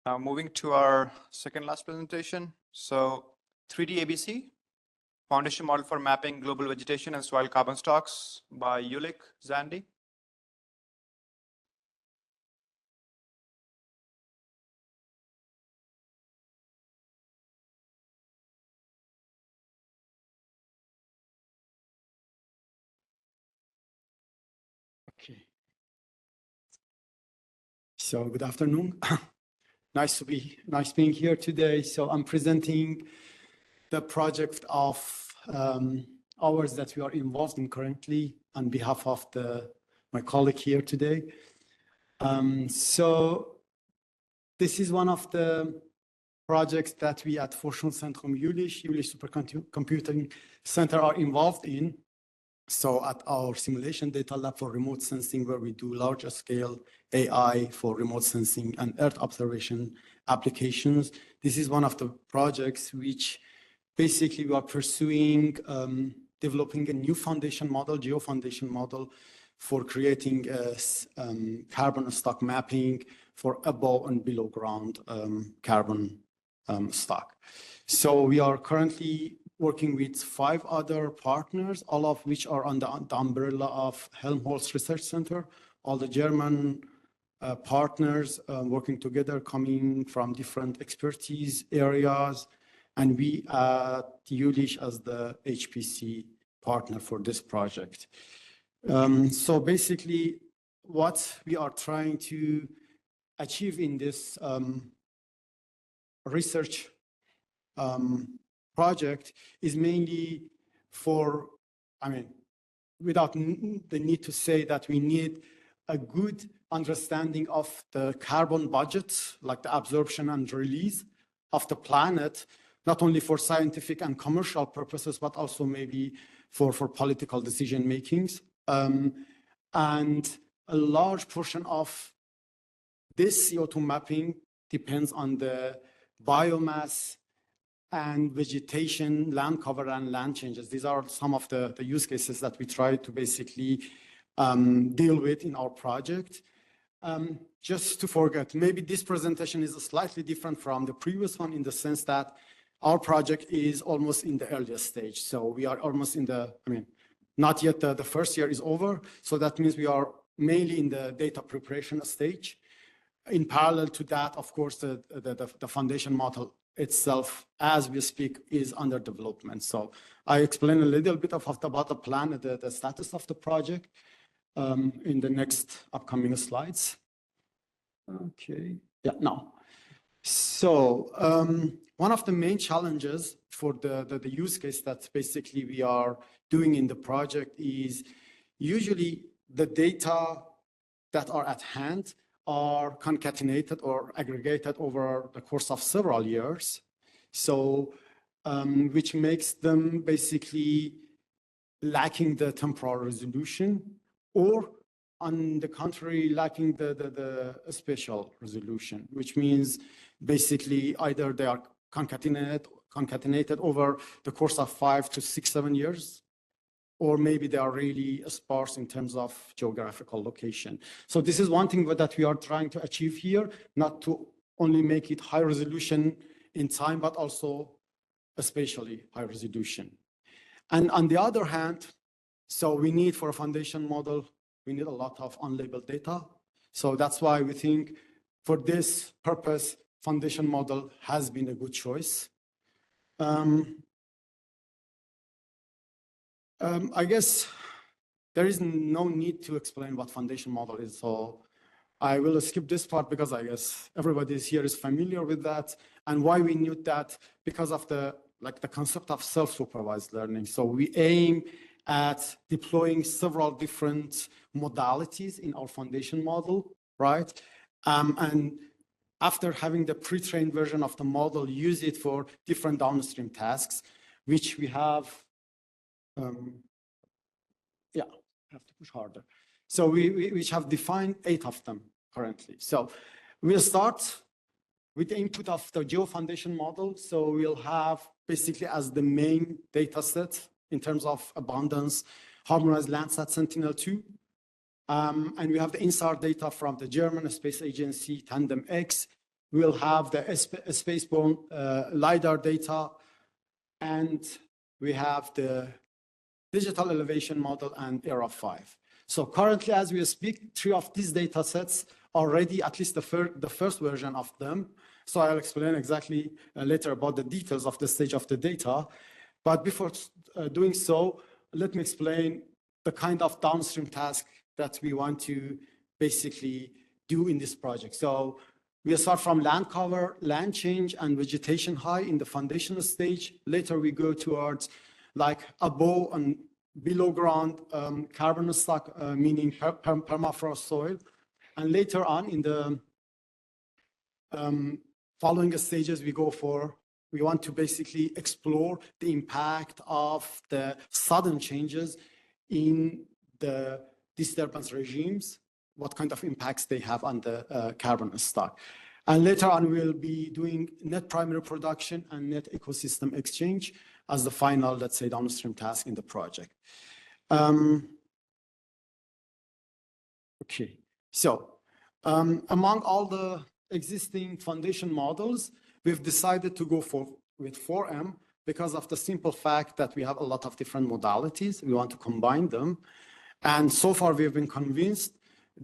Now moving to our second last presentation. So 3D ABC, Foundation Model for Mapping Global Vegetation and Soil Carbon Stocks by Ulik Zandi. Okay. So good afternoon. Nice being here today. So I'm presenting the project of ours that we are involved in currently on behalf of my colleague here today. So this is one of the projects that we at Forschungszentrum Jülich Supercomputing Center are involved in. So at our simulation data lab for remote sensing, where we do larger scale AI for remote sensing and Earth observation applications. This is one of the projects which basically we are pursuing, developing a new foundation model, geo-foundation model for creating a carbon stock mapping for above and below ground carbon stock. So we are currently working with 5 other partners, all of which are under the umbrella of Helmholtz Research Center, all the German partners working together, coming from different expertise areas, and we at Jülich as the HPC partner for this project. So basically, what we are trying to achieve in this research project is mainly for, without the need to say that we need a good understanding of the carbon budget, like the absorption and release of the planet, not only for scientific and commercial purposes, but also maybe for political decision makings. And a large portion of this CO2 mapping depends on the biomass and vegetation, land cover, and land changes. These are some of the use cases that we try to basically deal with in our project. Just to forget, maybe this presentation is slightly different from the previous one in the sense that our project is almost in the earliest stage. So we are almost in the, not yet the first year is over. So that means we are mainly in the data preparation stage. In parallel to that, of course, the foundation model itself, as we speak, is under development. So I explain a little bit about the plan, the status of the project in the next upcoming slides. Okay, yeah, now. So one of the main challenges for the use case that basically we are doing in the project is usually the data that are at hand are concatenated or aggregated over the course of several years. So, which makes them basically lacking the temporal resolution, or on the contrary, lacking the spatial resolution, which means basically either they are concatenated over the course of 5 to 6, 7 years, or maybe they are really sparse in terms of geographical location. So this is one thing that we are trying to achieve here, not to only make it high resolution in time, but also spatially high resolution. And on the other hand, so we need for a foundation model, we need a lot of unlabeled data. So that's why we think for this purpose, foundation model has been a good choice. I guess there is no need to explain what foundation model is. So I will skip this part because I guess everybody here is familiar with that. And why we need that, because of the concept of self-supervised learning. So we aim at deploying several different modalities in our foundation model, right? And after having the pre-trained version of the model, use it for different downstream tasks, which we have, yeah, I have to push harder. So which have defined 8 of them currently. So we'll start with the input of the Geo Foundation model. So we'll have basically as the main data set in terms of abundance, harmonized Landsat Sentinel-2. And we have the INSAR data from the German Space Agency, Tandem-X. We'll have the spaceborne LiDAR data, and we have the digital elevation model and ERA-5. So currently, as we speak, 3 of these data sets are ready, at least the first version of them. So I'll explain exactly later about the details of the stage of the data. But before doing so, let me explain the kind of downstream task that we want to basically do in this project. So we start from land cover, land change, and vegetation high in the foundational stage. Later, we go towards like above and below ground carbon stock, meaning permafrost soil. And later on in the following stages, we want to basically explore the impact of the sudden changes in the disturbance regimes, what kind of impacts they have on the carbon stock. And later on, we'll be doing net primary production and net ecosystem exchange as the final, let's say, downstream task in the project. Okay, so among all the existing foundation models, we've decided to go with 4M because of the simple fact that we have a lot of different modalities. We want to combine them. And so far, we've been convinced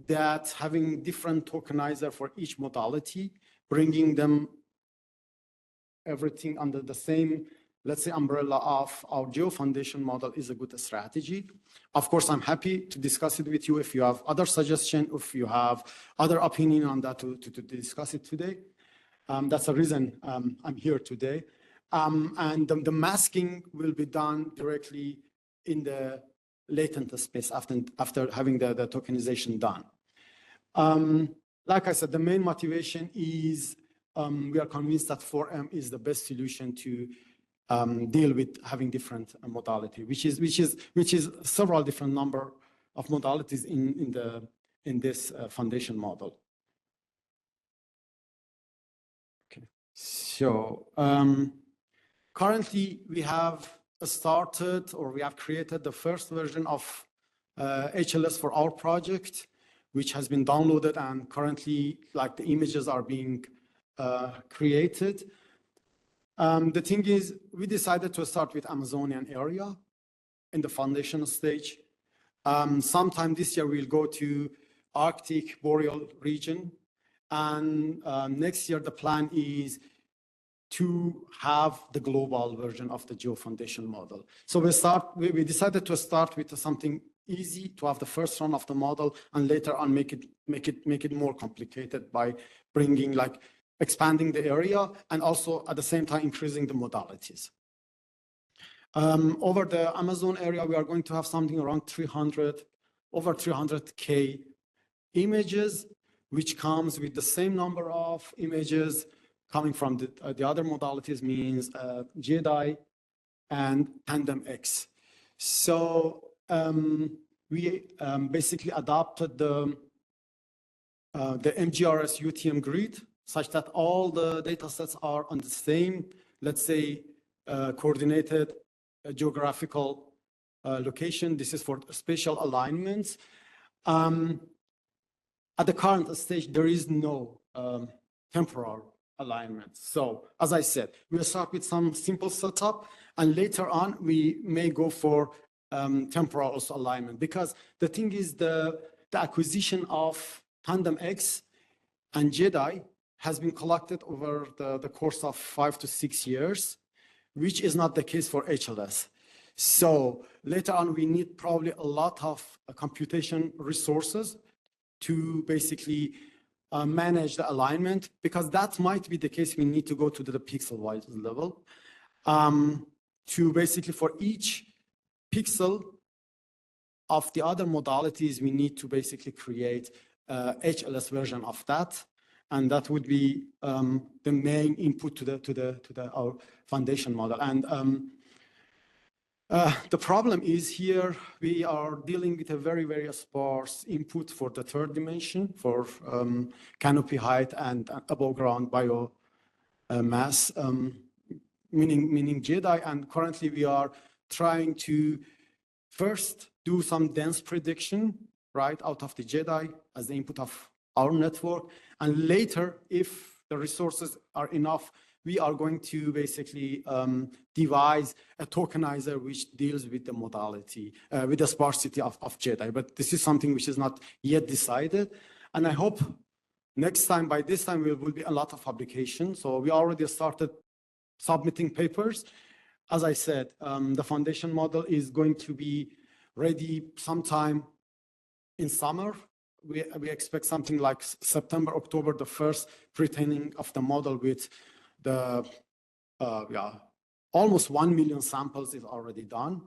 that having different tokenizer for each modality, bringing them everything under the same, let's say, umbrella of our Geo Foundation model is a good strategy. Of course, I'm happy to discuss it with you if you have other suggestions, if you have other opinion on that to discuss it today. That's the reason I'm here today. And the masking will be done directly in the latent space after having the tokenization done. Like I said, the main motivation is we are convinced that 4M is the best solution to deal with having different modality, which is several different number of modalities in this foundation model. Okay, so currently we have started or we have created the first version of HLS for our project, which has been downloaded and currently like the images are being created. The thing is, we decided to start with Amazonian area in the foundation stage. Sometime this year, we'll go to Arctic boreal region. And next year, the plan is to have the global version of the Geo Foundation model. So we decided to start with something easy to have the first run of the model and later on make it more complicated by bringing like expanding the area and also at the same time increasing the modalities. Over the Amazon area, we are going to have something around over 300K images, which comes with the same number of images coming from the other modalities, means JEDI and Tandem-X. So we basically adopted the MGRS UTM grid such that all the data sets are on the same, let's say, coordinated geographical location. This is for spatial alignments. At the current stage, there is no temporal alignment. So as I said, we'll start with some simple setup, and later on we may go for temporal also alignment, because the thing is the acquisition of Tandem X and JEDI has been collected over the course of 5 to 6 years, which is not the case for HLS. So later on, we need probably a lot of computation resources to basically manage the alignment, because that might be the case. We need to go to the pixel-wise level to basically for each pixel of the other modalities, we need to basically create HLS version of that. And that would be the main input to our foundation model. And the problem is here, we are dealing with a very, very sparse input for the third dimension for canopy height and above ground bio mass, meaning JEDI. And currently we are trying to first do some dense prediction, right, out of the JEDI as the input of our network. And later, if the resources are enough, we are going to basically devise a tokenizer which deals with the modality, with the sparsity of JEDI. But this is something which is not yet decided. And I hope next time, by this time, there will be a lot of publications. So we already started submitting papers. As I said, the foundation model is going to be ready sometime in summer. We expect something like September, October, the first pre-training of the model with the almost 1 million samples is already done.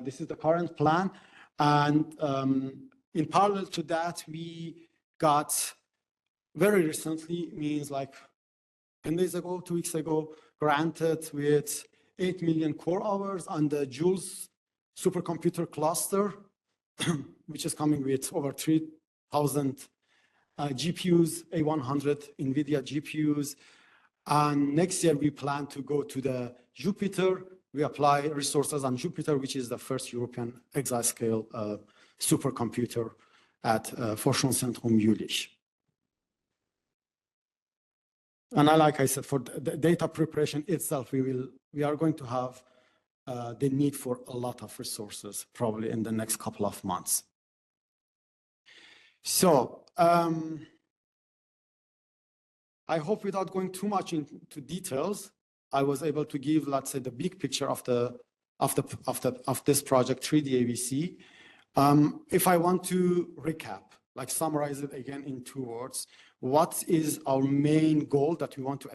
This is the current plan. And in parallel to that, we got very recently, means like 10 days ago, 2 weeks ago, granted with 8 million core hours on the Joules supercomputer cluster, which is coming with over 3,000 GPUs, A100 NVIDIA GPUs. And next year, we plan to go to the Jupiter. We apply resources on Jupiter, which is the first European exascale supercomputer at Forschungszentrum Jülich. And like I said, for the data preparation itself, we are going to have the need for a lot of resources probably in the next couple of months. So I hope without going too much into details, I was able to give, let's say, the big picture of this project, 3D AVC. If I want to recap, like summarize it again in 2 words, what is our main goal that we want to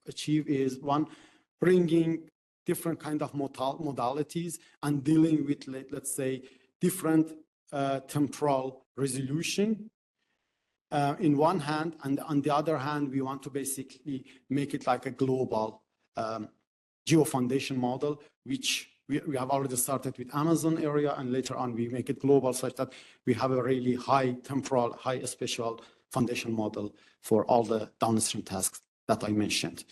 achieve is, one, bringing different kind of modalities and dealing with, let's say, different temporal resolution in one hand, and on the other hand, we want to basically make it like a global geo-foundation model, which we have already started with Amazon area, and later on we make it global such that we have a really high temporal, high spatial foundation model for all the downstream tasks that I mentioned.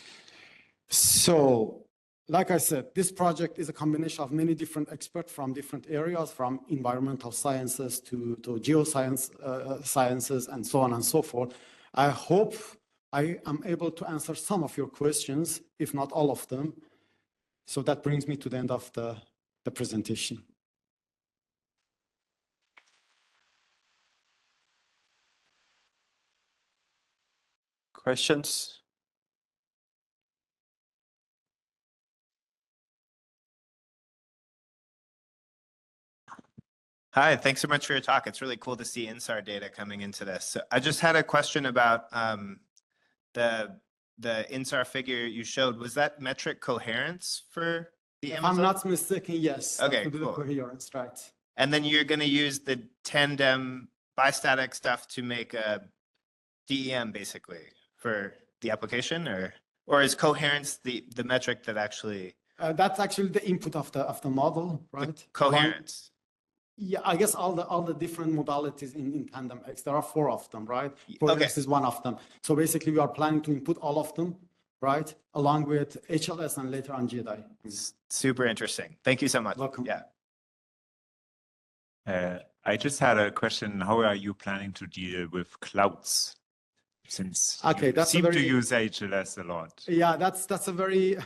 So, like I said, this project is a combination of many different experts from different areas, from environmental sciences to geoscience sciences, and so on and so forth. I hope I am able to answer some of your questions, if not all of them. So that brings me to the end of the presentation. Questions? Hi, thanks so much for your talk. It's really cool to see INSAR data coming into this. So I just had a question about the INSAR figure you showed. Was that metric coherence for the If Amazon? I'm not mistaken, yes. Okay, To do the cool. coherence, right. And then you're going to use the tandem bistatic stuff to make a DEM basically for the application, or is coherence the metric that actually That's actually the input of the model, right? coherence? Yeah, I guess all the different modalities in Tandem X, there are 4 of them, right? Coherence is one of them. So basically we are planning to input all of them, right? Along with HLS and later on JEDI. Super interesting. Thank you so much. Welcome. Yeah. I just had a question. How are you planning to deal with clouds? since Okay, you that's a seem to very- use HLS a lot. Yeah, that's a very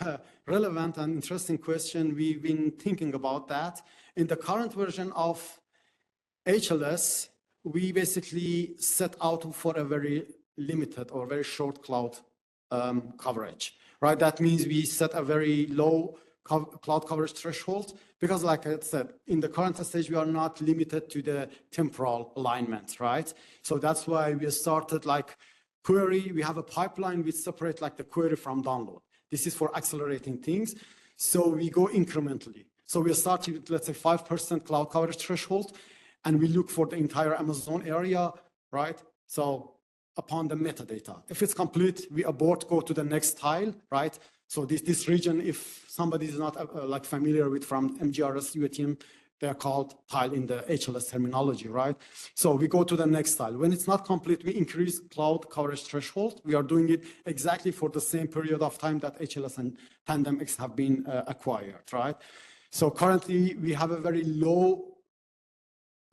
relevant and interesting question. We've been thinking about that. In the current version of HLS, we basically set out for a very limited or very short cloud coverage, right? That means we set a very low cloud coverage threshold because, like I said, in the current stage, we are not limited to the temporal alignment, right? So that's why we started like query. We have a pipeline which separate like the query from download. This is for accelerating things. So we go incrementally. So we start with, let's say, 5% cloud coverage threshold, and we look for the entire Amazon area, right? So upon the metadata, if it's complete, we abort, go to the next tile, right? So this region, if somebody is not like familiar with from MGRS UATM, they're called tile in the HLS terminology, right? So we go to the next tile. When it's not complete, we increase cloud coverage threshold. We are doing it exactly for the same period of time that HLS and TandemX have been acquired, right? So currently we have a very low,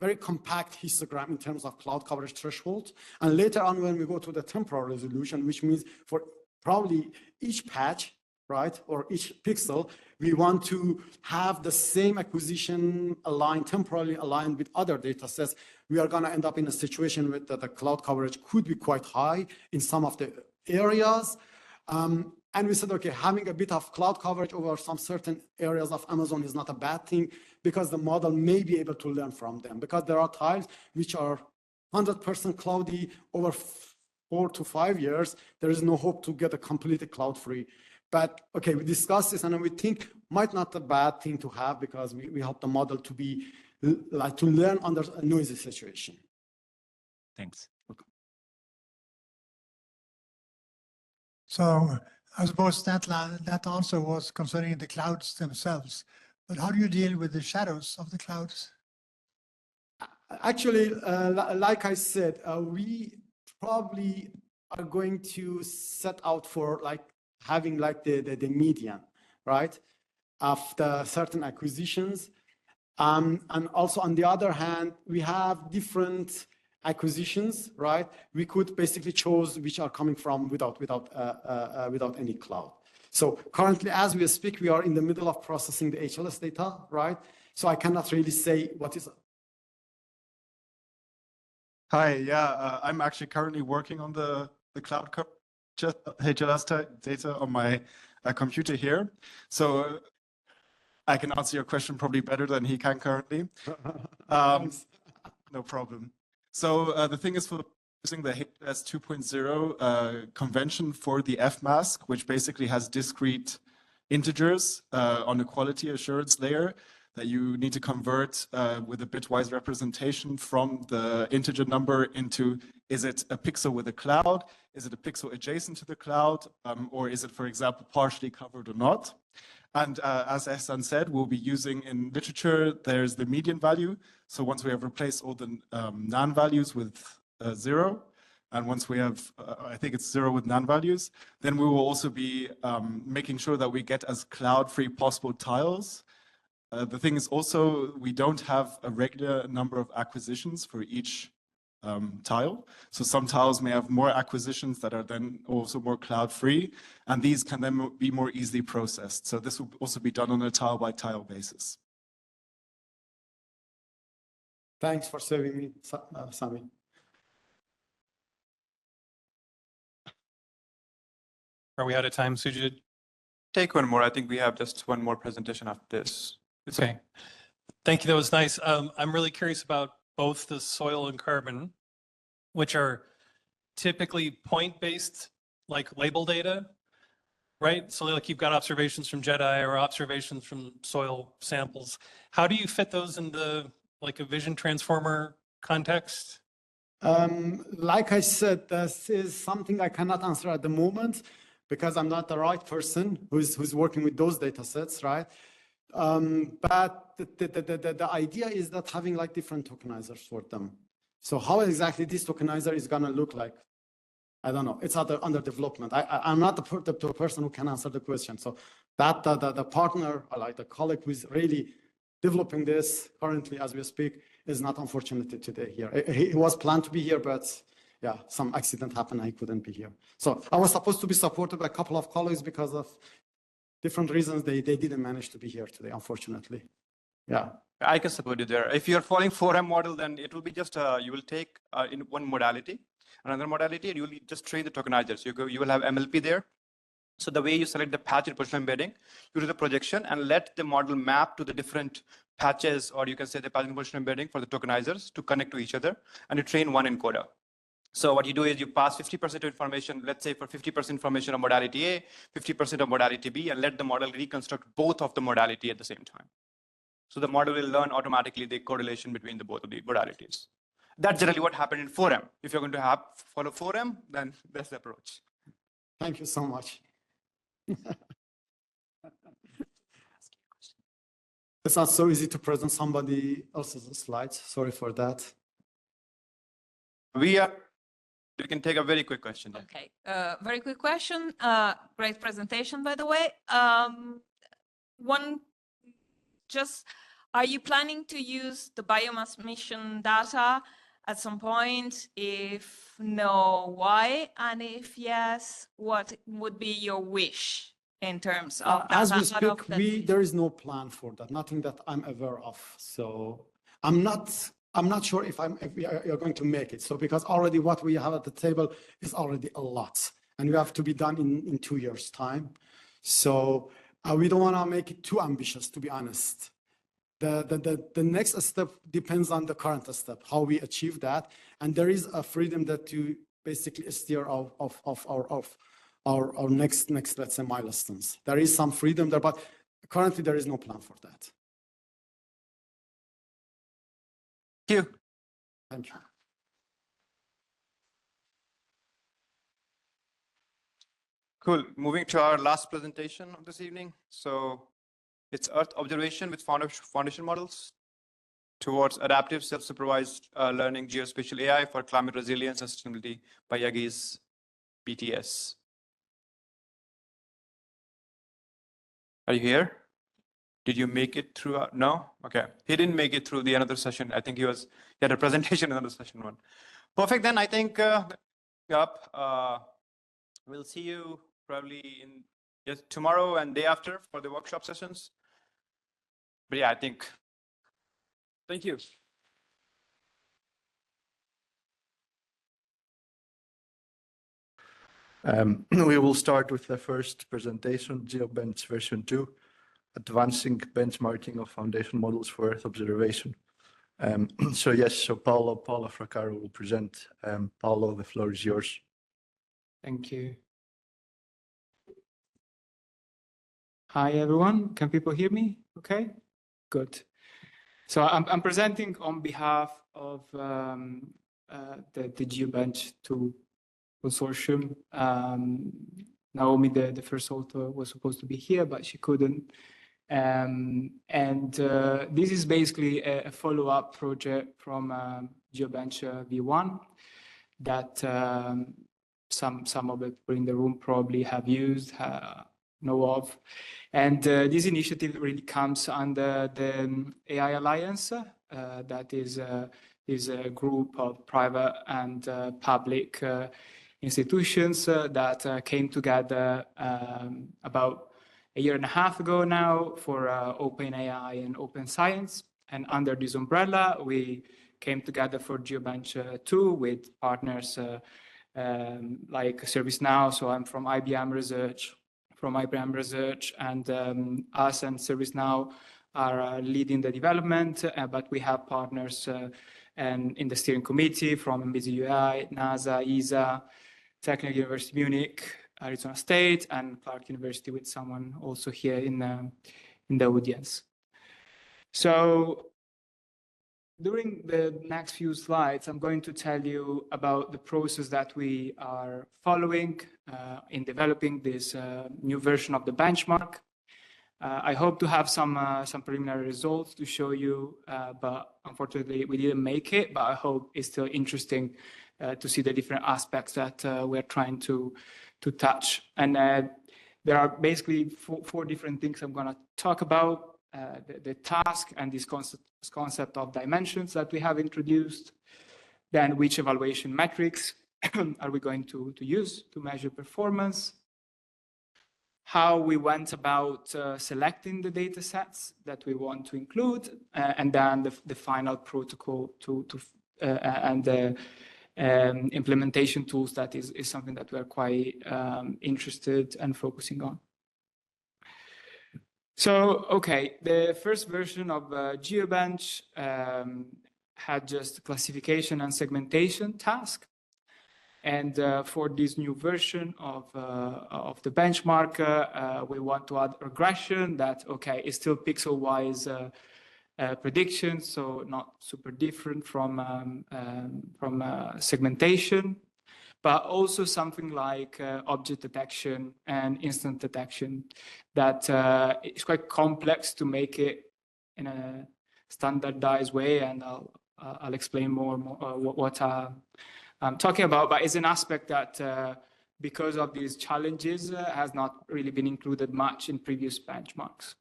very compact histogram in terms of cloud coverage threshold. And later on, when we go to the temporal resolution, which means for probably each patch, right, or each pixel, we want to have the same acquisition aligned, temporally aligned with other data sets, we are going to end up in a situation where the cloud coverage could be quite high in some of the areas. And we said, okay, having a bit of cloud coverage over some certain areas of Amazon is not a bad thing because the model may be able to learn from them, because there are tiles which are 100% cloudy over 4 to 5 years. There is no hope to get a completely cloud-free. But okay, we discussed this, and we think might not a bad thing to have because we help the model to be like to learn under a noisy situation. Thanks. Okay. So I suppose that answer was concerning the clouds themselves. But how do you deal with the shadows of the clouds? Actually, like I said, we probably are going to set out for like having like the median, right, of the certain acquisitions. And also on the other hand, we have different acquisitions, right? We could basically choose which are coming from without any cloud. So currently, as we speak, we are in the middle of processing the HLS data, right? So I cannot really say what is. Hi, yeah, I'm actually currently working on the cloud HLS data on my computer here. So I can answer your question probably better than he can currently. No problem. So the thing is, for using the HLS 2.0 convention for the F-mask, which basically has discrete integers on a quality assurance layer that you need to convert with a bitwise representation from the integer number into, is it a pixel with a cloud? Is it a pixel adjacent to the cloud? Or is it, for example, partially covered or not? And as Ehsan said, we'll be using in literature, there's the median value. So once we have replaced all the NaN values with 0, and once we have, I think it's 0 with NaN values, then we will also be making sure that we get as cloud-free possible tiles. The thing is also, we don't have a regular number of acquisitions for each tile. So some tiles may have more acquisitions that are then also more cloud-free, and these can then be more easily processed. So this will also be done on a tile-by-tile basis. Thanks for serving me, Sami. Are we out of time, Sujit? Take one more. I think we have just one more presentation after this. Okay. Thank you. That was nice. I'm really curious about both the soil and carbon, which are typically point-based, like label data, right? So like you've got observations from JEDI or observations from soil samples. How do you fit those into like a vision transformer context? Like I said, this is something I cannot answer at the moment because I'm not the right person who's working with those data sets, right? But the idea is that having like different tokenizers for them. So how exactly this tokenizer is going to look like, I don't know. It's under development. I'm not the person who can answer the question. So that the partner, like the colleague who is really developing this currently as we speak, is not unfortunately today here. He was planned to be here, but yeah, some accident happened. I couldn't be here. So I was supposed to be supported by a couple of colleagues because of different reasons. They didn't manage to be here today, unfortunately. Yeah. I can support you there. If you're following 4M model, then it will be just, you will take in one modality, another modality, and you will just train the tokenizers. You will have MLP there. So the way you select the patch in positional embedding, you do the projection and let the model map to the different patches, or you can say the patch in positional embedding for the tokenizers to connect to each other, and you train one encoder. So what you do is you pass 50% of information, let's say for 50% information of modality A, 50% of modality B, and let the model reconstruct both of the modality at the same time. So the model will learn automatically the correlation between the both of the modalities. That's generally what happened in 4M. If you're going to follow 4M, then that's the approach. Thank you so much. It's not so easy to present somebody else's slides. Sorry for that. We can take a very quick question. Okay, very quick question. Great presentation, by the way. Are you planning to use the biomass mission data at some point? If no, why? And if yes, what would be your wish in terms of as we data? speak, there is no plan for that, nothing that I'm aware of. So I'm not sure if you're going to make it. So because already what we have at the table is already a lot, and we have to be done in 2 years' time. So we don't want to make it too ambitious, to be honest. The next step depends on the current step, how we achieve that, and there is a freedom that you basically steer of our next let's say milestones. There is some freedom there, but currently there is no plan for that. Thank you. Thank you. Cool. Moving to our last presentation of this evening. So it's Earth observation with foundation models towards adaptive self-supervised learning geospatial AI for climate resilience and sustainability by Yagi's BTS. Are you here? Did you make it through? No? Okay. He didn't make it through the another session. I think he had a presentation in another session one. Perfect. Then I think, we'll see you probably tomorrow and day after for the workshop sessions. But yeah, I think, thank you. We will start with the first presentation, GeoBench version 2, advancing benchmarking of foundation models for Earth observation. So Paolo Fraccaro will present. Paolo, the floor is yours. Thank you. Hi, everyone. Can people hear me? Okay, good. So I'm presenting on behalf of the GeoBench 2 consortium. Naomi, the first author, was supposed to be here, but she couldn't. This is basically a follow-up project from GeoBench V1 that some of the people in the room probably have used, know of. And this initiative really comes under the AI Alliance, that is a group of private and public institutions that came together about a year and a half ago now for open AI and open science. And under this umbrella, we came together for GeoBench 2 with partners like ServiceNow. So I'm from IBM Research, and us and ServiceNow are leading the development, but we have partners and in the steering committee from NBCUI, NASA, ESA, Technical University Munich, Arizona State, and Clark University, with someone also here in the audience. So during the next few slides, I'm going to tell you about the process that we are following in developing this new version of the benchmark. I hope to have some preliminary results to show you, but unfortunately we didn't make it, but I hope it's still interesting to see the different aspects that we're trying to touch. And there are basically four different things I'm going to talk about. The task and this concept of dimensions that we have introduced, then which evaluation metrics are we going to use to measure performance, how we went about selecting the data sets that we want to include, and then the final protocol and the implementation tools that is something that we're quite interested and focusing on. So, okay, the first version of GeoBench had just classification and segmentation task. And for this new version of the benchmark, we want to add regression that, okay, is still pixel-wise prediction, so not super different from segmentation, but also something like object detection and instant detection that is quite complex to make it in a standardized way, and I'll explain more what I'm talking about, but it's an aspect that because of these challenges has not really been included much in previous benchmarks.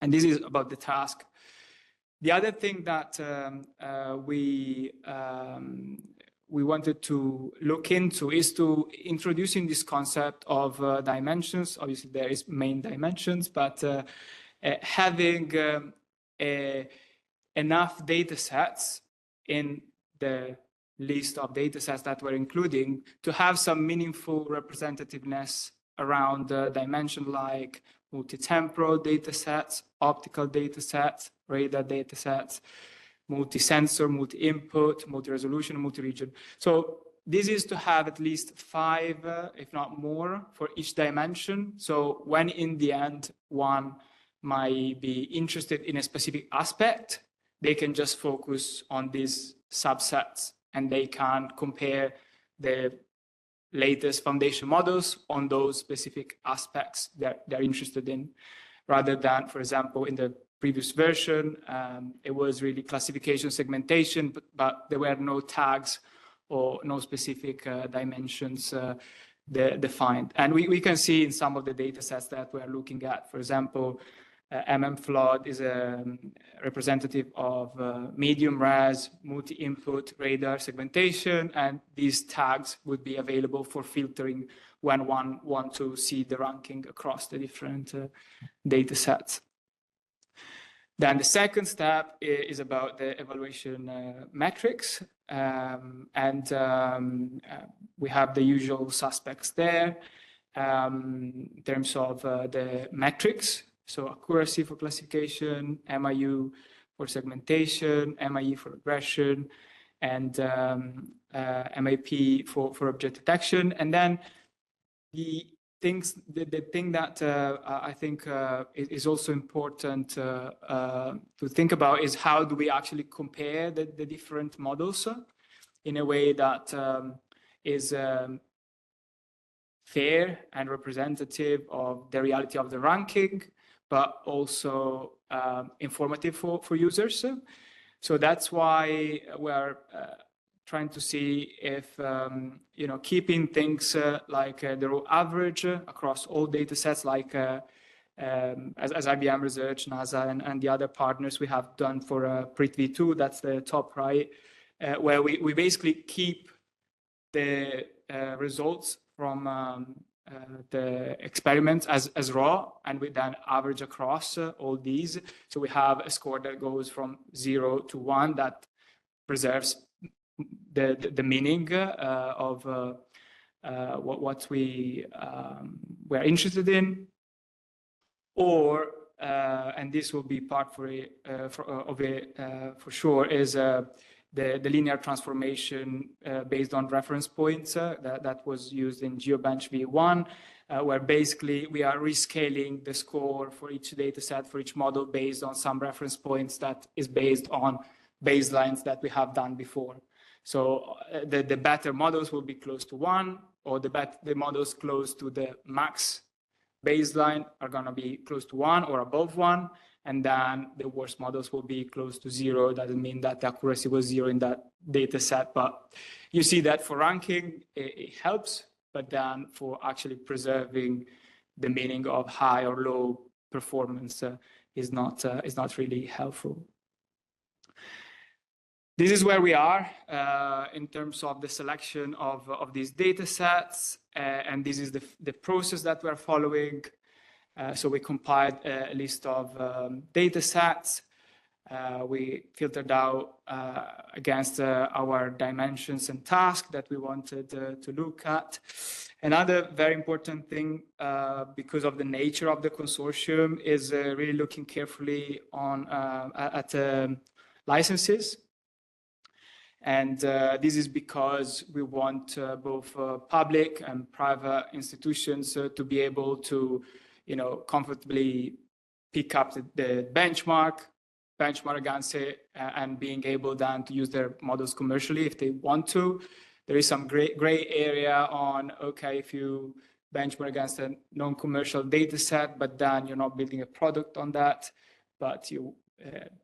And this is about the task. The other thing that we wanted to look into is to introducing this concept of dimensions. Obviously, there is main dimensions, but having enough data sets in the list of data sets that we're including to have some meaningful representativeness around the dimension like multi-temporal data sets, optical data sets, radar data sets, multi-sensor, multi-input, multi-resolution, multi-region. So this is to have at least 5, if not more, for each dimension. So when in the end one might be interested in a specific aspect, they can just focus on these subsets and they can compare the latest foundation models on those specific aspects that they're interested in, rather than, for example, in the previous version, it was really classification segmentation, but there were no tags or no specific dimensions defined. And we can see in some of the data sets that we're looking at, for example, flood is a representative of medium res, multi-input radar segmentation, and these tags would be available for filtering when one wants to see the ranking across the different data sets. Then the second step is about the evaluation metrics, and we have the usual suspects there in terms of the metrics. So accuracy for classification, MIU for segmentation, MIE for regression, and MAP for object detection. And then the thing that I think is also important to think about is how do we actually compare the different models in a way that is fair and representative of the reality of the ranking, but also informative for users. So that's why we're trying to see if, keeping things like the raw average across all data sets, like as IBM Research, NASA, and the other partners we have done for PRITV2, that's the top right, where we basically keep the results from the experiments as raw, and we then average across all these. So we have a score that goes from 0 to 1 that preserves the meaning of what we are interested in, or and this will be part of it for sure, is the linear transformation based on reference points that was used in GeoBench V1, where basically we are rescaling the score for each data set, for each model, based on some reference points that is based on baselines that we have done before. So the better models will be close to 1, or the models close to the max baseline are going to be close to 1 or above 1. And then the worst models will be close to 0. Doesn't mean that the accuracy was 0 in that data set, but you see that for ranking, it helps, but then for actually preserving the meaning of high or low performance is not really helpful. this is where we are in terms of the selection of these data sets, and this is the process that we're following. So we compiled a list of data sets. We filtered out against our dimensions and tasks that we wanted to look at. Another very important thing, because of the nature of the consortium, is really looking carefully at licenses. And this is because we want both public and private institutions to be able to, comfortably pick up the benchmark against it, and being able then to use their models commercially if they want to. There is some gray area on, okay, if you benchmark against a non-commercial data set, but then you're not building a product on that, but you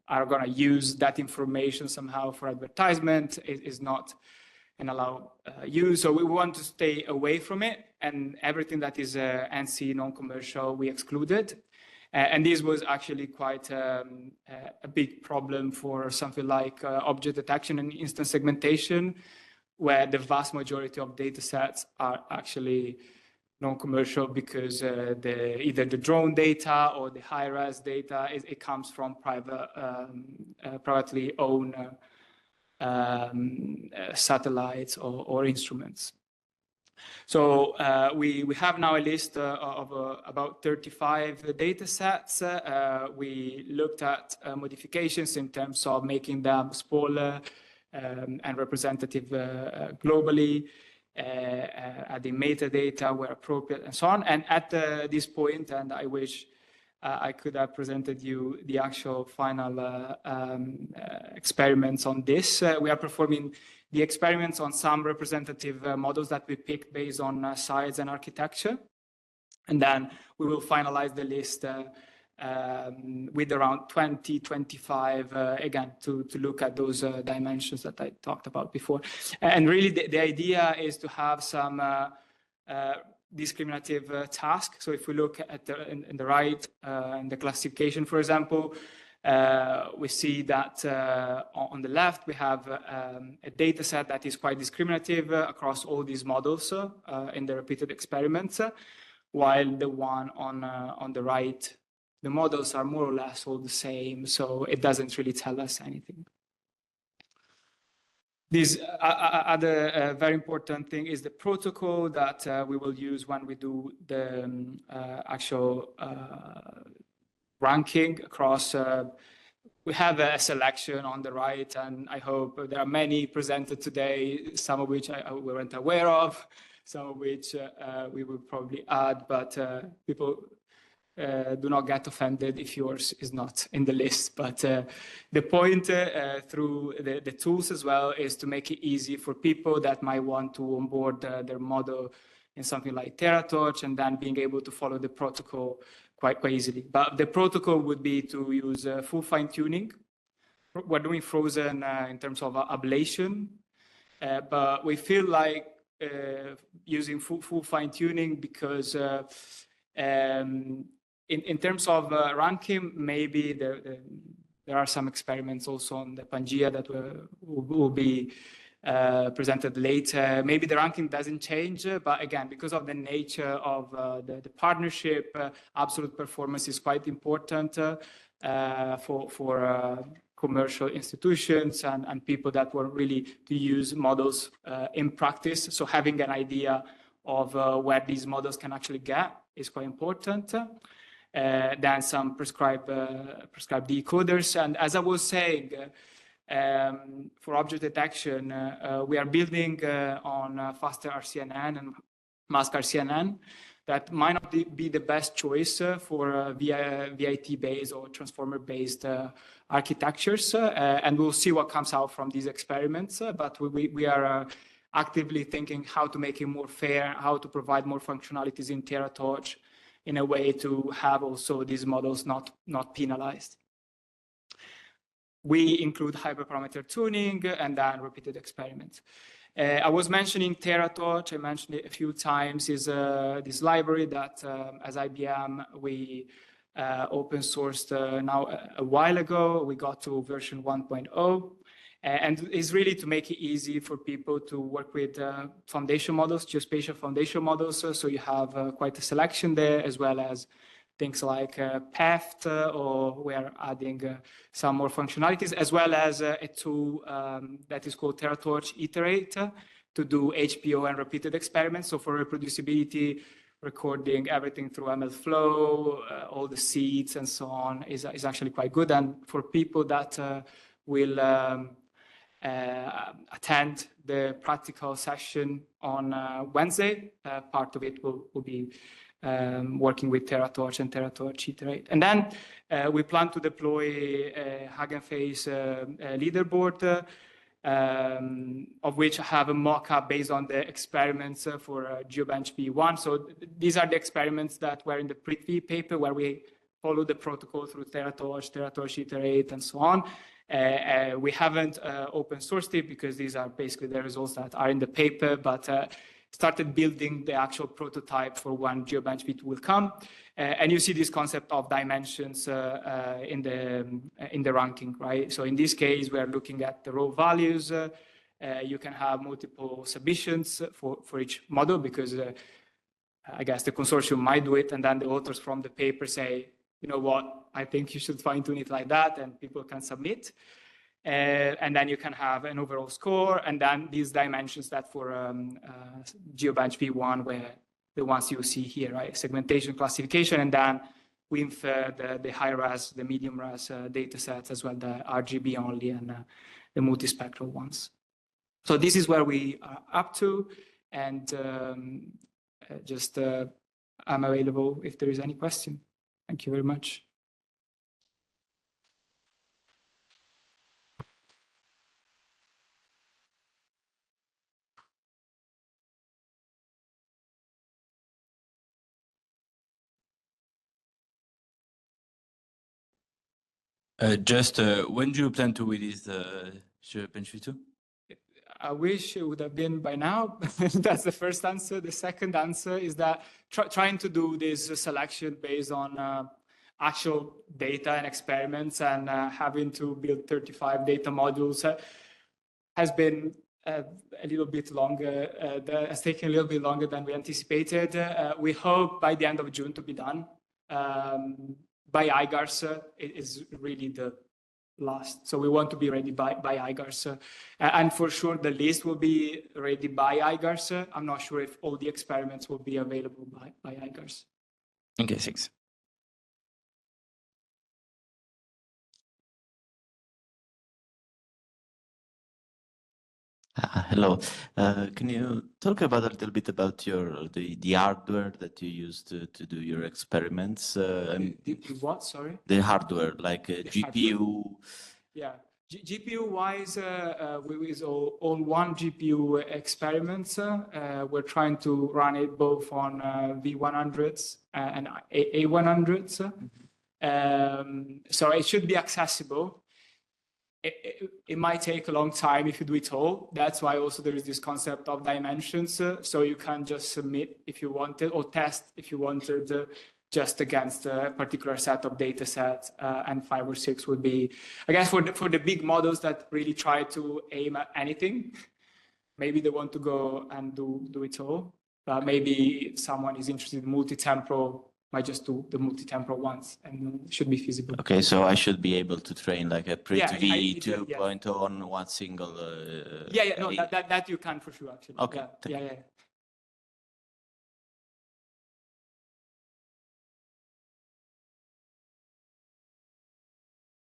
are going to use that information somehow for advertisement, it is not an allowed use. So we want to stay away from it, and everything that is NC non-commercial, we excluded. And this was actually quite a big problem for something like object detection and instance segmentation, where the vast majority of data sets are actually non-commercial because either the drone data or the high-res data, it comes from privately owned satellites or instruments. So we have now a list of about 35 data sets. We looked at modifications in terms of making them smaller and representative globally, adding metadata where appropriate, and so on. And at this point, and I wish I could have presented you the actual final experiments on this. We are performing the experiments on some representative models that we picked based on size and architecture. And then we will finalize the list with around 20, 25, again, to look at those dimensions that I talked about before. And really the idea is to have some discriminative task. So if we look at in the right, in the classification, for example, we see that on the left, we have a data set that is quite discriminative across all these models in the repeated experiments, while the one on the right, the models are more or less all the same, so it doesn't really tell us anything. This other very important thing is the protocol that we will use when we do the actual ranking across. We have a selection on the right, and I hope there are many presented today, some of which we weren't aware of, some of which we will probably add, but people do not get offended if yours is not in the list. But the point through the tools as well is to make it easy for people that might want to onboard their model in something like TerraTorch, and then being able to follow the protocol quite easily. But the protocol would be to use full fine-tuning. We're doing frozen in terms of ablation, but we feel like using full fine-tuning because in terms of ranking, maybe there are some experiments also on the Pangea that will be presented later. Maybe the ranking doesn't change, but again, because of the nature of the partnership, absolute performance is quite important for commercial institutions and people that want really to use models in practice. So having an idea of where these models can actually get is quite important. Then some prescribed decoders. And as I was saying, for object detection, we are building on faster RCNN and mask RCNN. That might not be the best choice for VIT-based or transformer-based architectures. And we'll see what comes out from these experiments. But we are actively thinking how to make it more fair, how to provide more functionalities in TerraTorch in a way to have also these models not penalized. We include hyperparameter tuning and then repeated experiments. I was mentioning TerraTorch, I mentioned it a few times, is this library that as IBM we open sourced now a while ago. We got to version 1.0. And it's really to make it easy for people to work with foundation models, geospatial foundation models. So you have quite a selection there, as well as things like PEFT, or we are adding some more functionalities, as well as a tool that is called TerraTorch Iterate to do HPO and repeated experiments. So for reproducibility, recording everything through MLflow, all the seeds and so on is actually quite good. And for people that will attend the practical session on Wednesday, part of it will be working with TerraTorch and TerraTorch Iterate. And then we plan to deploy a Hugging Face leaderboard, of which I have a mock-up based on the experiments for GeoBench V1. So these are the experiments that were in the Prithvi paper, where we follow the protocol through TerraTorch, TerraTorch Iterate, and so on. We haven't open sourced it because these are basically the results that are in the paper, but started building the actual prototype for when GeoBench V2 will come. And you see this concept of dimensions in the ranking, right? So in this case, we're looking at the raw values. You can have multiple submissions for each model, because I guess the consortium might do it, and then the authors from the paper say, you know what, I think you should fine tune it like that, and people can submit. And then you can have an overall score, and then these dimensions that for GeoBench V1 were the ones you see here, right? Segmentation, classification, and then we infer the high res, the medium res data sets, as well the RGB only and the multispectral ones. So this is where we are up to, and I'm available if there is any question. Thank you very much. When do you plan to release the GeoBench V2? I wish it would have been by now. That's the first answer. The second answer is that trying to do this selection based on actual data and experiments, and having to build 35 data modules has been a little bit longer. Has taken a little bit longer than we anticipated. We hope by the end of June to be done. By IGARS, it is really the last. So we want to be ready by IGARS. And for sure, the list will be ready by IGARS. I'm not sure if all the experiments will be available by IGARS. Okay, thanks. Hello. Can you talk about a little bit about the hardware that you use to do your experiments? What? Sorry. The hardware, like GPU. Yeah, GPU wise, with all one GPU experiments. We're trying to run it both on V100s and A100s. So it should be accessible. It might take a long time if you do it all. That's why also there is this concept of dimensions. So you can just submit if you wanted, or test if you wanted, just against a particular set of data sets. And 5 or 6 would be, I guess, for the big models that really try to aim at anything. Maybe they want to go and do it all. But maybe someone is interested in multi-temporal, might just do the multi-temporal ones, and it should be feasible. Okay, so I should be able to train like a Prithvi 2.0 yeah. on one single. No, that you can for sure, actually. Okay. Yeah.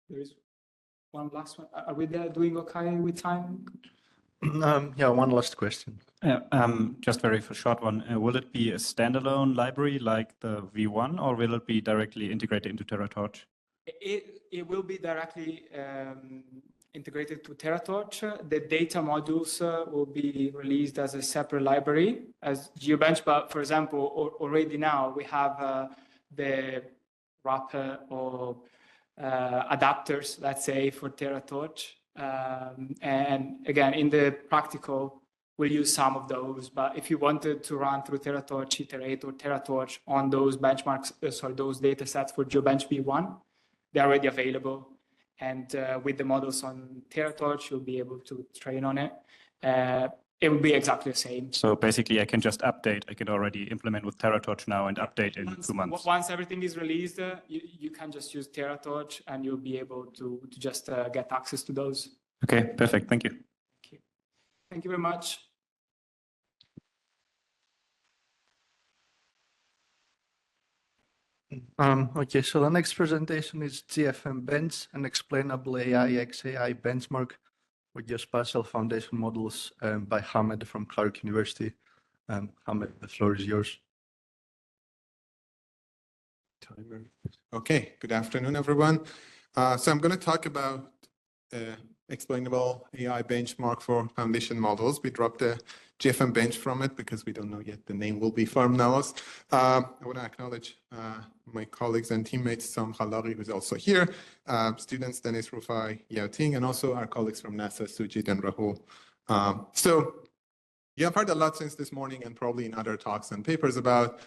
There is one last one. Are we doing okay with time? Yeah, one last question. Just very short one. Will it be a standalone library like the V1, or will it be directly integrated into TerraTorch? It will be directly integrated to TerraTorch. The data modules will be released as a separate library as GeoBench. But for example, already now we have the wrapper or adapters, let's say, for TerraTorch. And again, in the practical, we'll use some of those. But if you wanted to run through TerraTorch Iterate or TerraTorch on those benchmarks, those data sets for GeoBench V1, they're already available. And with the models on TeraTorch, you'll be able to train on it. It will be exactly the same. So basically, I can just update. I can already implement with TeraTorch now and update in 2 months. Once everything is released, you can just use TeraTorch and you'll be able to just get access to those. Okay, perfect. Thank you. Thank you very much. Okay, so the next presentation is GFM Bench, an explainable AI XAI benchmark with geospatial foundation models by Hamed from Clark University. Hamed, the floor is yours. Timer. Okay, good afternoon, everyone. So I'm going to talk about explainable AI benchmark for foundation models. We dropped the GFM bench from it because we don't know yet the name will be firm now. I want to acknowledge my colleagues and teammates, Sam Khalari, who's also here, students Dennis Rufai, Yao Ting, and also our colleagues from NASA, Sujit and Rahul. So you have heard a lot since this morning and probably in other talks and papers about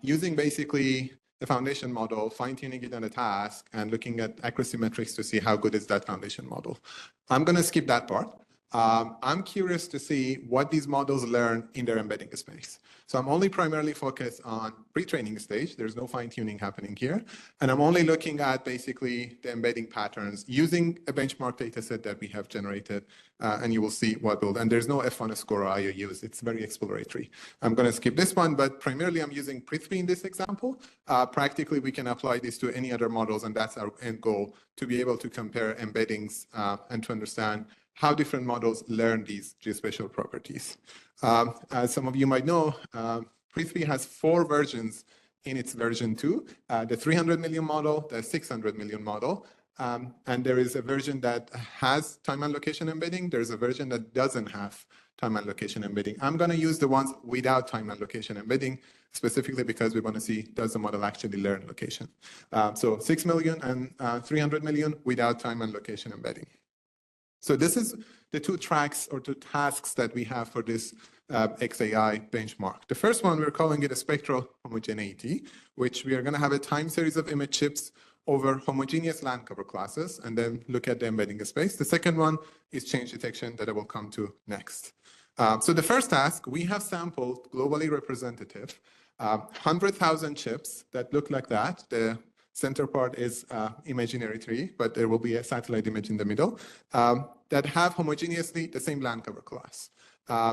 using basically the foundation model, fine-tuning it on a task, and looking at accuracy metrics to see how good is that foundation model. I'm going to skip that part. I'm curious to see what these models learn in their embedding space. So I'm only primarily focused on pre-training stage. There's no fine-tuning happening here. And I'm only looking at basically the embedding patterns using a benchmark data set that we have generated. And you will see what build. And there's no F1 score or IOUs. It's very exploratory. I'm going to skip this one, but primarily I'm using Prithvi in this example. Practically, we can apply this to any other models, and that's our end goal, to be able to compare embeddings and to understand how different models learn these geospatial properties. As some of you might know, Prithvi has 4 versions in its version 2, the 300 million model, the 600 million model, and there is a version that has time and location embedding. There's a version that doesn't have time and location embedding. I'm going to use the ones without time and location embedding, specifically because we want to see, does the model actually learn location? So 6 million and 300 million without time and location embedding. So this is the 2 tracks or 2 tasks that we have for this XAI benchmark. The first one, we're calling it a spectral homogeneity, which we are going to have a time series of image chips over homogeneous land cover classes, and then look at the embedding space. The second one is change detection that I will come to next. So the first task, we have sampled globally representative 100,000 chips that look like that. The center part is imaginary tree, but there will be a satellite image in the middle that have homogeneously the same land cover class.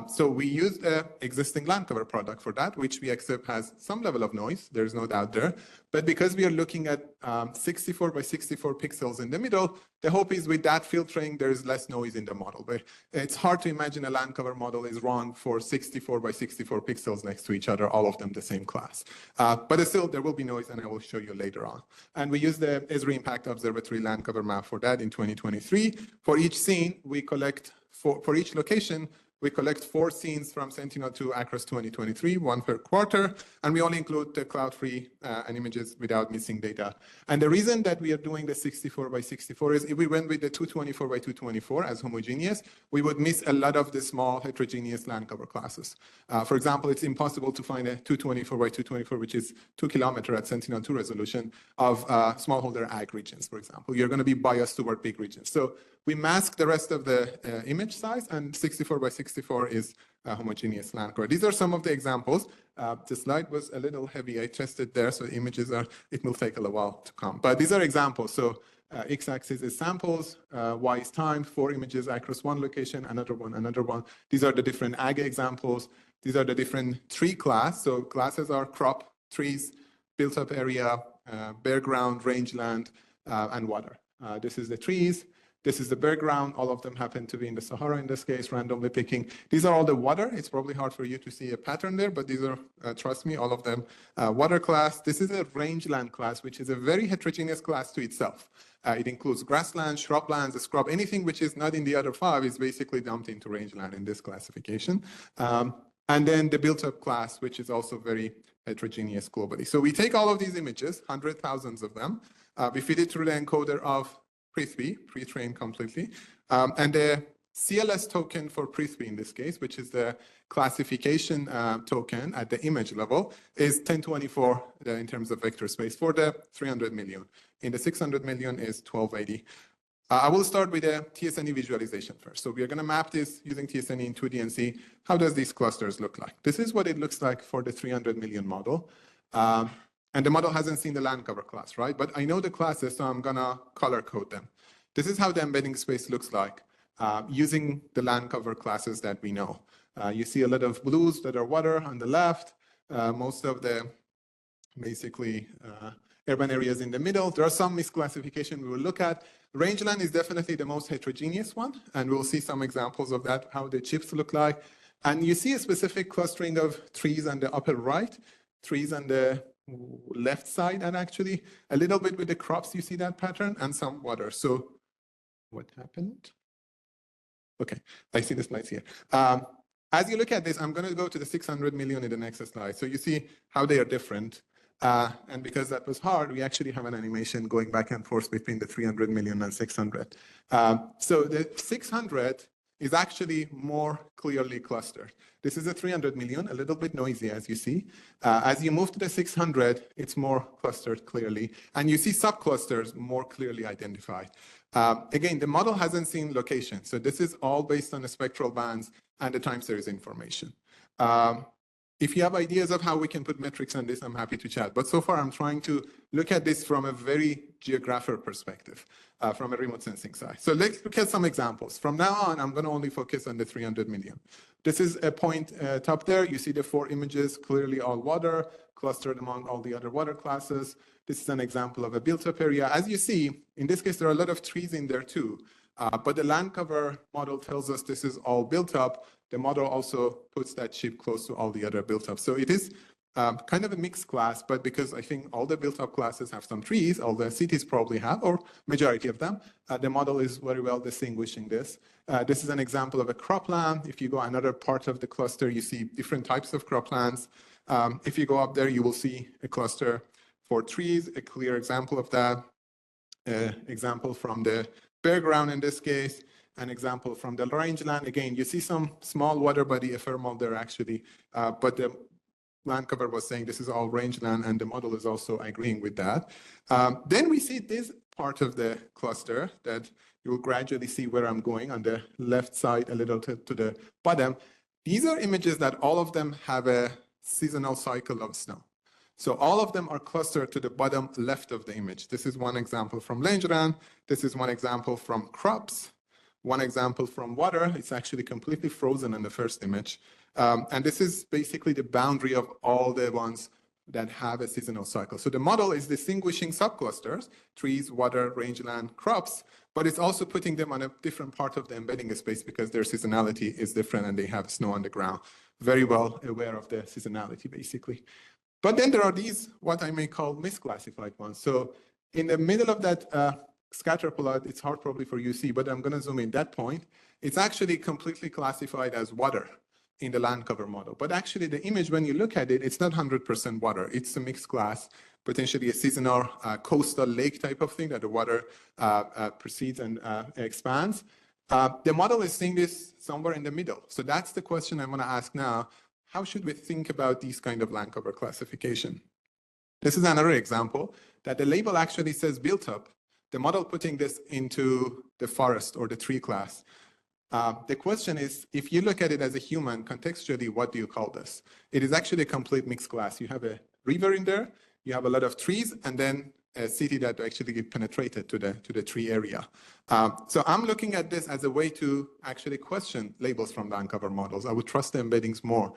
So we used an existing land cover product for that, which we accept has some level of noise. There's no doubt there. But because we are looking at 64 by 64 pixels in the middle, the hope is with that filtering, there is less noise in the model. But it's hard to imagine a land cover model is run for 64 by 64 pixels next to each other, all of them the same class. But still, there will be noise, and I will show you later on. And we use the ESRI Impact Observatory land cover map for that in 2023. For each scene, we collect, for each location, we collect 4 scenes from Sentinel-2 across 2023, 1 per quarter, and we only include the cloud-free and images without missing data. And the reason that we are doing the 64 by 64 is if we went with the 224 by 224 as homogeneous, we would miss a lot of the small heterogeneous land cover classes. For example, it's impossible to find a 224 by 224, which is 2 kilometers at Sentinel-2 resolution of smallholder ag regions, for example. You're going to be biased toward big regions. So we mask the rest of the image size, and 64 by 64 is a homogeneous land cover. These are some of the examples. The slide was a little heavy. I tested there, so images are, it will take a little while to come. But these are examples. So x-axis is samples, y is time, 4 images across 1 location, another one, another one. These are the different ag examples. These are the different tree class. So classes are crop, trees, built up area, bare ground, rangeland, and water. This is the trees. This is the bare ground. All of them happen to be in the Sahara in this case, randomly picking. These are all the water. It's probably hard for you to see a pattern there, but these are, trust me, all of them water class. This is a rangeland class, which is a very heterogeneous class to itself. It includes grasslands, shrublands, a scrub. Anything which is not in the other 5 is basically dumped into rangeland in this classification. And then the built-up class, which is also very heterogeneous globally. So we take all of these images, 100,000 of them. We feed it through the encoder of Prithvi, pre-trained completely. And the CLS token for Prithvi in this case, which is the classification token at the image level, is 1024 in terms of vector space for the 300 million. In the 600 million is 1280. I will start with a TSNE visualization first. So we are going to map this using TSNE in 2D and see how does these clusters look like. This is what it looks like for the 300 million model. And the model hasn't seen the land cover class, right? But I know the classes, so I'm going to color code them. This is how the embedding space looks like using the land cover classes that we know. You see a lot of blues that are water on the left, most of the basically urban areas in the middle. There are some misclassification we will look at. Rangeland is definitely the most heterogeneous one, and we'll see some examples of that, how the chips look like. And you see a specific clustering of trees on the upper right, trees on the left side, and actually a little bit with the crops, you see that pattern, and some water. So what happened? Okay, I see the slides here. As you look at this, I'm going to go to the 600 million in the next slide. So you see how they are different. And because that was hard, we actually have an animation going back and forth between the 300 million and 600. So the 600 is actually more clearly clustered. This is a 300 million, a little bit noisy, as you see. As you move to the 600, it's more clustered clearly. And you see subclusters more clearly identified. Again, the model hasn't seen location. So this is all based on the spectral bands and the time series information. If you have ideas of how we can put metrics on this, I'm happy to chat. But so far, I'm trying to look at this from a very geographic perspective, from a remote sensing side. So let's look at some examples. From now on, I'm going to only focus on the 300 million. This is a point top there. You see the 4 images, clearly all water, clustered among all the other water classes. This is an example of a built-up area. As you see, in this case, there are a lot of trees in there too. But the land cover model tells us this is all built up. The model also puts that chip close to all the other built up. So it is kind of a mixed class, but because I think all the built up classes have some trees, all the cities probably have, or majority of them, the model is very well distinguishing this. This is an example of a cropland. If you go another part of the cluster, you see different types of croplands. If you go up there, you will see a cluster for trees, a clear example of that. Example from the bare ground in this case, an example from the rangeland. Again, you see some small water body ephemeral there actually, but the land cover was saying this is all rangeland, and the model is also agreeing with that. Then we see this part of the cluster that you will gradually see where I'm going on the left side, a little to the bottom. These are images that all of them have a seasonal cycle of snow. So all of them are clustered to the bottom left of the image. This is one example from rangeland. This is one example from crops. One example from water. It's actually completely frozen in the first image. And this is basically the boundary of all the ones that have a seasonal cycle. So the model is distinguishing subclusters, trees, water, rangeland, crops, but it's also putting them on a different part of the embedding space because their seasonality is different and they have snow on the ground. Very well aware of the seasonality, basically. But then there are these, what I may call misclassified ones. So in the middle of that scatter plot, it's hard probably for you to see, but I'm going to zoom in that point. It's actually completely classified as water in the land cover model. But actually the image, when you look at it, it's not 100% water. It's a mixed class, potentially a seasonal coastal lake type of thing that the water proceeds and expands. The model is seeing this somewhere in the middle. So that's the question I'm going to ask now. How should we think about these kind of land cover classification? This is another example that the label actually says built up. The model putting this into the forest or the tree class. The question is, if you look at it as a human, contextually, what do you call this? It is actually a complete mixed class. You have a river in there, you have a lot of trees, and then a city that actually get penetrated to the tree area. So I'm looking at this as a way to actually question labels from land cover models. I would trust the embeddings more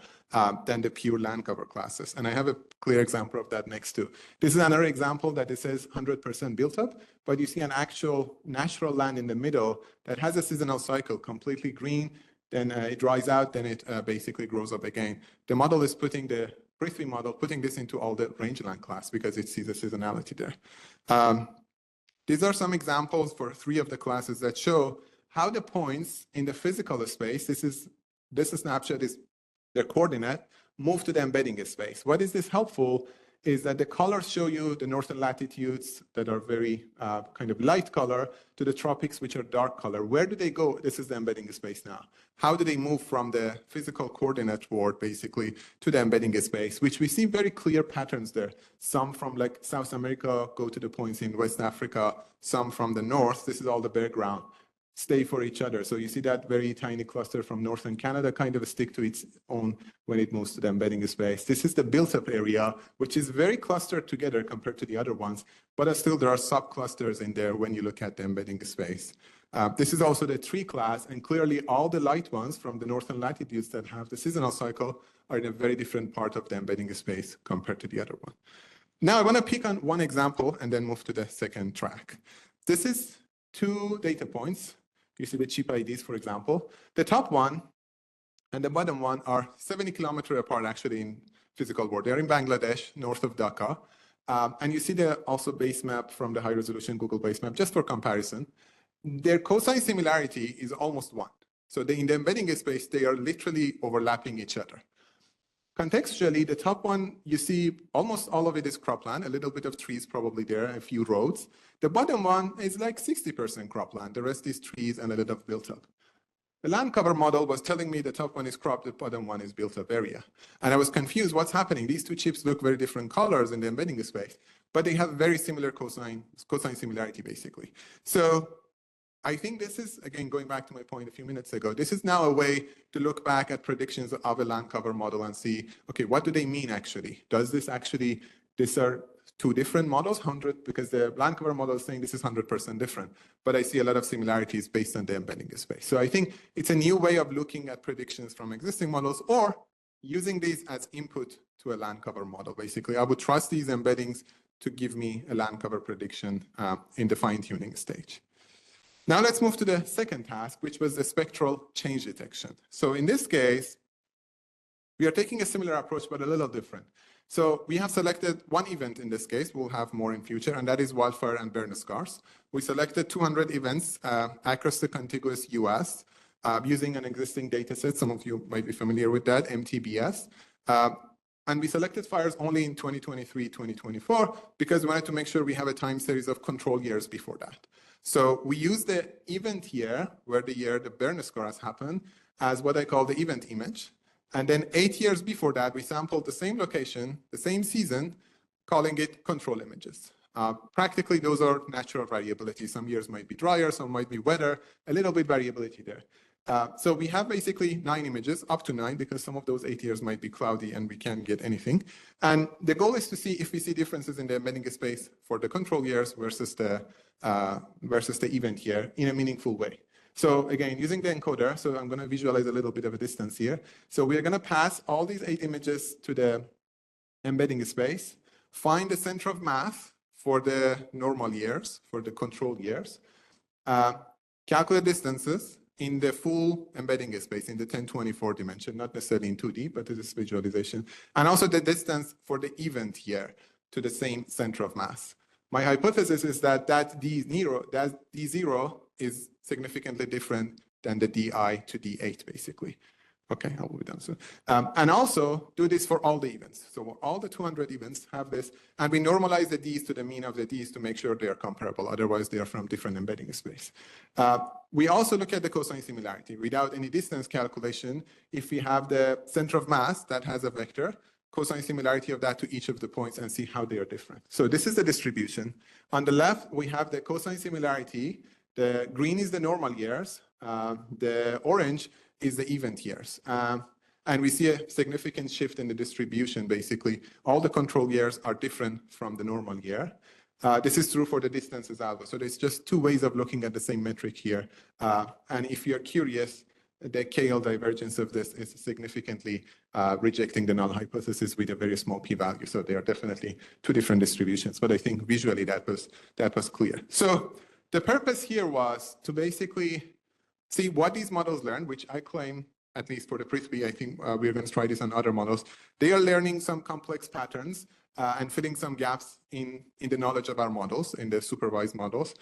than the pure land cover classes. And I have a clear example of that next to. This is another example that it says 100% built up, but you see an actual natural land in the middle that has a seasonal cycle, completely green, then it dries out, then it basically grows up again. The model is putting the Prithvi model, putting this into all the rangeland class because it sees a seasonality there. These are some examples for 3 of the classes that show how the points in the physical space, this snapshot is the coordinate, move to the embedding space. What is this helpful? is that the colors show you the northern latitudes that are very kind of light color to the tropics, which are dark color. Where do they go? This is the embedding space now. How do they move from the physical coordinate world, basically, to the embedding space, which we see very clear patterns there. Some from like South America go to the points in West Africa, some from the north. This is all the bare ground. Stay for each other. So you see that very tiny cluster from northern Canada kind of stick to its own when it moves to the embedding space. This is the built-up area, which is very clustered together compared to the other ones, but still there are subclusters in there when you look at the embedding space. This is also the tree class, and clearly all the light ones from the northern latitudes that have the seasonal cycle are in a very different part of the embedding space compared to the other one. Now I want to pick on one example and then move to the second track. This is 2 data points. You see the chip IDs, for example. The top one and the bottom one are 70 kilometers apart, actually, in physical world. They're in Bangladesh, north of Dhaka. And you see the also base map from the high resolution Google base map, just for comparison. Their cosine similarity is almost 1. So in the embedding space, they are literally overlapping each other. Contextually, the top one, you see almost all of it is cropland, a little bit of trees probably there, a few roads. The bottom one is like 60% cropland. The rest is trees and a little built up. The land cover model was telling me the top one is cropped, the bottom one is built up area. And I was confused, what's happening? These 2 chips look very different colors in the embedding space, but they have very similar cosine similarity, basically. So I think this is, again, going back to my point a few minutes ago, this is now a way to look back at predictions of a land cover model and see, okay, what do they mean actually? Does this actually, these are 2 different models, 100, because the land cover model is saying this is 100% different, but I see a lot of similarities based on the embedding space. So I think it's a new way of looking at predictions from existing models or using these as input to a land cover model. Basically, I would trust these embeddings to give me a land cover prediction in the fine-tuning stage. Now let's move to the second task, which was the spectral change detection. So in this case, we are taking a similar approach, but a little different. So we have selected one event in this case. We'll have more in future, and that is wildfire and burn scars. We selected 200 events across the contiguous US using an existing data set. Some of you might be familiar with that, MTBS. And we selected fires only in 2023, 2024, because we wanted to make sure we have a time series of control years before that. So we use the event year, where the year the burn scar has happened, as what I call the event image. And then 8 years before that, we sampled the same location, the same season, calling it control images. Practically, those are natural variability. Some years might be drier, some might be wetter, a little bit variability there. So we have basically 9 images, up to 9, because some of those 8 years might be cloudy and we can't get anything. And the goal is to see if we see differences in the embedding space for the control years versus the event year in a meaningful way. So again, using the encoder, so I'm going to visualize a little bit of a distance here. So we are going to pass all these 8 images to the embedding space, find the center of mass for the normal years, for the control years, calculate distances in the full embedding space, in the 1024 dimension, not necessarily in 2D, but it is visualization, and also the distance for the event year to the same center of mass. My hypothesis is that D0 is significantly different than the DI to D8, basically. Okay, I will be done soon. And also do this for all the events. So all the 200 events have this, and we normalize the Ds to the mean of the Ds to make sure they are comparable. Otherwise, they are from different embedding space. We also look at the cosine similarity without any distance calculation. If we have the center of mass that has a vector, cosine similarity of that to each of the points and see how they are different. So this is the distribution. On the left, we have the cosine similarity. The green is the normal years. The orange is the event years. And we see a significant shift in the distribution, basically. All the control years are different from the normal year. This is true for the distances as well. So there's just 2 ways of looking at the same metric here. And if you're curious, the KL divergence of this is significantly rejecting the null hypothesis with a very small p-value. So they are definitely 2 different distributions. But I think visually that was clear. So the purpose here was to basically see what these models learn, which I claim at least for the Prithvi, I think we're going to try this on other models. They are learning some complex patterns and filling some gaps in the knowledge of our models, in the supervised models.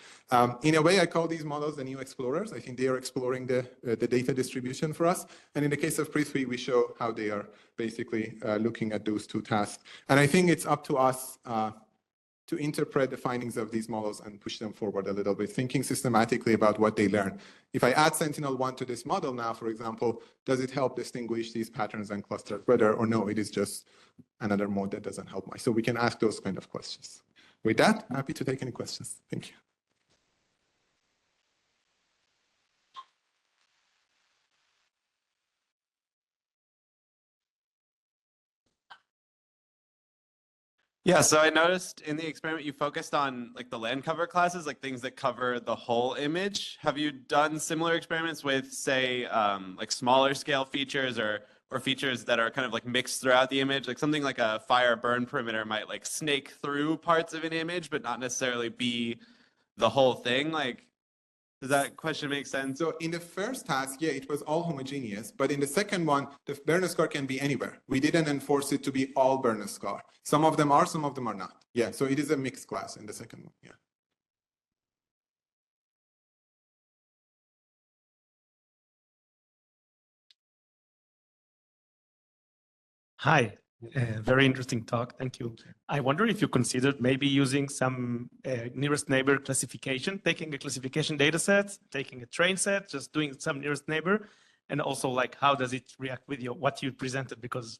In a way, I call these models the new explorers. I think they are exploring the data distribution for us. And in the case of Prithvi, we show how they are basically looking at those two tasks. And I think it's up to us to interpret the findings of these models and push them forward a little bit, thinking systematically about what they learn. If I add Sentinel-1 to this model now, for example, does it help distinguish these patterns and clusters better, or no, it is just another mode that doesn't help much. So we can ask those kind of questions. With that, happy to take any questions. Thank you. Yeah, so I noticed in the experiment you focused on like the land cover classes, like things that cover the whole image. Have you done similar experiments with, say, like smaller scale features or features that are kind of like mixed throughout the image? Like something like a fire burn perimeter might like snake through parts of an image, but not necessarily be the whole thing. Like, does that question make sense? So in the first task, yeah, it was all homogeneous. But in the second one, the Berners-Scar can be anywhere. We didn't enforce it to be all Berners-Scar. Some of them are, some of them are not. Yeah, so it is a mixed class in the second one, yeah. Hi, very interesting talk. Thank you. I wonder if you considered maybe using some nearest neighbor classification, taking a classification data set, taking a train set, just doing some nearest neighbor, and also like how does it react with what you presented, because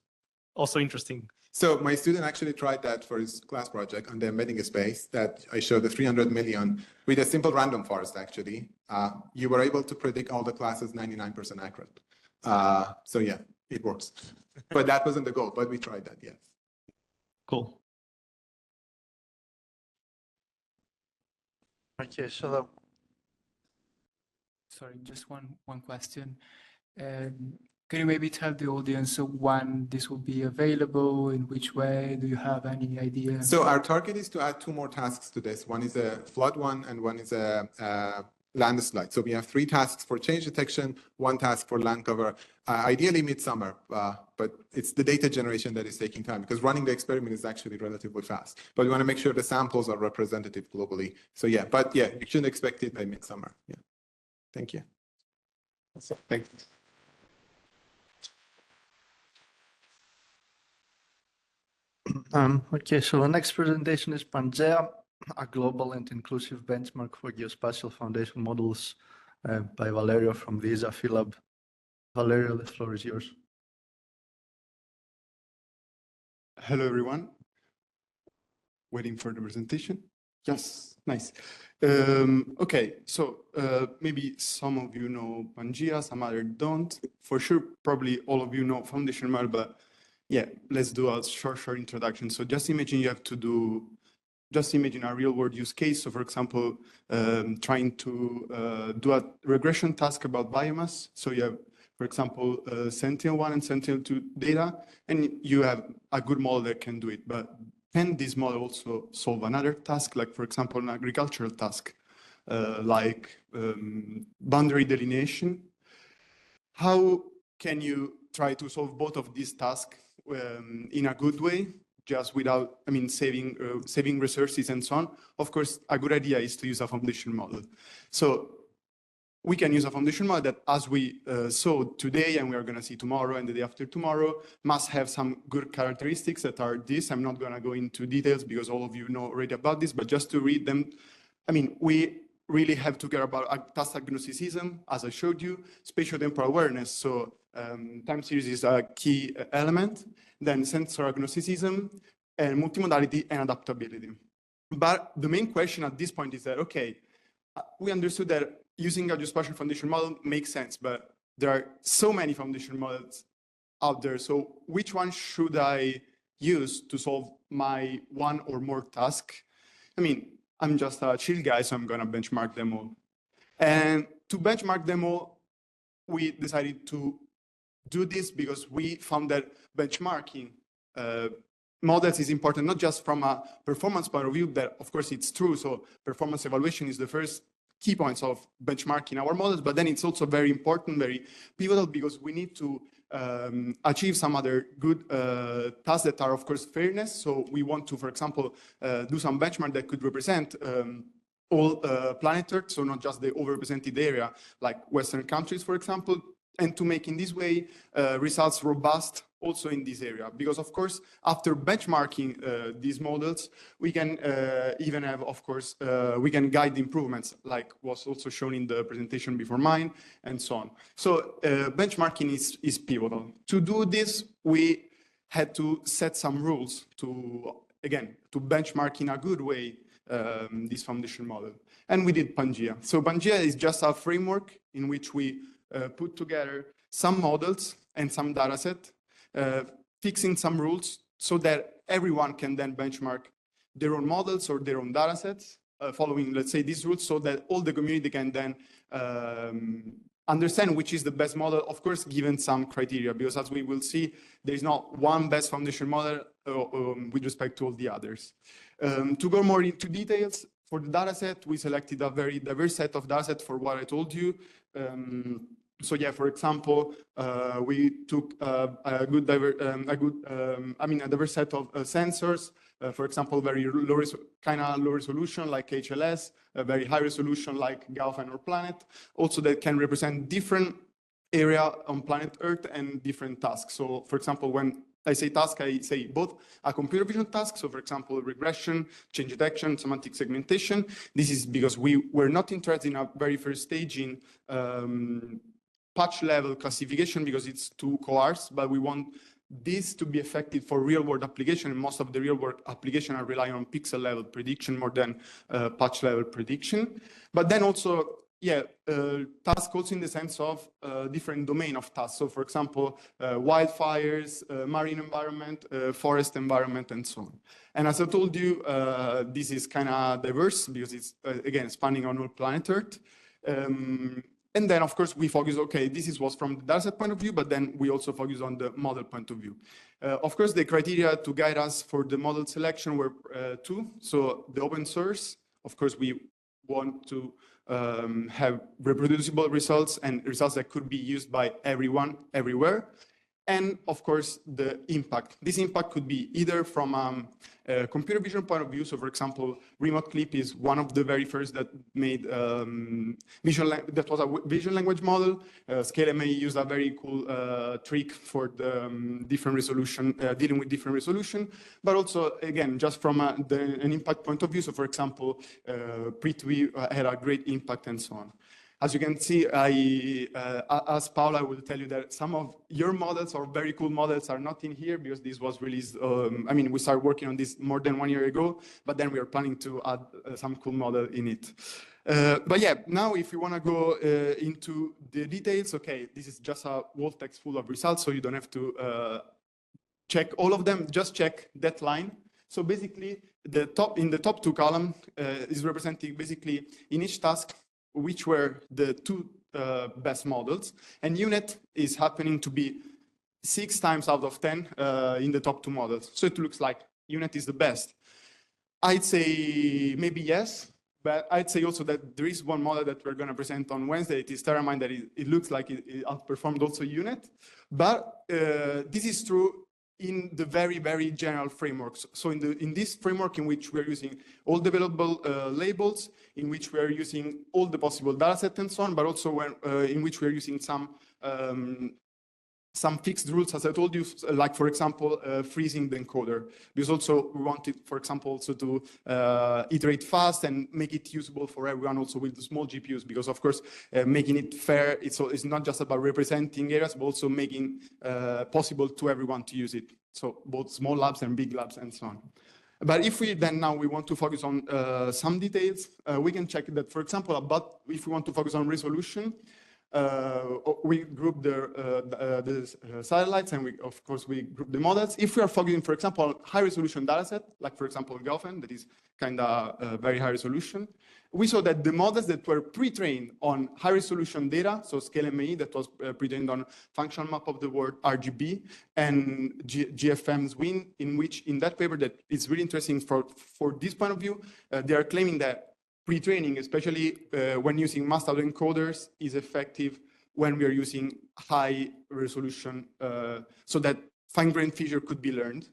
also interesting. So my student actually tried that for his class project on the embedding space that I showed the 300 million with a simple random forest actually. You were able to predict all the classes 99% accurate. So yeah, it works. But that wasn't the goal, but we tried that, yes. Cool. Okay, so Sorry, just one question. Can you maybe tell the audience when this will be available, in which way? Do you have any idea? So our target is to add 2 more tasks to this. One is a flood one and one is a landslide. So we have 3 tasks for change detection, 1 task for land cover, ideally midsummer, but it's the data generation that is taking time because running the experiment is actually relatively fast. But we want to make sure the samples are representative globally. So yeah, but yeah, you shouldn't expect it by midsummer. Yeah. Thank you. Thanks. Okay, so the next presentation is Pangea, a global and inclusive benchmark for geospatial foundation models by Valerio from the ESA Lab. Valerio, the floor is yours. Hello, everyone. Waiting for the presentation. Yes, nice. Okay, so maybe some of you know Pangea, some others don't. For sure, probably all of you know foundation model, but yeah, let's do a short introduction. So just imagine a real world use case. So for example, trying to do a regression task about biomass. So you have, for example, Sentinel-1 and Sentinel-2 data, and you have a good model that can do it. But can this model also solve another task, like for example, an agricultural task, like boundary delineation? How can you try to solve both of these tasks in a good way, just without, saving resources and so on? Of course, a good idea is to use a foundation model. So we can use a foundation model that, as we saw today, and we are going to see tomorrow and the day after tomorrow, must have some good characteristics that are this. I'm not going to go into details because all of you know already about this, but just to read them, we really have to care about task agnosticism, as I showed you, spatial temporal awareness. So time series is a key element, then sensor agnosticism, and multimodality and adaptability. But the main question at this point is that, okay, we understood that using a geospatial foundation model makes sense, but there are so many foundation models out there. So which one should I use to solve my one or more task? I'm just a chill guy, so I'm going to benchmark them all. And to benchmark them all, we decided to do this because we found that benchmarking models is important, not just from a performance point of view, that of course it's true. So performance evaluation is the first key points of benchmarking our models, but then it's also very important, very pivotal, because we need to achieve some other good tasks that are, of course, fairness. So we want to, for example, do some benchmark that could represent all planet Earth, so not just the overrepresented area, like Western countries, for example, and to make in this way results robust also in this area. Because of course, after benchmarking these models, we can even have, of course, we can guide improvements, like was also shown in the presentation before mine, and so on. So benchmarking is pivotal. To do this, we had to set some rules to, again, to benchmark in a good way this foundation model. And we did Pangea. So Pangea is just a framework in which we put together some models and some data set, fixing some rules so that everyone can then benchmark their own models or their own data sets, following, let's say, these rules, so that all the community can then understand which is the best model, of course, given some criteria, because as we will see, there is not one best foundation model with respect to all the others. To go more into details, for the data set, we selected a very diverse set of data sets for what I told you. So yeah, for example, we took a diverse set of sensors. For example, very low resolution like HLS, a very high resolution like Galfan or Planet. Also, that can represent different area on planet Earth and different tasks. So, for example, when I say task, I say both a computer vision task, so for example, regression, change detection, semantic segmentation. This is because we were not interested in a very first stage in patch level classification because it's too coarse, but we want this to be effective for real world application. And most of the real world application are relying on pixel level prediction more than patch level prediction. But then also, yeah, task also in the sense of different domain of tasks. So for example, wildfires, marine environment, forest environment, and so on. And as I told you, this is kind of diverse because it's, again, spanning on all planet Earth. And then, of course, we focus, okay, this was from the dataset point of view, but then we also focus on the model point of view. Of course, the criteria to guide us for the model selection were two. So the open source, of course, we want to have reproducible results and results that could be used by everyone, everywhere. And of course, the impact. This impact could be either from a computer vision point of view. So for example, Remote Clip is one of the very first that made that was a vision language model. ScaleMA used a very cool trick for the different resolution, dealing with different resolution. But also, again, just from an impact point of view. So for example, Prithvi had a great impact and so on. As you can see, as Paula will tell you that some of your models or very cool models are not in here because this was released, I mean, we started working on this more than 1 year ago, but then we are planning to add some cool model in it. But yeah, now if you want to go into the details, okay, this is just a wall text full of results, so you don't have to check all of them, just check that line. So basically, in the top two columns is representing basically in each task, which were the two best models. And UNET is happening to be 6 times out of 10 in the top two models. So it looks like UNET is the best. I'd say maybe yes, but I'd say also that there is one model that we're going to present on Wednesday. It is TerraMine that it looks like it outperformed also UNET. But this is true in the very, very general frameworks. So in this framework in which we're using all the available labels, in which we're using all the possible data sets and so on, but also in which we're using some fixed rules, as I told you, like, for example, freezing the encoder. Because also we wanted, for example, also to iterate fast and make it usable for everyone also with the small GPUs, because of course, making it fair, it's not just about representing areas, but also making possible to everyone to use it. So both small labs and big labs and so on. But if we then now we want to focus on some details, we can check that, for example, if we want to focus on resolution, we group the satellites and of course we group the models. If we are focusing, for example, on high resolution data set, like for example, Galfan, that is kind of very high resolution, we saw that the models that were pre-trained on high resolution data, so ScaleMA that was pre-trained on functional map of the world RGB and GFM's WIN, in which in that paper that is really interesting for this point of view, they are claiming that pre-training, especially when using mass autoencoders, is effective when we are using high resolution so that fine-grained feature could be learned.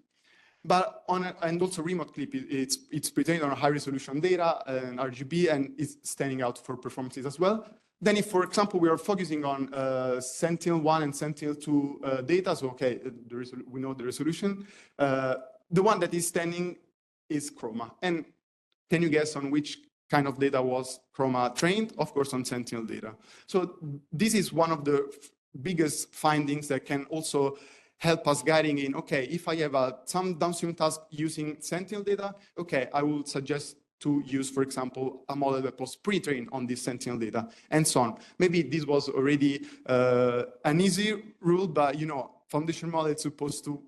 But and also remote clip, it's pre-trained on high resolution data and RGB, and it's standing out for performances as well. Then if, for example, we are focusing on Sentinel-1 and Sentinel-2 data, so okay, we know the resolution. The one that is standing is Chroma. And can you guess on which kind of data was Chroma trained? Of course, on Sentinel data. So this is one of the biggest findings that can also help us guiding in, okay, if I have some downstream task using Sentinel data, okay, I will suggest to use, for example, a model that was pre-trained on this Sentinel data, and so on. Maybe this was already an easy rule, but you know, foundation model is supposed to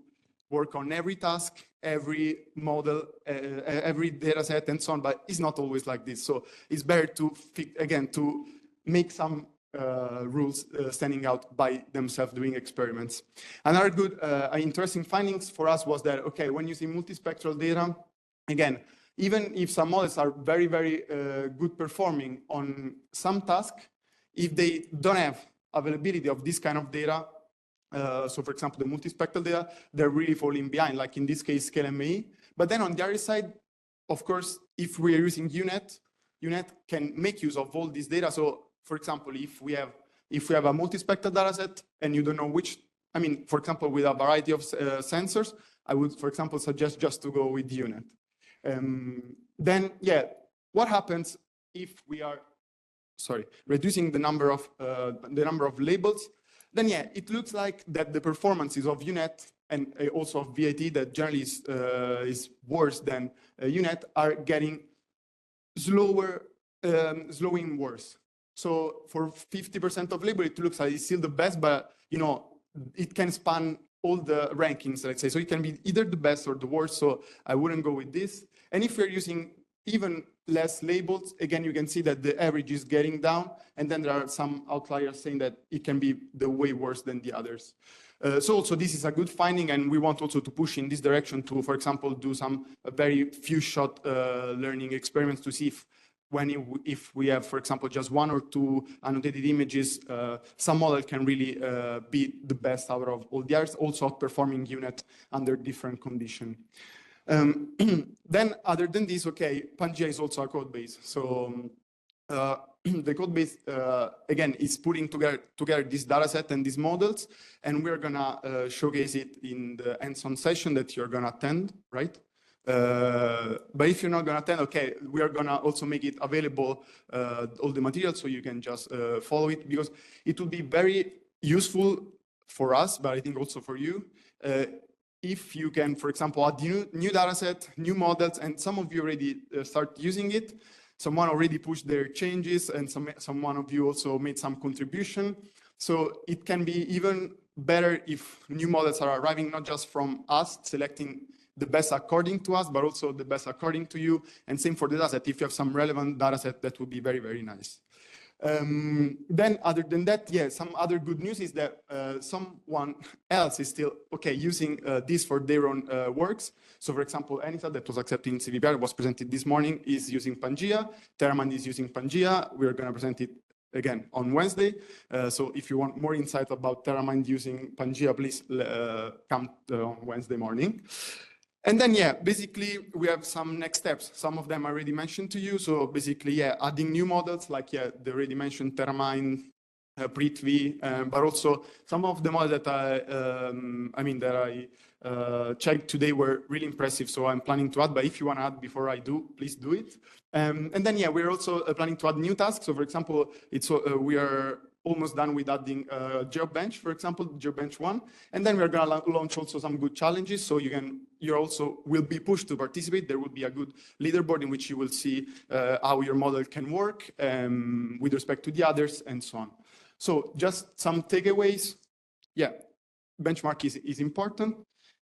work on every task, every model, every data set, and so on, but it's not always like this. So it's better to, again, to make some rules standing out by themselves doing experiments. Another good, interesting findings for us was that, okay, when using multispectral data, again, even if some models are very, very good performing on some tasks, if they don't have availability of this kind of data, so for example, the multispectral data, they're really falling behind, like in this case, ScaleMAE. But then on the other side, of course, if we are using UNet, UNet can make use of all this data. So for example, if we have a multispectral data set and you don't know which, I mean, for example, with a variety of sensors, I would, for example, suggest just to go with UNet. Then, yeah, what happens if we are, reducing the number of labels? Then, yeah, it looks like that the performances of UNet and also of VIT that generally is worse than UNet are getting slowing worse. So for 50% of label, it looks like it's still the best, but you know, it can span all the rankings, let's say. So it can be either the best or the worst. So I wouldn't go with this. And if you're using even less labels, again, you can see that the average is getting down. And then there are some outliers saying that it can be the way worse than the others. So also this is a good finding, and we want also to push in this direction to, for example, do some very few shot learning experiments to see if we have, for example, just one or two annotated images, some model can really be the best out of all the others, also outperforming UNet under different conditions. Then other than this, okay, Pangea is also a code base. So the code base, again, is putting together this data set and these models, and we're gonna showcase it in the hands-on session that you're gonna attend, right? But if you're not gonna attend, okay, we are gonna also make it available, all the material, so you can just follow it, because it will be very useful for us, but I think also for you, if you can, for example, add new data set, new models, and some of you already start using it. Someone already pushed their changes, and someone of you also made some contribution. So it can be even better if new models are arriving, not just from us selecting the best according to us, but also the best according to you. And same for the data set. If you have some relevant data set, that would be very, very nice. Then other than that, yeah, some other good news is that someone else is still, okay, using this for their own works. So for example, ESA that was accepted in CVPR, was presented this morning, is using Pangea. Terramind is using Pangea. We're gonna present it again on Wednesday. So if you want more insight about Terramind using Pangea, please come on Wednesday morning. And then, yeah, basically, we have some next steps. Some of them I already mentioned to you. So basically, yeah, adding new models, like, yeah, the already mentioned Terramind, Prithvi, but also some of the models that I checked today were really impressive. So I'm planning to add, but if you want to add before I do, please do it. And then, yeah, we're also planning to add new tasks. So for example, we are almost done with adding GeoBench, for example, GeoBench 1. And then we're going to launch also some good challenges. So you also will be pushed to participate. There will be a good leaderboard in which you will see how your model can work with respect to the others and so on. So just some takeaways. Yeah, benchmark is important.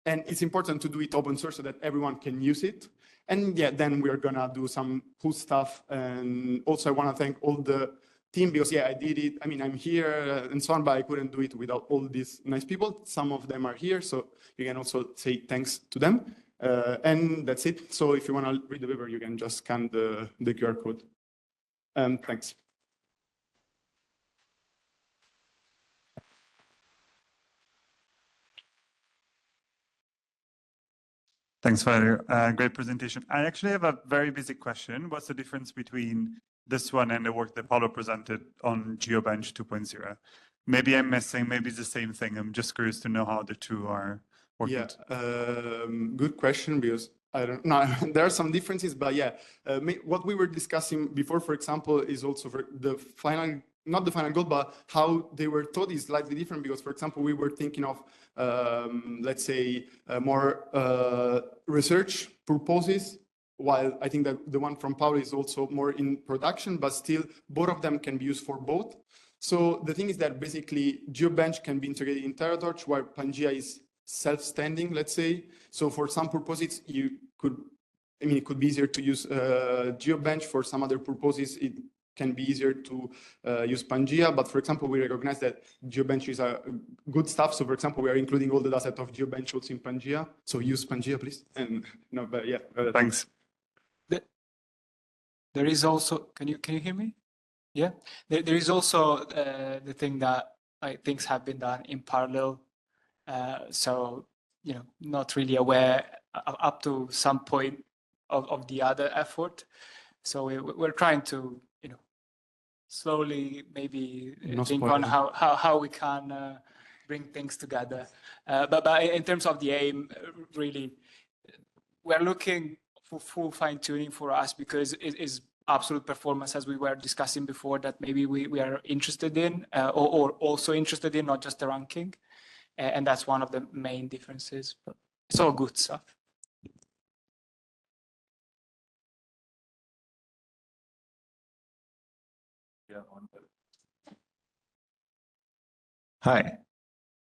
And it's important to do it open source so that everyone can use it. And yeah, then we're going to do some cool stuff. And also I want to thank all the team, because yeah, I did it. I mean, I'm here and so on, but I couldn't do it without all these nice people. Some of them are here, so you can also say thanks to them. And that's it. So if you want to read the paper, you can just scan the QR code. Thanks. Thanks for a great presentation. I actually have a very basic question. What's the difference between this one and the work that Paulo presented on GeoBench 2.0? Maybe I'm missing, maybe it's the same thing. I'm just curious to know how the two are working. Yeah, good question, because I don't know. There are some differences, but yeah, what we were discussing before, for example, is also for the final, not the final goal, but how they were taught is slightly different, because, for example, we were thinking of, let's say, more research purposes, while I think that the one from Paulo is also more in production, but still both of them can be used for both. So the thing is that basically GeoBench can be integrated in TeraTorch, while Pangea is self-standing, let's say. So for some purposes, you could, I mean, it could be easier to use GeoBench. For some other purposes, it can be easier to use Pangea. But for example, we recognize that GeoBench is a good stuff. So for example, we are including all the data set of GeoBench also in Pangea. So use Pangea, please. And no, but yeah, thanks. There is also, can you hear me? Yeah, there is also the thing that things have been done in parallel. So, you know, not really aware up to some point of the other effort. So we're trying to, you know, slowly maybe think on how we can bring things together. But in terms of the aim, really, we're looking for full fine tuning for us, because it is absolute performance, as we were discussing before, that maybe we are interested in, or also interested in, not just the ranking. And that's one of the main differences. But it's all good stuff. Hi,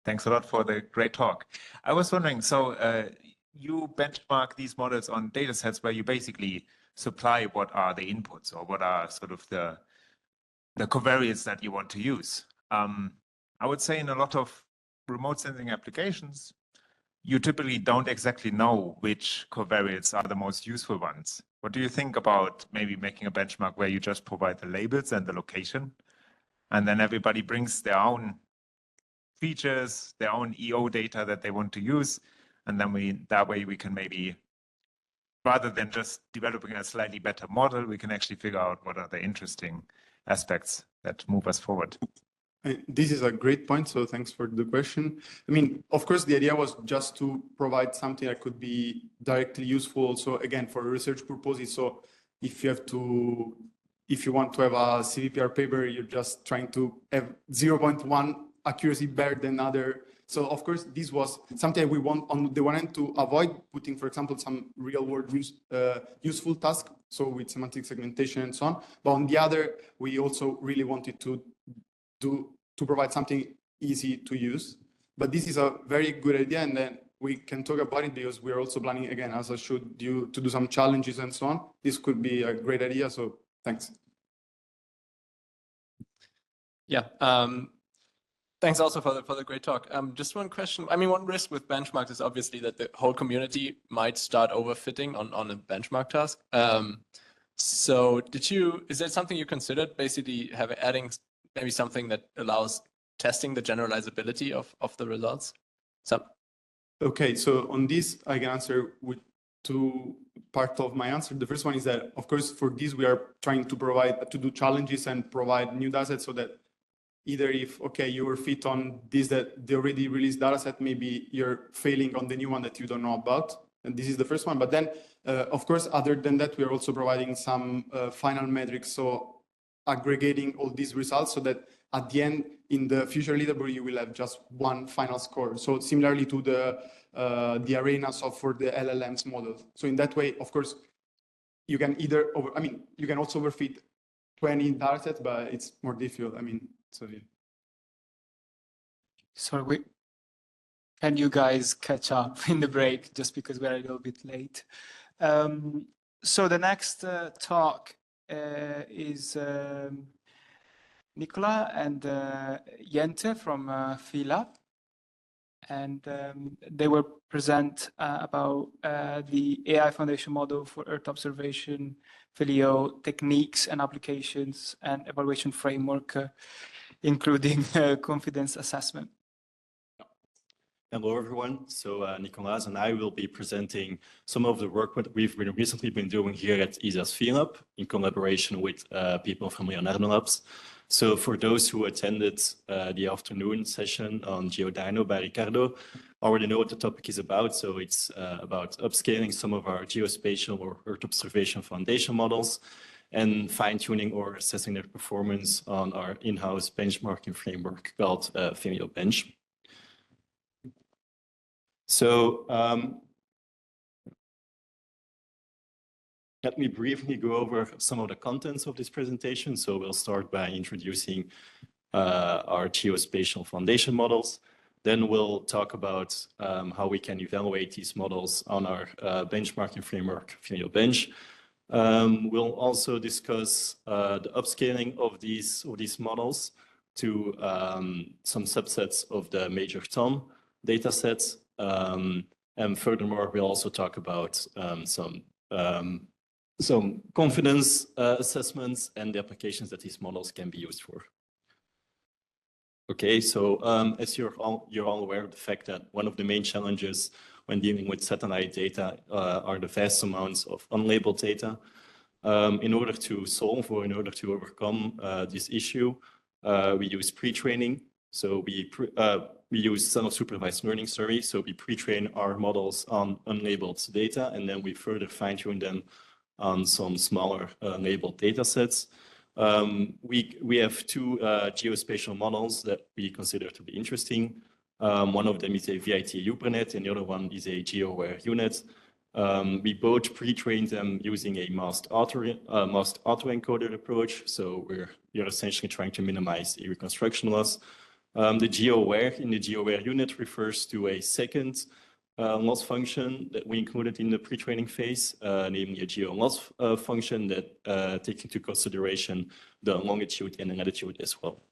thanks a lot for the great talk. I was wondering, so you benchmark these models on data sets where you basically supply what are the inputs, or what are sort of the covariates that you want to use. I would say in a lot of remote sensing applications, you typically don't exactly know which covariates are the most useful ones. What do you think about maybe making a benchmark where you just provide the labels and the location, and then everybody brings their own features, their own EO data that they want to use, and then that way we can maybe, rather than just developing a slightly better model, we can actually figure out what are the interesting aspects that move us forward. This is a great point, so thanks for the question. I mean, of course, the idea was just to provide something that could be directly useful. So again, for research purposes, so if you want to have a CVPR paper, you're just trying to have 0.1 accuracy better than other. So of course, this was something we want on the one hand to avoid putting, for example, some real world useful task, so with semantic segmentation and so on. But on the other, we also really wanted to provide something easy to use. But this is a very good idea, and then we can talk about it, because we're also planning, again, as I showed you, to do some challenges and so on. This could be a great idea, so thanks. Yeah, thanks also for the great talk. Just one question. I mean, one risk with benchmarks is obviously that the whole community might start overfitting on a benchmark task. So is that something you considered, basically adding maybe something that allows testing the generalizability of the results? Okay, so on this, I can answer with two parts of my answer. The first one is that, of course, for this, we are trying to do challenges and provide new dataset, so that either if, okay, you were fit on this, that the already released dataset, maybe you're failing on the new one that you don't know about. And this is the first one. But then, of course, other than that, we are also providing some final metrics. So aggregating all these results, so that at the end, in the future leaderboard, you will have just one final score. So similarly to the arenas for the LLMs model. So in that way, of course, you can you can also overfit 20 datasets, but it's more difficult. I mean, so yeah. Sorry, can you guys catch up in the break, just because we're a little bit late? So the next talk is Nicola and Jente from Philab. and they will present about the AI foundation model for Earth observation, FILIO techniques and applications, and evaluation framework, including confidence assessment. Hello, everyone. So Nicolas and I will be presenting some of the work that we've recently been doing here at ESA-ESRIN Lab in collaboration with people from Leonardo Labs. So for those who attended the afternoon session on GeoDyno by Ricardo, already know what the topic is about. So it's about upscaling some of our geospatial or Earth observation foundation models and fine-tuning or assessing their performance on our in-house benchmarking framework called FILIO Bench. So let me briefly go over some of the contents of this presentation. So we'll start by introducing our geospatial foundation models. Then we'll talk about how we can evaluate these models on our benchmarking framework, FILIO Bench. We'll also discuss the upscaling of these models to some subsets of the major TOM datasets. And furthermore, we'll also talk about some confidence assessments and the applications that these models can be used for. Okay, so as you're all aware of the fact that one of the main challenges when dealing with satellite data are the vast amounts of unlabeled data. In order to solve or in order to overcome this issue, we use pre-training. So we use self-supervised learning, so we pre-train our models on unlabeled data, and then we further fine-tune them on some smaller labeled data sets. We have two geospatial models that we consider to be interesting. One of them is a VIT UberNet, and the other one is a GeoWare UNet. We both pre-trained them using a masked autoencoder approach, so we're essentially trying to minimize a reconstruction loss. The GeoWare in the GeoWare UNet refers to a second loss function that we included in the pre-training phase, namely a geo-loss function that takes into consideration the longitude and the latitude as well.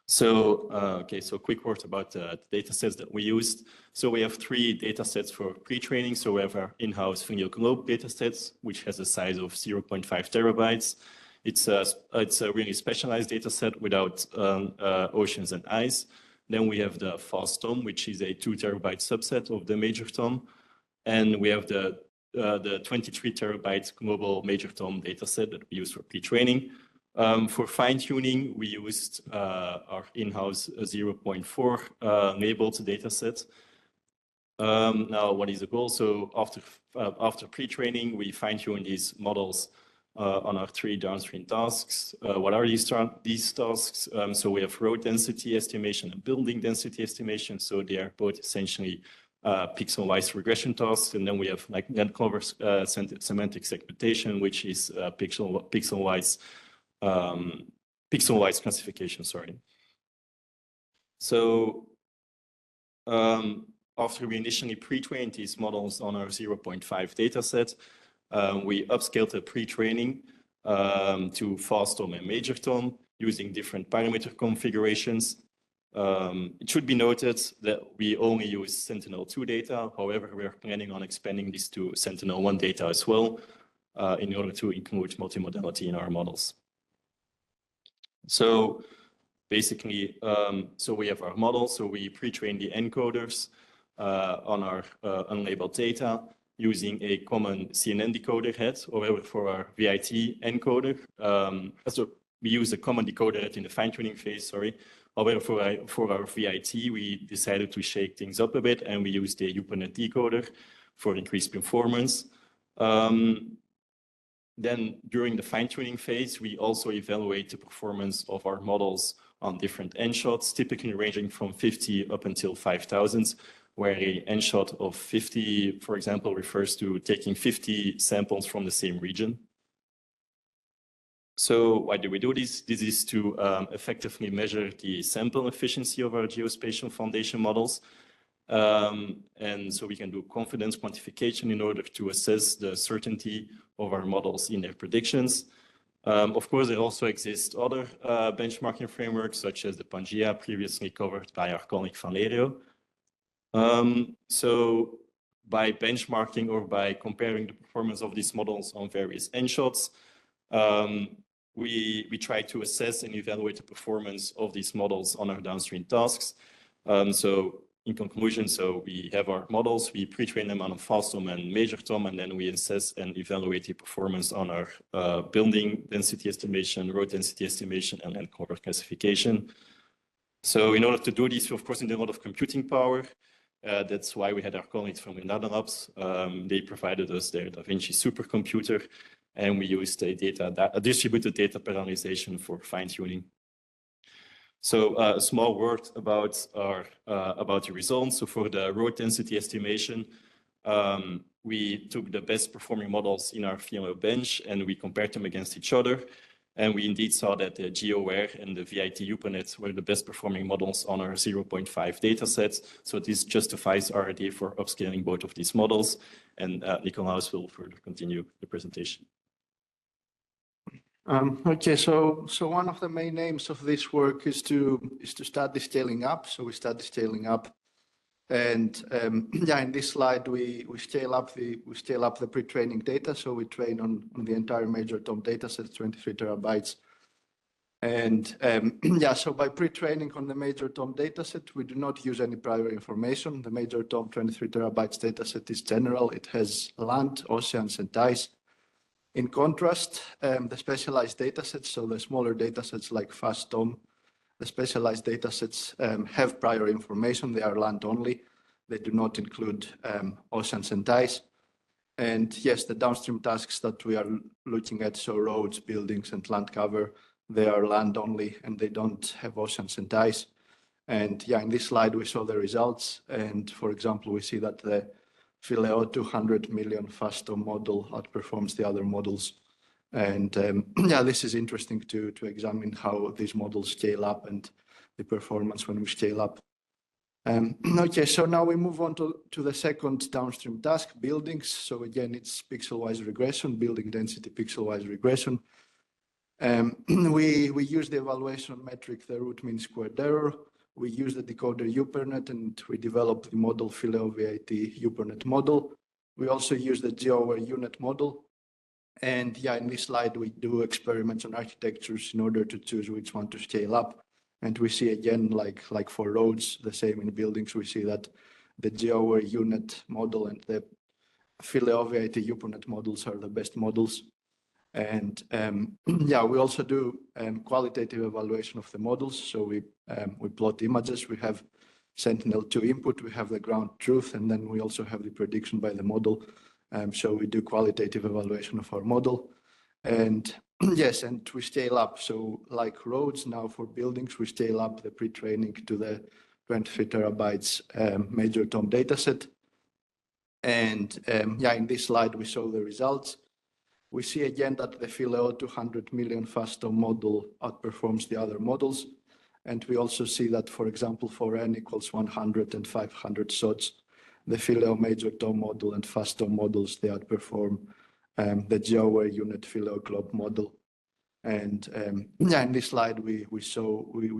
So, so quick word about the data sets that we used. So we have three data sets for pre-training. So we have our in-house FILIO Globe data sets, which has a size of 0.5 terabytes. It's a really specialized data set without oceans and ice. Then we have the fast TOM, which is a 2 terabyte subset of the major TOM. And we have the 23 terabyte global major TOM dataset that we use for pre-training. For fine-tuning, we used our in-house 0.4 labeled dataset. Now, what is the goal? So after pre-training, we fine-tune these models on our three downstream tasks. What are these tasks? So we have road density estimation and building density estimation. So they are both essentially pixel-wise regression tasks. And then we have like net cover semantic segmentation, which is pixel-wise classification, sorry. So after we initially pre-trained these models on our 0.5 dataset, we upscaled the pre-training to fast TOM and major TOM using different parameter configurations. It should be noted that we only use Sentinel-2 data. However, we are planning on expanding this to Sentinel-1 data as well in order to include multimodality in our models. So basically, so we have our model. So we pre-train the encoders on our unlabeled data using a common CNN decoder head. However, for our VIT encoder, so we use a common decoder head in the fine-tuning phase, sorry. However, for our VIT, we decided to shake things up a bit, and we used the UberNet decoder for increased performance. Then during the fine-tuning phase, we also evaluate the performance of our models on different N-shots, typically ranging from 50 up until 5,000, where a N-shot of 50, for example, refers to taking 50 samples from the same region. So why do we do this? This is to effectively measure the sample efficiency of our geospatial foundation models. And so we can do confidence quantification in order to assess the certainty of our models in their predictions. Of course, there also exist other benchmarking frameworks, such as the Pangea, previously covered by our colleague Valerio. So by benchmarking or by comparing the performance of these models on various N-shots, we try to assess and evaluate the performance of these models on our downstream tasks. So in conclusion, so we have our models, we pre-train them on a fast tom and major tom, and then we assess and evaluate the performance on our building density estimation, road density estimation, and land cover classification. So in order to do this, we of course need a lot of computing power. That's why we had our colleagues from the Netherlands. They provided us their Da Vinci supercomputer, and we used a distributed data parallelization for fine-tuning. So a small word about the results. So for the road density estimation, we took the best performing models in our VLO bench and we compared them against each other. And we indeed saw that the GeoWare and the VIT UPNet were the best performing models on our 0.5 data sets. So this justifies our idea for upscaling both of these models. And Nicolaus will further continue the presentation. Okay, so one of the main aims of this work is to study scaling up. So we study scaling up, and yeah, in this slide we scale up the pre-training data. So we train on the entire major tom data set, 23 terabytes, and yeah, so by pre-training on the major tom data set, we do not use any prior information. The major tom 23 terabytes data set is general. It has land, oceans, and ice. In contrast, the specialized datasets, so the smaller datasets like FastTom, the specialized datasets have prior information. They are land only. They do not include oceans and ice. And yes, the downstream tasks that we are looking at, so roads, buildings, and land cover, they are land only and they don't have oceans and ice. And yeah, in this slide, we saw the results. And for example, we see that the Phileo 200 million FastTom model outperforms the other models. And yeah, this is interesting to examine how these models scale up and the performance when we scale up. Okay, so now we move on to the second downstream task, buildings. So again, it's pixel-wise regression, building density pixel-wise regression. We use the evaluation metric, the root mean squared error. We use the decoder UPNet and we develop the model Phileo VIT UPNet model. We also use the GeoWare UNet model. And yeah, in this slide, we do experiments on architectures in order to choose which one to scale up. And we see again, like for roads, the same in buildings, we see that the GeoWare UNet model and the Phileo VIT UPNet models are the best models. And yeah, we also do qualitative evaluation of the models. So we plot images, we have Sentinel-2 input, we have the ground truth, and then we also have the prediction by the model. So we do qualitative evaluation of our model. And yes, and we scale up. So like roads, now for buildings, we scale up the pre-training to the 23 terabytes major tom dataset. And yeah, in this slide, we show the results. We see again that the Phileo 200 million FastTom model outperforms the other models. And we also see that, for example, for n equals 100 and 500 SOTs, the Phileo major tom model and FastTom models, they outperform the GeoWare UNet Phileo globe model. And yeah, in this slide, we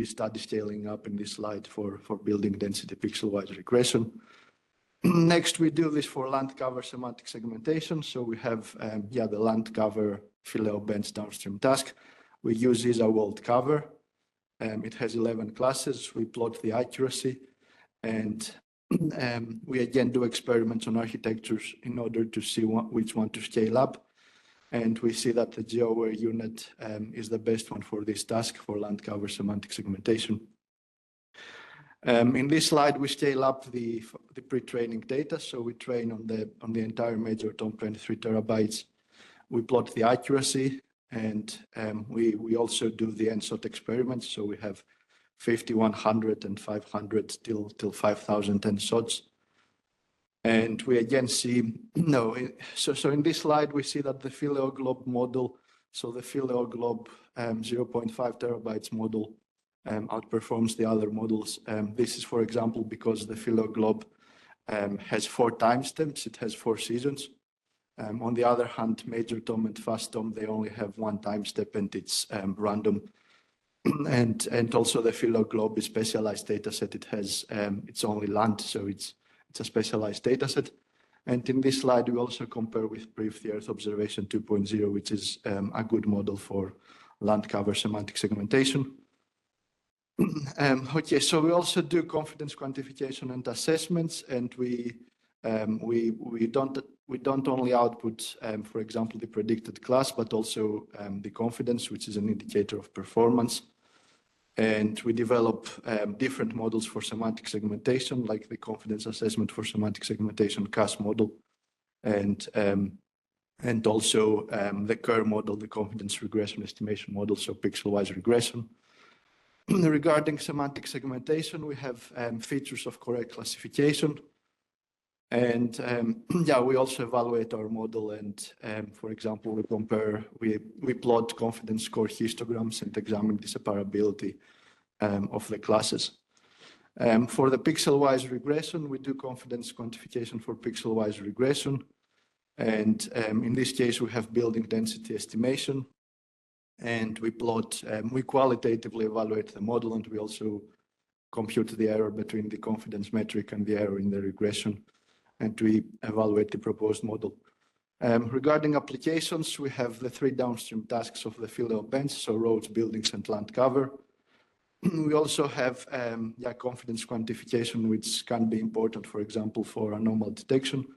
study scaling up in this slide for building density pixel-wise regression. Next, we do this for land cover semantic segmentation. So we have yeah, the land cover Phileo bench downstream task. We use ESA-World cover. It has 11 classes. We plot the accuracy. And we again do experiments on architectures in order to see which one to scale up. And we see that the GeoWare UNet is the best one for this task for land cover semantic segmentation. In this slide, we scale up the pre-training data. So we train on the entire major tom 23 terabytes. We plot the accuracy, and we also do the NSOT experiments. So we have 50, 100, and 500 till 5,000 NSOTs. And we again see, so in this slide, we see that the Phileo globe model, so the Phileo globe 0.5 terabytes model outperforms the other models. This is, for example, because the Phileo globe has 4 timestamps. It has 4 seasons. On the other hand, major DOM and fast DOM, they only have one time step and it's random. And also the Philo Globe is specialized data set. It has it's only land, so it's a specialized data set. And in this slide, we also compare with Brief the Earth Observation 2.0, which is a good model for land cover semantic segmentation. Okay, so we also do confidence quantification and assessments, and we don't only output, for example, the predicted class, but also the confidence, which is an indicator of performance. And we develop different models for semantic segmentation, like the confidence assessment for semantic segmentation CAS model, and also the Kerr model, the confidence regression estimation model, so pixel-wise regression. Regarding semantic segmentation, we have features of correct classification. And yeah, we also evaluate our model and, for example, we plot confidence score histograms and examine the separability of the classes. For the pixel-wise regression, we do confidence quantification for pixel-wise regression. And in this case, we have building density estimation. And we plot, we qualitatively evaluate the model, and we also compute the error between the confidence metric and the error in the regression. And we evaluate the proposed model. Regarding applications, we have the 3 downstream tasks of the Philo bench, so roads, buildings, and land cover. We also have confidence quantification, which can be important, for example, for anomaly detection.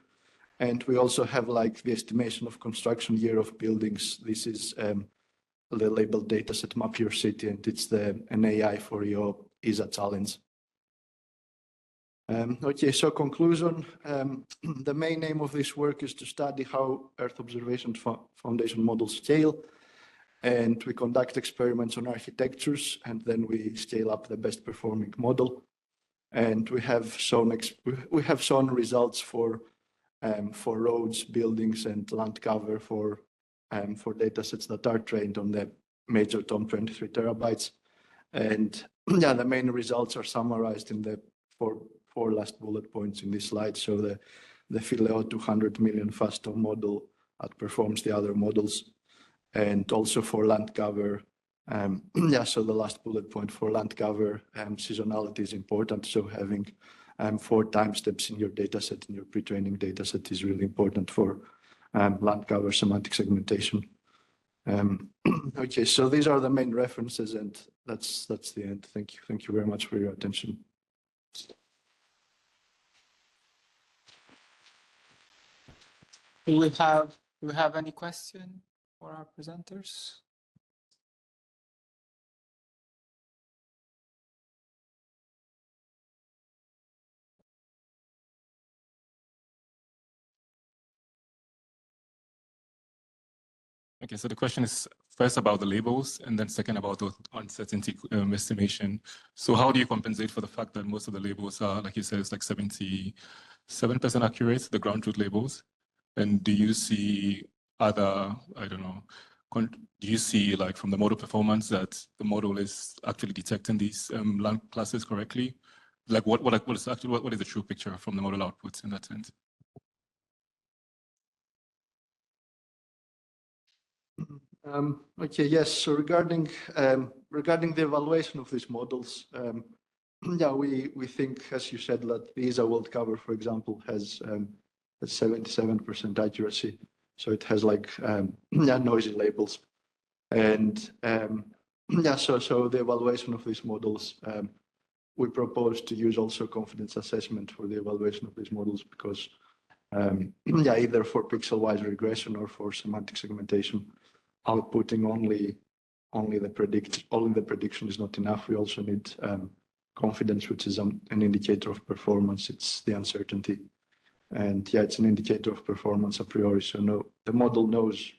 And we also have like the estimation of construction year of buildings. This is the labeled dataset Map Your City, and it's an AI for your ESA challenge. Okay, so conclusion, the main aim of this work is to study how Earth observation foundation models scale, and we conduct experiments on architectures, and then we scale up the best performing model. And we have shown results for roads, buildings, and land cover for datasets that are trained on the major DOM 23 terabytes. And yeah, the main results are summarized in the four last bullet points in this slide. So the Philo 200 million fast DOM model outperforms the other models. And also for land cover, so the last bullet point for land cover, seasonality is important. So having 4 time steps in your dataset, in your pre-training dataset, is really important for land cover semantic segmentation. Okay, so these are the main references, and that's the end. Thank you. Thank you very much for your attention. Do we have any question for our presenters? Okay, so the question is first about the labels, and then second about the uncertainty estimation. So how do you compensate for the fact that most of the labels are, like you said, it's like 77% accurate, the ground truth labels? And do you see other, I don't know, do you see like from the model performance that the model is actually detecting these land classes correctly? Like what is the true picture from the model outputs in that sense? Okay, yes. So regarding the evaluation of these models, yeah, we think, as you said, that the ESA world cover, for example, has 77% accuracy. So it has like noisy labels, and yeah, so the evaluation of these models, we propose to use also confidence assessment for the evaluation of these models because yeah, either for pixel-wise regression or for semantic segmentation, outputting only the prediction is not enough. We also need confidence, which is an indicator of performance. It's the uncertainty, and yeah, it's an indicator of performance a priori. So the model knows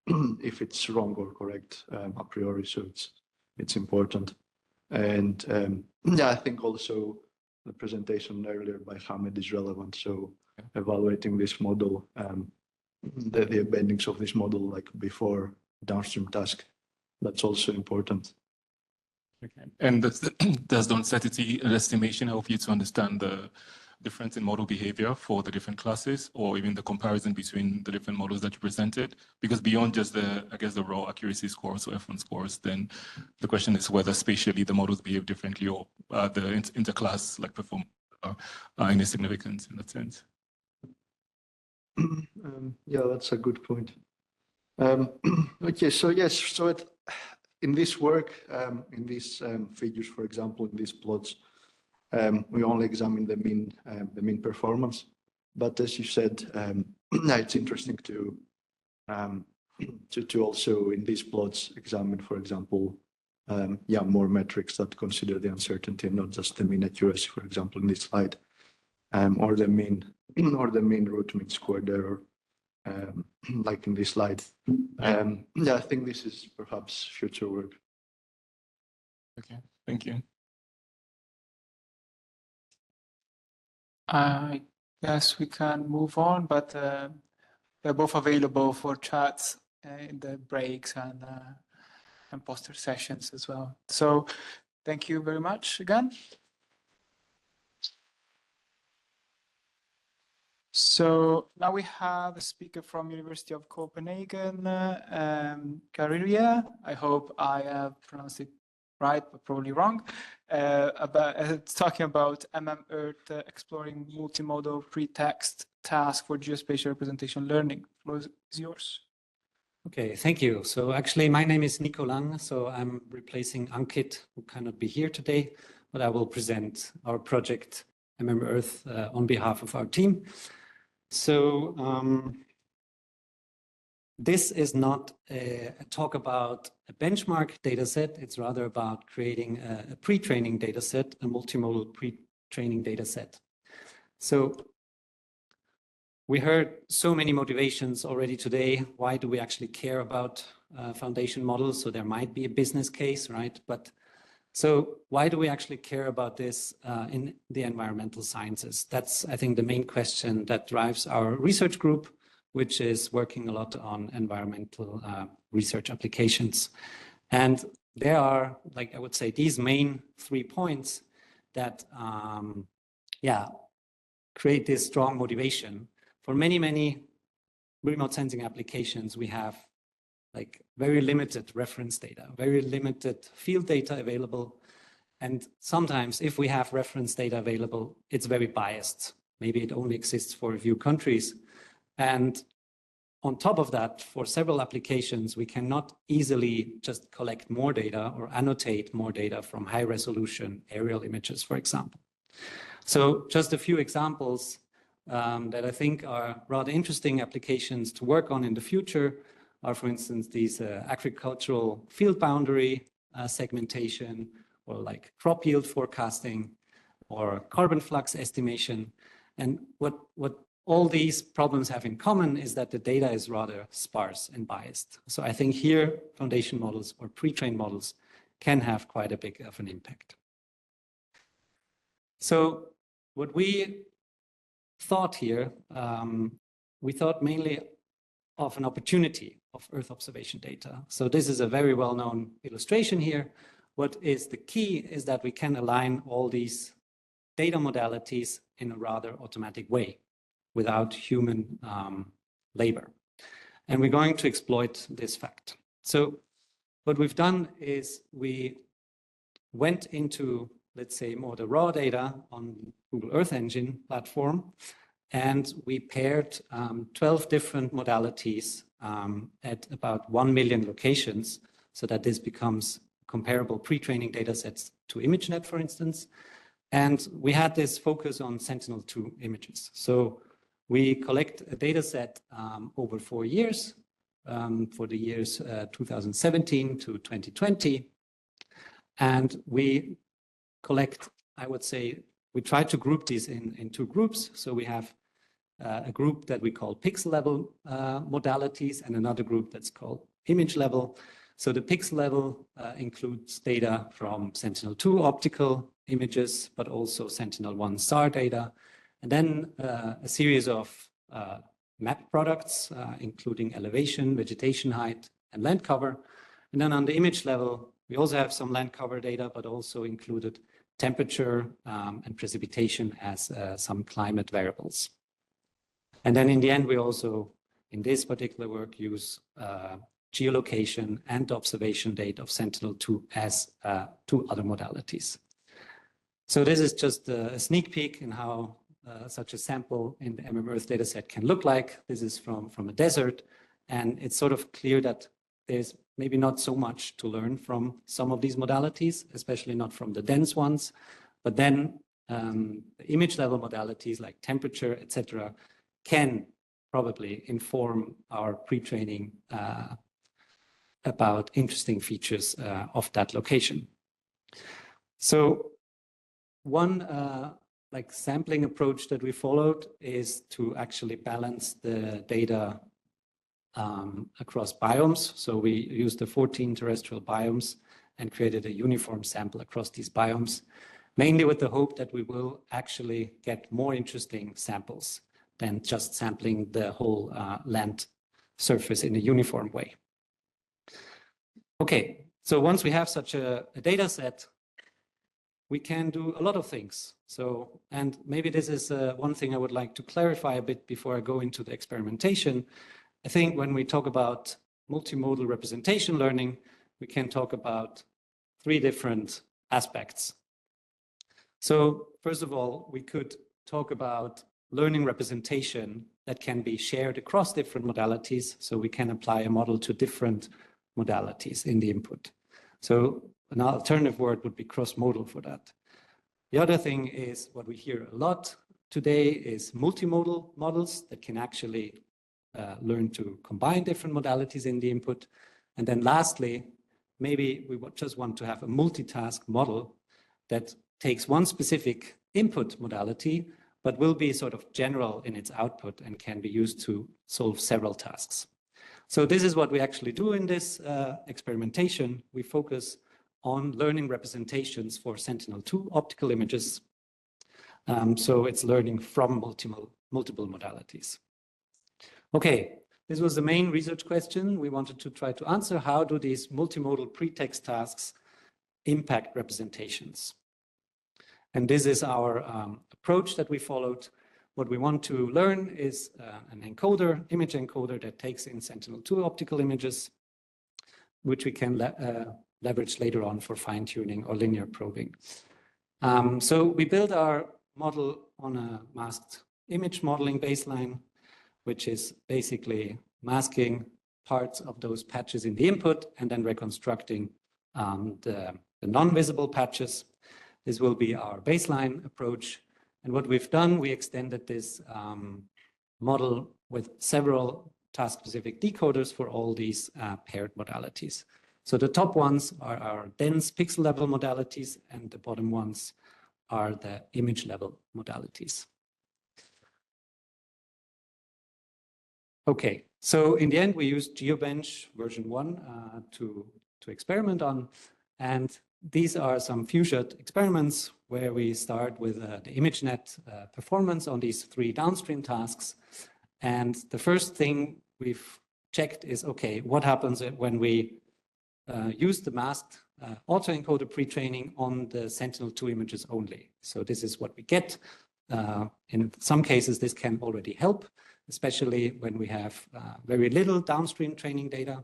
if it's wrong or correct a priori. So it's important. And yeah, I think also the presentation earlier by Hamed is relevant. So evaluating this model, the embeddings of this model, like before downstream task, that's also important. Okay. And does the uncertainty estimation help you to understand the difference in model behavior for the different classes, or even the comparison between the different models that you presented? Because beyond just the, I guess, the raw accuracy scores or F1 scores, then the question is whether spatially the models behave differently, or the interclass like perform any significance in that sense. Yeah, that's a good point. Okay, so yes, so in this work, in these figures, for example, in these plots, we only examine the mean performance. But as you said, it's interesting to also in these plots examine, for example, more metrics that consider the uncertainty and not just the mean accuracy, for example, in this slide, or the mean root mean squared error, like in this slide. Yeah, I think this is perhaps future work. Okay, thank you. I guess we can move on, but they're both available for chats in the breaks and poster sessions as well. So thank you very much again. So now we have a speaker from University of Copenhagen, Kariria. I hope I have pronounced it right, but probably wrong. Talking about Earth exploring multimodal pretext task for geospatial representation learning. The floor is yours. Okay, thank you. So actually, my name is Nico Lang. So I'm replacing Ankit, who cannot be here today, but I will present our project Earth on behalf of our team. So this is not a talk about a benchmark data set. It's rather about creating a pre-training data set, a multimodal pre-training data set. So we heard so many motivations already today. Why do we actually care about foundation models? So there might be a business case, right? But so why do we actually care about this in the environmental sciences? That's, I think, the main question that drives our research group, which is working a lot on environmental research applications. And there are, like I would say, these main 3 points that, create this strong motivation. For many remote sensing applications, we have like very limited reference data, very limited field data available. And sometimes if we have reference data available, it's very biased. Maybe it only exists for a few countries. And on top of that, for several applications, we cannot easily just collect more data or annotate more data from high resolution aerial images, for example. So just a few examples that I think are rather interesting applications to work on in the future are, for instance, these agricultural field boundary segmentation, or like crop yield forecasting, or carbon flux estimation. And what all these problems have in common is that the data is rather sparse and biased. So I think here, foundation models or pre-trained models can have quite a big of an impact. So what we thought here, we thought mainly of an opportunity of Earth observation data. So this is a very well-known illustration here. What is the key is that we can align all these data modalities in a rather automatic way without human labor. And we're going to exploit this fact. So what we've done is we went into, let's say, more the raw data on Google Earth Engine platform, and we paired 12 different modalities at about 1 million locations, so that this becomes comparable pre-training data sets to ImageNet, for instance. And we had this focus on Sentinel-2 images. So we collect a data set over 4 years, for the years 2017 to 2020. And we collect, I would say, we try to group these in 2 groups. So we have a group that we call pixel level modalities and another group that's called image level. So the pixel level includes data from Sentinel-2 optical images, but also Sentinel-1 SAR data. And then a series of map products, including elevation, vegetation height, and land cover. And then on the image level, we also have some land cover data, but also included temperature and precipitation as some climate variables. And then in the end, we also, in this particular work, use geolocation and observation date of Sentinel-2 as two other modalities. So this is just a sneak peek in how such a sample in the MMEarth dataset can look like. This is from a desert, and it's sort of clear that there's maybe not so much to learn from some of these modalities, especially not from the dense ones. But then the image level modalities like temperature, etc., can probably inform our pre-training about interesting features of that location. So one like sampling approach that we followed is to actually balance the data across biomes. So we used the 14 terrestrial biomes and created a uniform sample across these biomes, mainly with the hope that we will actually get more interesting samples than just sampling the whole land surface in a uniform way. Okay, so once we have such a data set, we can do a lot of things. So, and maybe this is one thing I would like to clarify a bit before I go into the experimentation. I think when we talk about multimodal representation learning, we can talk about three different aspects. So first of all, we could talk about learning representation that can be shared across different modalities. So we can apply a model to different modalities in the input. So an alternative word would be cross-modal for that. The other thing is what we hear a lot today is multimodal models that can actually learn to combine different modalities in the input. And then lastly, maybe we just want to have a multitask model that takes one specific input modality, but will be sort of general in its output and can be used to solve several tasks. So this is what we actually do in this experimentation. We focus on learning representations for Sentinel-2 optical images. So it's learning from multiple modalities. Okay, this was the main research question we wanted to try to answer. How do these multimodal pretext tasks impact representations? And this is our approach that we followed. What we want to learn is an encoder, image encoder that takes in Sentinel-2 optical images, which we can leverage later on for fine-tuning or linear probing. So we build our model on a masked image modeling baseline, which is basically masking parts of those patches in the input and then reconstructing the non-visible patches. This will be our baseline approach. And what we've done, we extended this model with several task-specific decoders for all these paired modalities. So the top ones are our dense pixel level modalities, and the bottom ones are the image level modalities. Okay, so in the end, we used GeoBench version 1 to experiment on. And these are some few shot experiments where we start with the ImageNet performance on these three downstream tasks. And the first thing we've checked is, okay, what happens when we use the masked autoencoder pre-training on the Sentinel-2 images only? So this is what we get. In some cases, this can already help, especially when we have very little downstream training data.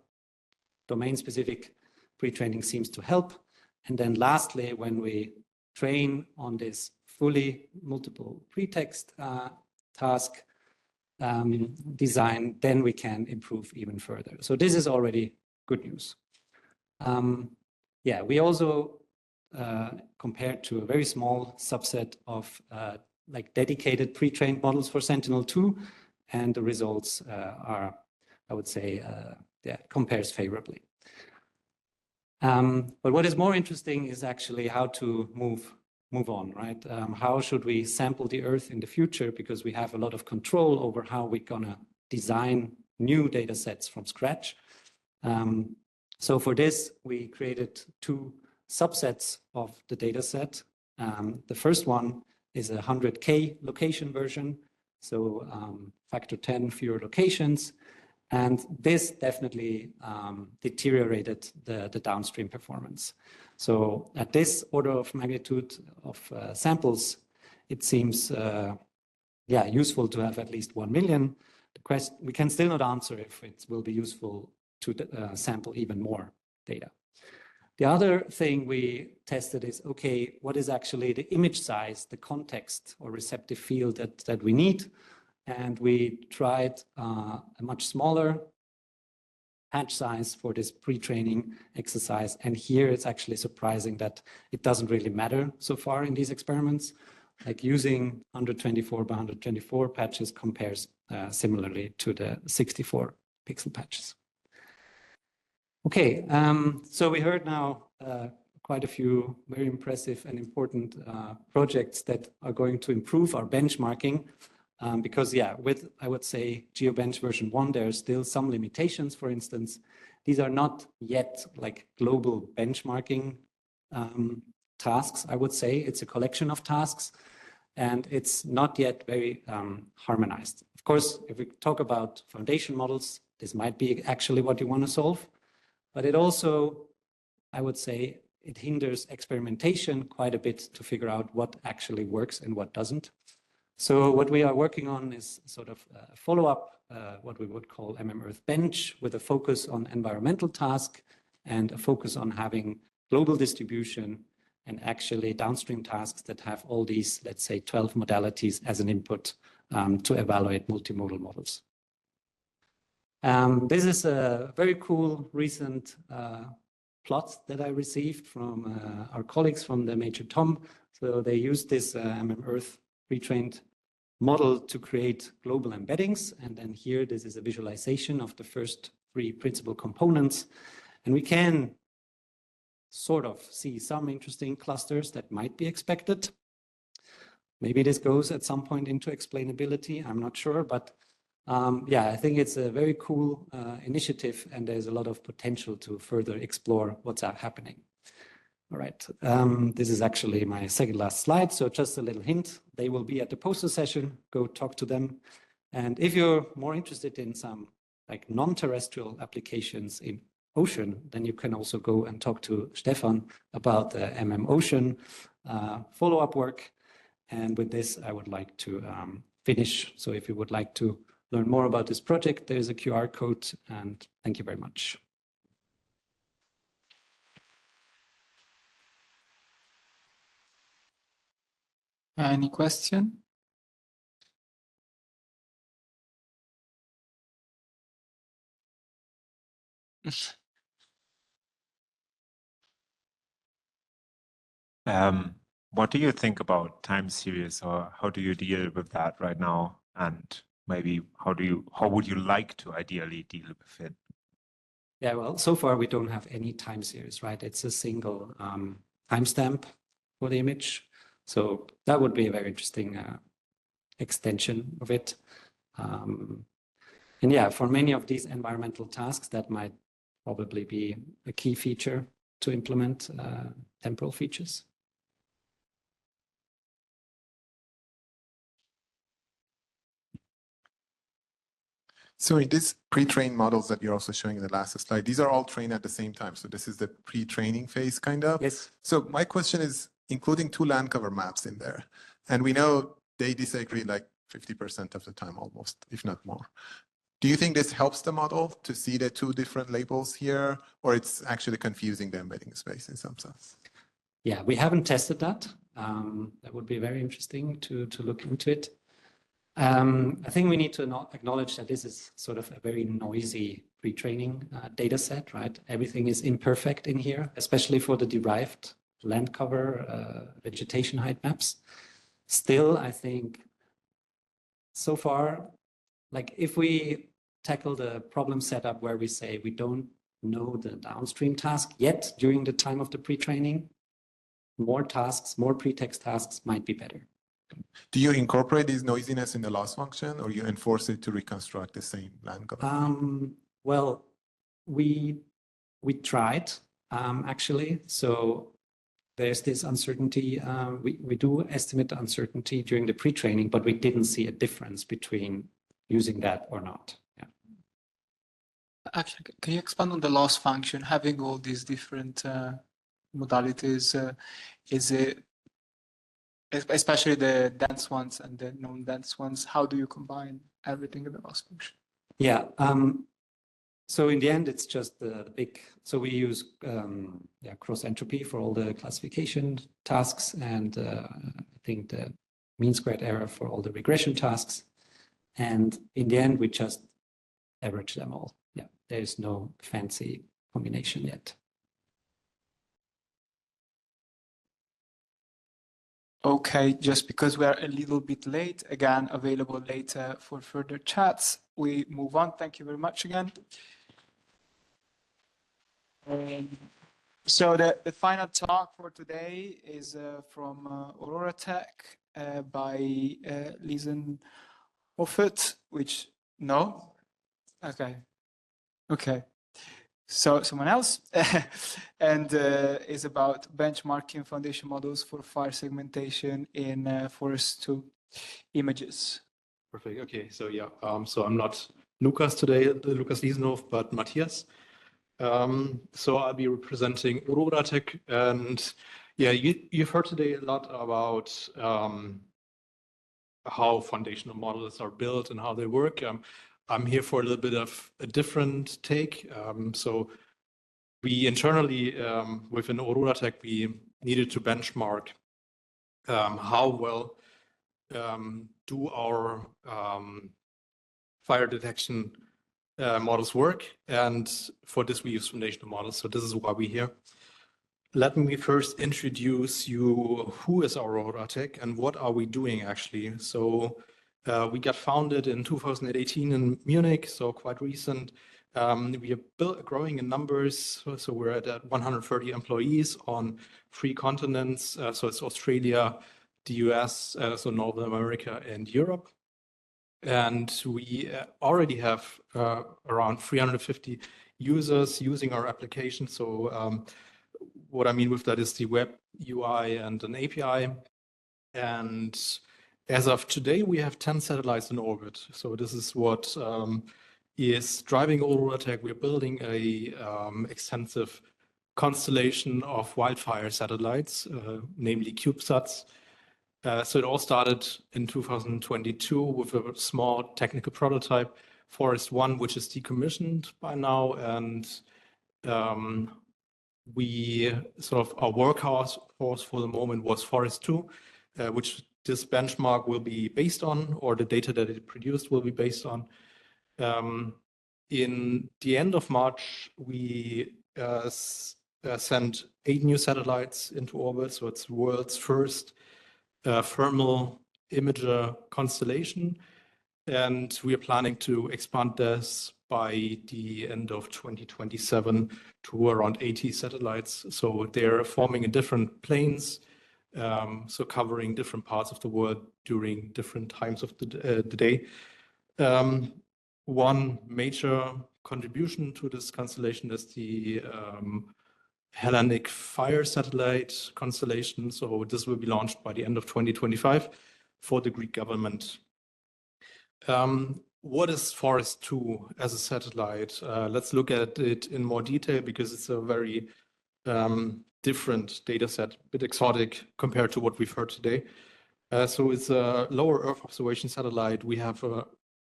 Domain-specific pre-training seems to help. And then lastly, when we train on this fully multiple pretext task design, then we can improve even further. So this is already good news. Yeah, we also compared to a very small subset of like dedicated pre-trained models for Sentinel-2, and the results are, I would say, yeah, compares favorably. But what is more interesting is actually how to move on, right? How should we sample the Earth in the future? Because we have a lot of control over how we're gonna design new data sets from scratch. So for this, we created two subsets of the data set. The first one is a 100K location version, so factor 10 fewer locations. And this definitely deteriorated the downstream performance. So at this order of magnitude of samples, it seems useful to have at least 1 million. The question, we can still not answer if it will be useful to sample even more data. The other thing we tested is, okay, what is actually the image size, the context or receptive field that we need? And we tried a much smaller patch size for this pre-training exercise. And here it's actually surprising that it doesn't really matter so far in these experiments. Like using 124 by 124 patches compares similarly to the 64 pixel patches. Okay, so we heard now quite a few very impressive and important projects that are going to improve our benchmarking. Because with, I would say, GeoBench version 1, there are still some limitations. For instance, these are not yet like global benchmarking tasks, I would say. It's a collection of tasks, and it's not yet very harmonized. Of course, if we talk about foundation models, this might be actually what you want to solve, but it also, I would say, it hinders experimentation quite a bit to figure out what actually works and what doesn't. So what we are working on is sort of a follow-up, what we would call MMEarth Bench, with a focus on environmental task and a focus on having global distribution and actually downstream tasks that have all these, let's say, 12 modalities as an input to evaluate multimodal models. This is a very cool recent plot that I received from our colleagues from the Major Tom. So they used this MMEarth pre-trained model to create global embeddings. And then here, this is a visualization of the first 3 principal components. And we can sort of see some interesting clusters that might be expected. Maybe this goes at some point into explainability, I'm not sure, but I think it's a very cool initiative, and there's a lot of potential to further explore what's happening. All right, this is actually my second last slide, so just a little hint. They will be at the poster session, go talk to them. And if you're more interested in some like non-terrestrial applications in ocean, then you can also go and talk to Stefan about the Ocean follow-up work. And with this, I would like to finish. So if you would like to learn more about this project, there's a QR code, and thank you very much. Any question? What do you think about time series, or how do you deal with that right now? And maybe how would you like to ideally deal with it? Yeah, well, so far we don't have any time series, right? It's a single timestamp for the image. So that would be a very interesting extension of it. And yeah, for many of these environmental tasks, that might probably be a key feature to implement temporal features. So in these pre-trained models that you're also showing in the last slide, these are all trained at the same time. So this is the pre-training phase, kind of. Yes. So my question is, including 2 land cover maps in there, and we know they disagree like 50% of the time almost, if not more. Do you think this helps the model to see the 2 different labels here, or it's actually confusing the embedding space in some sense? Yeah, we haven't tested that. That would be very interesting to look into it. I think we need to acknowledge that this is sort of a very noisy pre-training data set, right? Everything is imperfect in here, especially for the derived land cover vegetation height maps. Still, I think so far, like if we tackle the problem setup where we say we don't know the downstream task yet during the time of the pre-training, more tasks, more pretext tasks might be better. Do you incorporate this noisiness in the loss function, or you enforce it to reconstruct the same land cover? Well, we tried actually. So there's this uncertainty. We do estimate the uncertainty during the pre-training, but we didn't see a difference between using that or not. Yeah. Actually, can you expand on the loss function? Having all these different modalities, is it, especially the dense ones and the non-dense ones, how do you combine everything in the loss function? Yeah. So in the end, it's just the big. So we use cross entropy for all the classification tasks, and I think the mean squared error for all the regression tasks. And in the end, we just average them all. Yeah, there is no fancy combination yet. Okay, just because we are a little bit late, again, available later for further chats. We move on. Thank you very much again. So the final talk for today is from Aurora Tech by Liesen Offert, which, no? Okay. So someone else, and is about benchmarking foundation models for fire segmentation in Forest 2 images. Perfect. Okay. So yeah. So I'm not Lukas today, Lukas Liesenhoff, but Matthias. So I'll be representing Aurora Tech, and yeah, you've heard today a lot about how foundational models are built and how they work. I'm here for a little bit of a different take. So we internally within Aurora Tech, we needed to benchmark how well do our fire detection models work. And for this, we use foundational models. So this is why we're here. Let me first introduce you who is Aurora Tech and what are we doing actually. So we got founded in 2018 in Munich, so quite recent. We are growing in numbers, so we're at 130 employees on 3 continents. So it's Australia, the US, so North America and Europe. And we already have around 350 users using our application. So what I mean with that is the web UI and an API. And as of today, we have 10 satellites in orbit. So this is what is driving Aurora Tech. We're building a extensive constellation of wildfire satellites, namely CubeSats. So it all started in 2022 with a small technical prototype, Forest 1, which is decommissioned by now. And we sort of, our workhorse for the moment was Forest 2, which this benchmark will be based on, or the data that it produced will be based on. In the end of March, we sent 8 new satellites into orbit. So it's the world's first thermal imager constellation. And we are planning to expand this by the end of 2027 to around 80 satellites. So they're forming in different planes, so covering different parts of the world during different times of the day. One major contribution to this constellation is the Hellenic Fire Satellite constellation. So this will be launched by the end of 2025 for the Greek government. What is Forest 2 as a satellite? Let's look at it in more detail because it's a very different data set, a bit exotic compared to what we've heard today. So it's a lower Earth observation satellite. We have a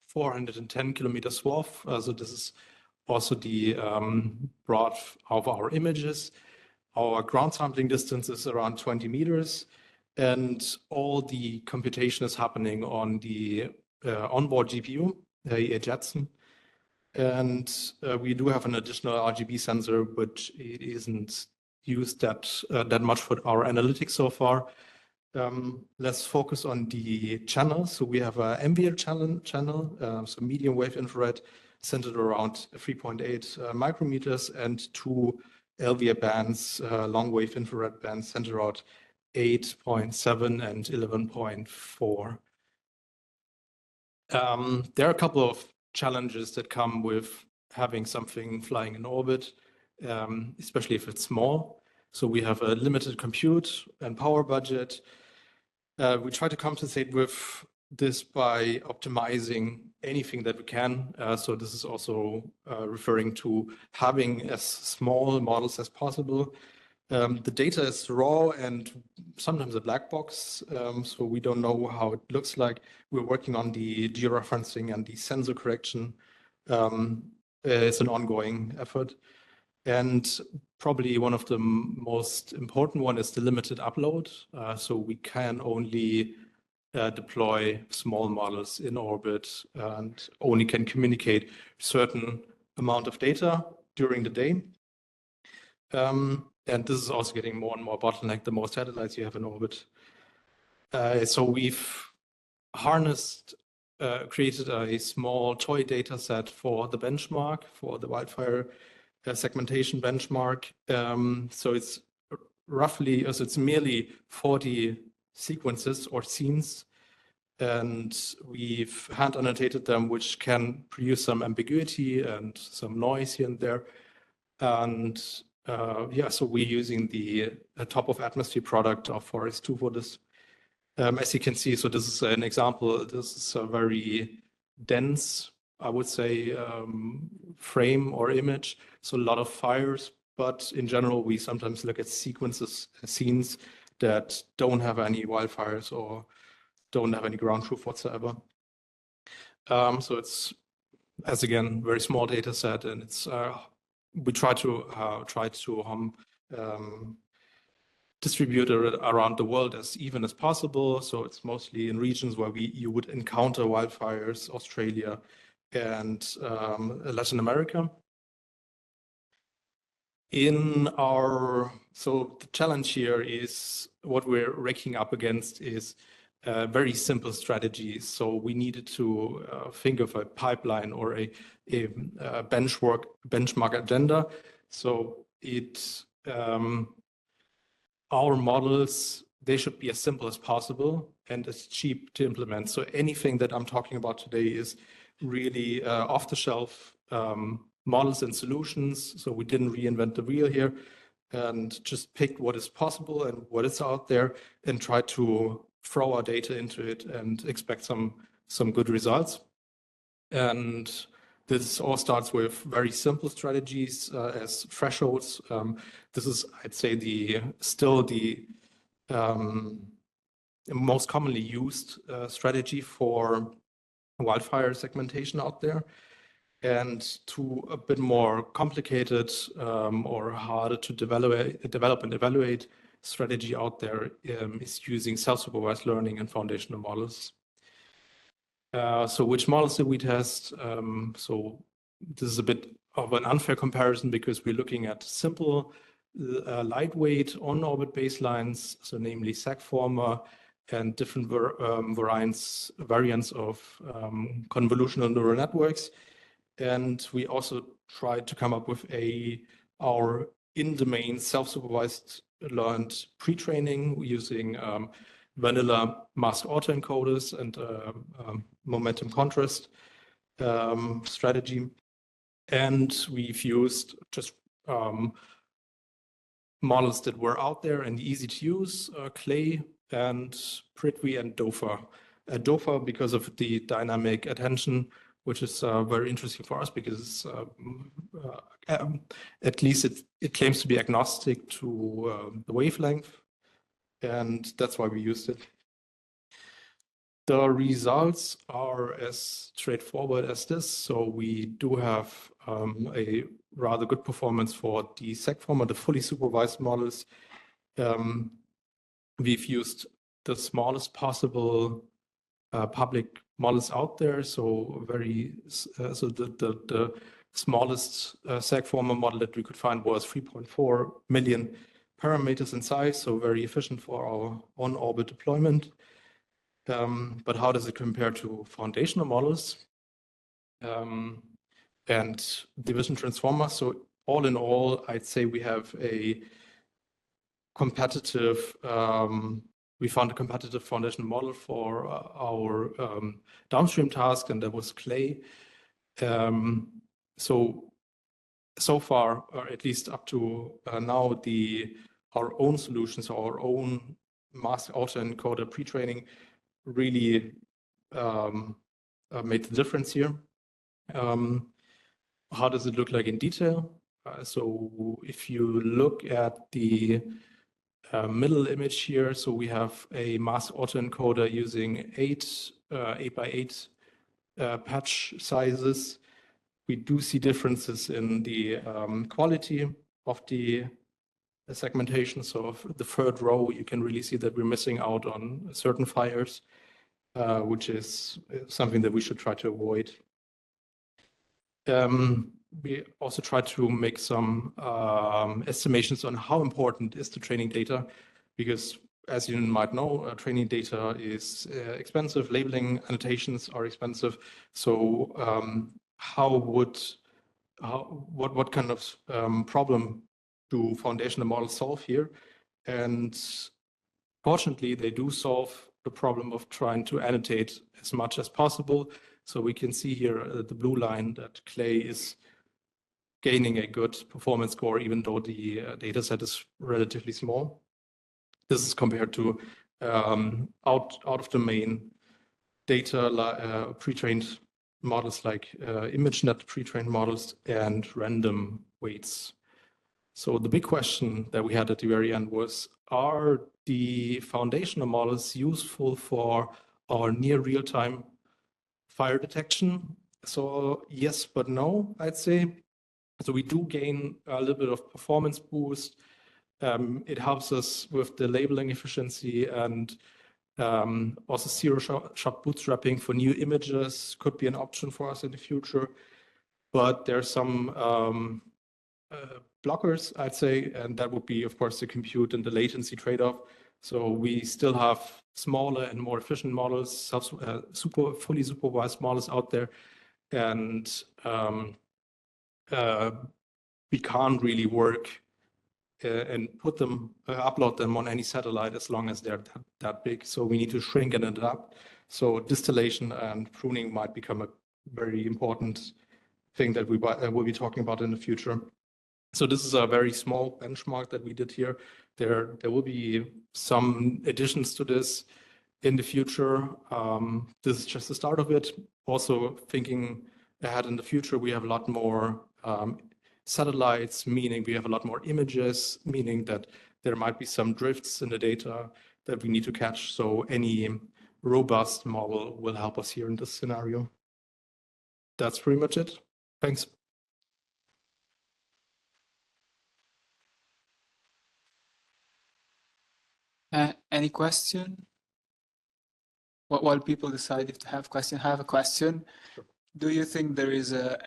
410 kilometer swath. So this is also the breadth of our images. Our ground sampling distance is around 20 meters. And all the computation is happening on the onboard GPU, a Jetson. And we do have an additional RGB sensor, which isn't used that much for our analytics so far. Let's focus on the channels. So we have a MVL channel, so medium wave infrared centered around 3.8 micrometers, and 2 LVA bands, long wave infrared bands centered around 8.7 and 11.4. There are a couple of challenges that come with having something flying in orbit, especially if it's small. So we have a limited compute and power budget. We try to compensate with this by optimizing anything that we can. So this is also referring to having as small models as possible. The data is raw and sometimes a black box, so we don't know how it looks like. We're working on the georeferencing and the sensor correction. It's an ongoing effort. And probably one of the most important one is the limited upload. So we can only deploy small models in orbit and only can communicate certain amount of data during the day. And this is also getting more and more bottleneck the more satellites you have in orbit. So we've harnessed, created a small toy data set for the benchmark, for the wildfire segmentation benchmark. So it's roughly, so it's merely 40 sequences or scenes. And we've hand annotated them, which can produce some ambiguity and some noise here and there. And yeah, so we're using the top of atmosphere product of Forest 2 for this. As you can see, so this is an example. This is a very dense, I would say, frame or image. So a lot of fires, but in general, we sometimes look at sequences, scenes that don't have any wildfires or don't have any ground truth whatsoever. So it's, as again, very small data set, and it's we try to distribute it around the world as even as possible. So it's mostly in regions where you would encounter wildfires, Australia and Latin America. So the challenge here is what we're raking up against is very simple strategies. So we needed to think of a pipeline or a benchmark agenda. So our models, they should be as simple as possible and as cheap to implement. So anything that I'm talking about today is really off-the-shelf models and solutions. So we didn't reinvent the wheel here and just picked what is possible and what is out there and try to throw our data into it and expect some good results. And this all starts with very simple strategies as thresholds. This is, I'd say, still the most commonly used strategy for wildfire segmentation out there. And to a bit more complicated or harder to develop and evaluate strategy out there is using self-supervised learning and foundational models. So which models did we test? So this is a bit of an unfair comparison because we're looking at simple, lightweight on-orbit baselines, so namely SAC-former and different variants of convolutional neural networks. And we also tried to come up with our in-domain self-supervised learned pre-training using vanilla masked autoencoders and momentum contrast strategy. And we've used just models that were out there and easy to use, Clay and Prithvi and DOFA. DOFA because of the dynamic attention, which is very interesting for us because at least it claims to be agnostic to the wavelength, and that's why we used it. The results are as straightforward as this. So we do have a rather good performance for the SAC-former, the fully supervised models. We've used the smallest possible public models out there. So the smallest SAC-former model that we could find was 3.4 million parameters in size, so very efficient for our on-orbit deployment. But how does it compare to foundational models and division transformers? So all in all, I'd say we have a competitive, we found a competitive foundational model for our downstream task, and that was Clay. So far, or at least up to now, our own solutions, our own masked autoencoder pre-training really made the difference here. How does it look like in detail? So if you look at the middle image here, so we have a mask autoencoder using 8x8 patch sizes. We do see differences in the quality of the segmentation. So the third row, you can really see that we're missing out on certain fires, which is something that we should try to avoid. We also try to make some estimations on how important is the training data, because as you might know, training data is expensive, labeling annotations are expensive. So what kind of problem do foundational models solve here? And fortunately, they do solve the problem of trying to annotate as much as possible. So we can see here the blue line that Clay is gaining a good performance score, even though the data set is relatively small. This is compared to out of domain data pre-trained models like ImageNet pre-trained models and random weights. So the big question that we had at the very end was, are the foundational models useful for our near real-time fire detection? So yes, but no, I'd say. So we do gain a little bit of performance boost. It helps us with the labeling efficiency, and also zero-shot bootstrapping for new images could be an option for us in the future. But there's some blockers, I'd say, and that would be, of course, the compute and the latency trade-off. So we still have smaller and more efficient models, fully supervised models out there, and we can't really work and upload them on any satellite as long as they're that big. So we need to shrink and adapt. So distillation and pruning might become a very important thing that we'll be talking about in the future. So this is a very small benchmark that we did here. There will be some additions to this in the future. This is just the start of it. Also thinking ahead in the future, we have a lot more satellites, meaning we have a lot more images, meaning that there might be some drifts in the data that we need to catch. So any robust model will help us here in this scenario. That's pretty much it. Thanks. Any question? While people decide if to have question, I have a question. Sure. Do you think there is a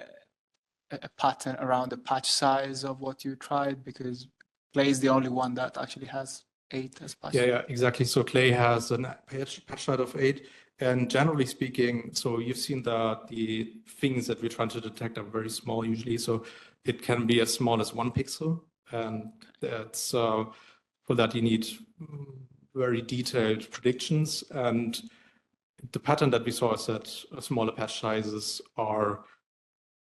pattern around the patch size of what you tried? Because Clay is the only one that actually has 8 as patch. Yeah, exactly. So Clay has a patch size of 8. And generally speaking, so you've seen the things that we're trying to detect are very small usually. So it can be as small as 1 pixel. And that's for that you need very detailed predictions. And the pattern that we saw is that smaller patch sizes are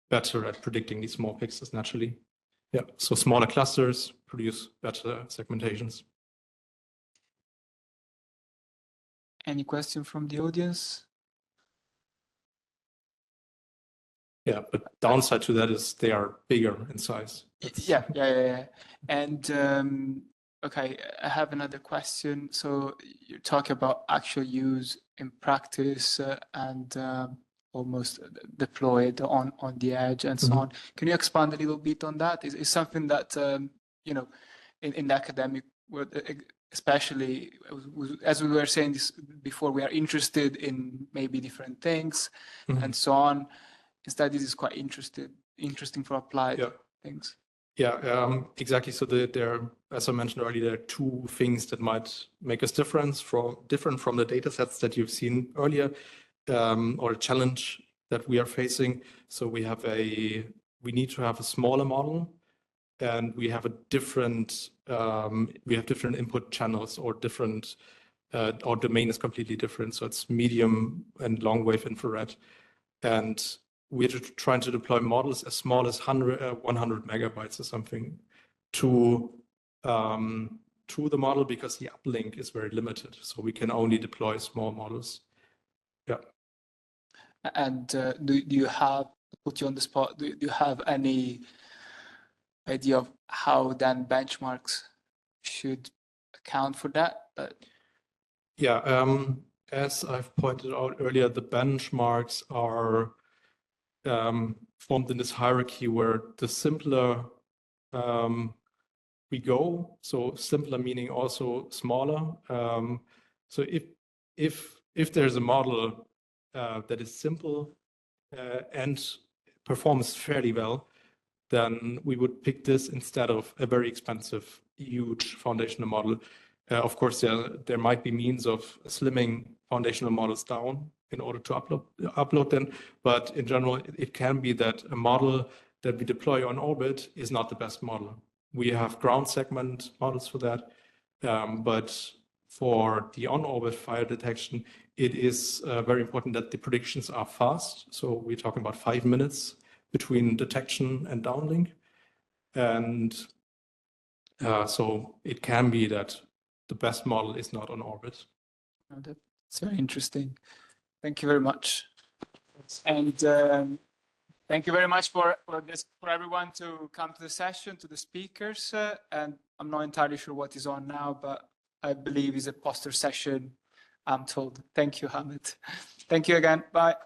better at predicting these small pixels naturally. Yeah, so smaller clusters produce better segmentations. Any question from the audience? Yeah, but downside to that is they are bigger in size. Yeah. And okay, I have another question. So you talk about actual use in practice and almost deployed on the edge and so on. Can you expand a little bit on that? Is something that you know, in the academic world, especially as we were saying this before, we are interested in maybe different things and so on. Instead, this is quite interesting for applied things. Yeah, exactly. So there, as I mentioned earlier, there are 2 things that might make us different from the data sets that you've seen earlier, or a challenge that we are facing. So we need to have a smaller model, and we have different input channels, or different, our domain is completely different. So it's medium and long wave infrared, and we're trying to deploy models as small as 100 megabytes or something to the model, because the uplink is very limited. So we can only deploy small models. Yeah, And do you have, put you on the spot, do you have any idea of how then benchmarks should account for that? Yeah, as I've pointed out earlier, the benchmarks are formed in this hierarchy where the simpler we go, so simpler meaning also smaller. So if there's a model that is simple and performs fairly well, then we would pick this instead of a very expensive, huge foundational model. Of course, there might be means of slimming foundational models down in order to upload them, but in general, it can be that a model that we deploy on orbit is not the best model. We have ground segment models for that, but for the on-orbit fire detection, it is very important that the predictions are fast. So we're talking about 5 minutes between detection and downlink. And so it can be that the best model is not on orbit. That's very interesting. Thank you very much. And thank you very much for everyone to come to the session, to the speakers. And I'm not entirely sure what is on now, but I believe it's a poster session, I'm told. Thank you, Hamid. Thank you again. Bye.